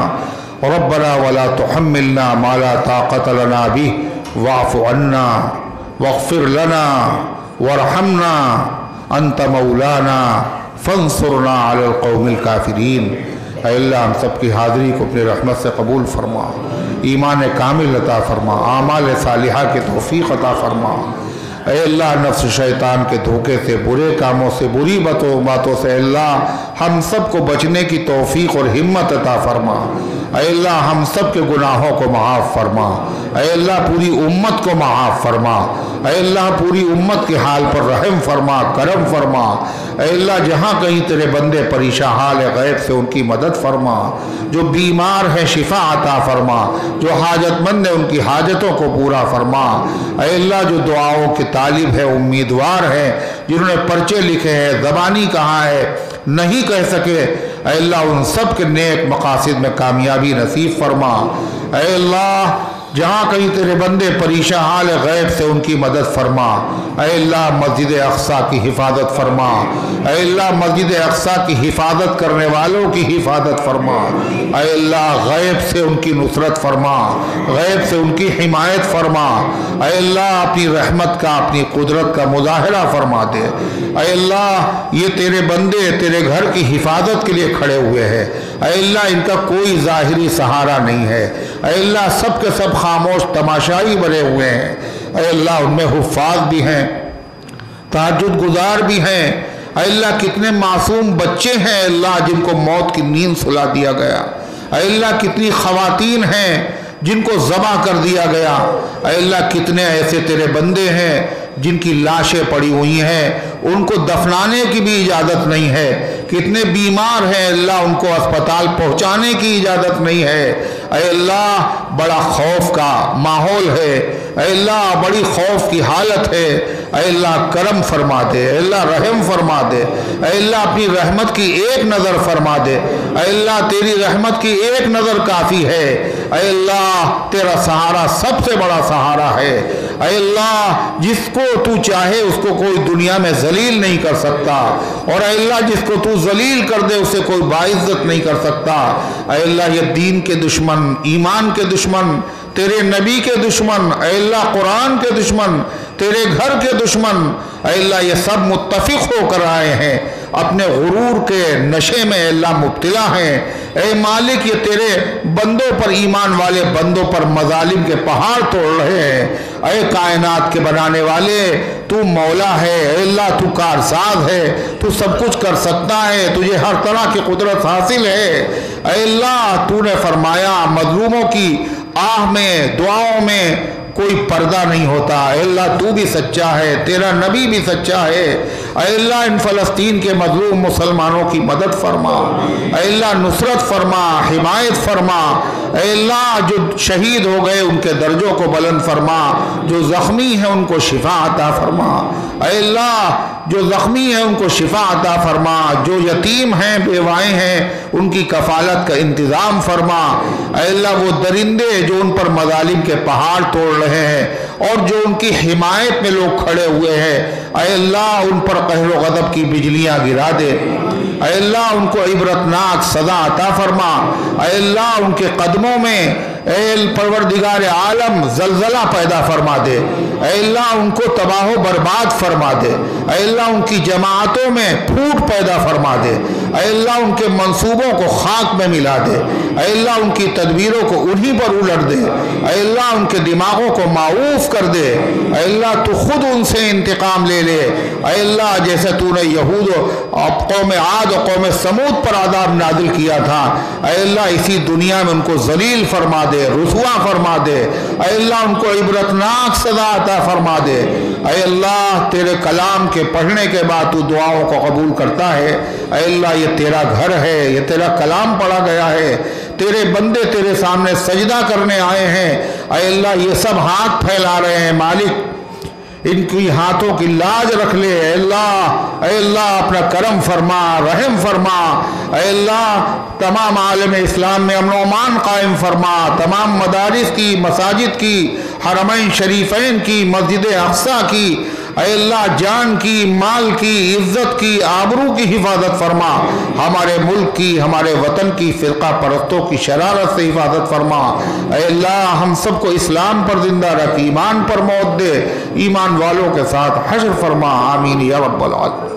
ربنا ولا تحملنا ما لا طاقة لنا به واعف عنا واغفر لنا وارحمنا أنت مولانا فانصرنا على القوم الكافرين. اے اللہ ہم سب کی حاضری کو اپنی رحمت سے قبول فرما، ایمان کامل عطا فرما، اعمال صالحہ کے توفیق عطا فرما. اے اللہ نفس شیطان کے دھوکے سے، برے کاموں سے، بری باتوں سے اللہ ہم سب کو بچنے کی توفیق اور ہمت عطا فرما. اے اللہ ہم سب کے گناہوں کو معاف فرما. اے اللہ پوری امت کو معاف فرما. اے اللہ پوری امت کے حال پر رحم فرما، کرم فرما. اے اللہ جہاں کہیں تیرے بندے پریشان حال غیب سے ان کی مدد فرما. جو بیمار ہیں شفا عطا فرما، جو حاجت مند ہیں ان کی حاجتوں کو پورا فرما. اے اللہ جو دعاؤں کے طالب ہیں، امیدوار ہیں، جنہوں نے پرچے لکھے ہیں، زبانی کہا ہے نہیں کہہ سکے، اے اللہ ان سب کے نیک مقاصد میں کامیابی نصیب فرما. اے اللہ جہاں کہیں تیرے بندے پریشان حال غیب سے ان کی مدد فرما. اے اللہ مسجد اقصیٰ کی حفاظت فرما. اے اللہ مسجد اقصیٰ کی حفاظت کرنے والوں کی حفاظت فرما. اے اللہ غیب سے ان کی نصرت فرما، غیب سے ان کی حمایت فرما. اے اللہ اپنی رحمت کا، اپنی قدرت کا مظاہرہ فرما دے. اے اللہ یہ تیرے بندے تیرے گھر کی حفاظت کے لیے کھڑے ہوئے ہیں. اے اللہ ان کا کوئی ظاہری سہارا نہیں ہے. اے اللہ سب کے سب خاموش تماشائی بنے ہوئے ہیں. اے اللہ ان میں حفاظ بھی ہیں، تہجد گزار بھی ہیں. اے اللہ کتنے معصوم بچے ہیں اے اللہ جن کو موت کی نیند سلا دیا گیا. اے اللہ کتنی خواتین ہیں جن کو ذبح کر دیا گیا. اے اللہ کتنے ایسے تیرے بندے ہیں جن کی لاشیں پڑی ہوئی ہیں، ان کو دفنانے کی بھی اجازت نہیں ہے. کتنے بیمار ہیں اللہ ان کو اسپتال پہنچانے کی اجازت نہیں ہے. اے اللہ بڑا خوف کا ماحول ہے. اے اللہ بڑی خوف کی حالت ہے. اے اللہ کرم فرما دے. اے اللہ رحم فرما دے. اے اللہ اپنی رحمت کی ایک نظر فرما دے. اے اللہ تیری رحمت کی ایک نظر کافی ہے. اے اللہ تیرا سہارا سب سے بڑا سہارا ہے. اے اللہ جس کو تو چاہے اس کو کوئی دنیا میں ذلیل نہیں کر سکتا، اور اے اللہ جس کو تو ذلیل کر دے اسے کوئی باعزت نہیں کر سکتا. اے اللہ یہ دین کے دشمن، ایمان کے دشمن، تیرے نبی کے دشمن، اے اللہ قرآن کے دشمن، تیرے گھر کے دشمن، اے اللہ یہ سب متفق ہو کر آئے ہیں، اپنے غرور کے نشے میں اے اللہ مبتلا ہیں. اے مالک یہ تیرے بندوں پر، ایمان والے بندوں پر مظالم کے پہاڑ توڑ رہے ہیں. اے کائنات کے بنانے والے تو مولا ہے. اے اللہ تو کارساز ہے، تو سب کچھ کر سکتا ہے، تجھے ہر طرح کی قدرت حاصل ہے. اے اللہ تو نے فرمایا مظلوموں کی آہ میں، دعاؤں میں کوئی پردہ نہیں ہوتا. اے اللہ تو بھی سچا ہے، تیرا نبی بھی سچا ہے. اے اللہ ان فلسطین کے مظلوم مسلمانوں کی مدد فرما. اے اللہ نصرت فرما، حمایت فرما. اے اللہ جو شہید ہو گئے ان کے درجوں کو بلند فرما، جو زخمی ہیں ان کو شفا عطا فرما. اے اللہ جو زخمی ہیں ان کو شفا عطا فرما، جو یتیم ہیں بیوائیں ہیں ان کی کفالت کا انتظام فرما. اے اللہ وہ درندے جو ان پر مظالم کے پہاڑ توڑ رہے ہیں اور جو ان کی حمایت میں لوگ کھڑے ہوئے ہیں، اے اللہ ان پر قہر و غضب کی بجلیاں گرا دے. اے اللہ ان کو عبرتناک سزا عطا فرما. اے اللہ ان کے قدموں میں اے پروردگار عالم زلزلہ پیدا فرما دے. اے اللہ ان کو تباہ و برباد فرما دے. اے اللہ ان کی جماعتوں میں پھوٹ پیدا فرما دے. اے اللہ ان کے منصوبوں کو خاک میں ملا دے. اے اللہ ان کی تدبیروں کو انہی پر الٹ دے. اے اللہ ان کے دماغوں کو معوف کر دے. اے اللہ تو خود ان سے انتقام لے لے. اے اللہ جیسے تو نے یہود اور قوم عاد اور قوم سمود پر عذاب نازل کیا تھا، اے اللہ اسی دنیا میں ان کو ذلیل فرما دے، رسوا فرما دے. اے اللہ ان کو عبرتناک سزا عطا فرما دے. اے اللہ تیرے کلام کے پڑھنے کے بعد تو دعاؤں کو قبول کرتا ہے۔ اے اللہ یہ تیرا گھر ہے، یہ تیرا کلام پڑھا گیا ہے، تیرے بندے تیرے سامنے سجدہ کرنے آئے ہیں۔ اے اللہ یہ سب ہاتھ پھیلا رہے ہیں، مالک ان کی ہاتھوں کی لاج رکھ لے۔ اے اللہ اپنا کرم فرما، رحم فرما۔ اے اللہ تمام عالم اسلام میں امن و امان قائم فرما، تمام مدارس کی، مساجد کی، حرمین شریفین کی، مسجد اقصی کی، اے اللہ جان کی، مال کی، عزت کی، آبرو کی حفاظت فرما۔ ہمارے ملک کی، ہمارے وطن کی فرقہ پرستوں کی شرارت سے حفاظت فرما۔ اے اللہ ہم سب کو اسلام پر زندہ رکھ، ایمان پر موت دے، ایمان والوں کے ساتھ حشر فرما، آمین یا رب العالمین۔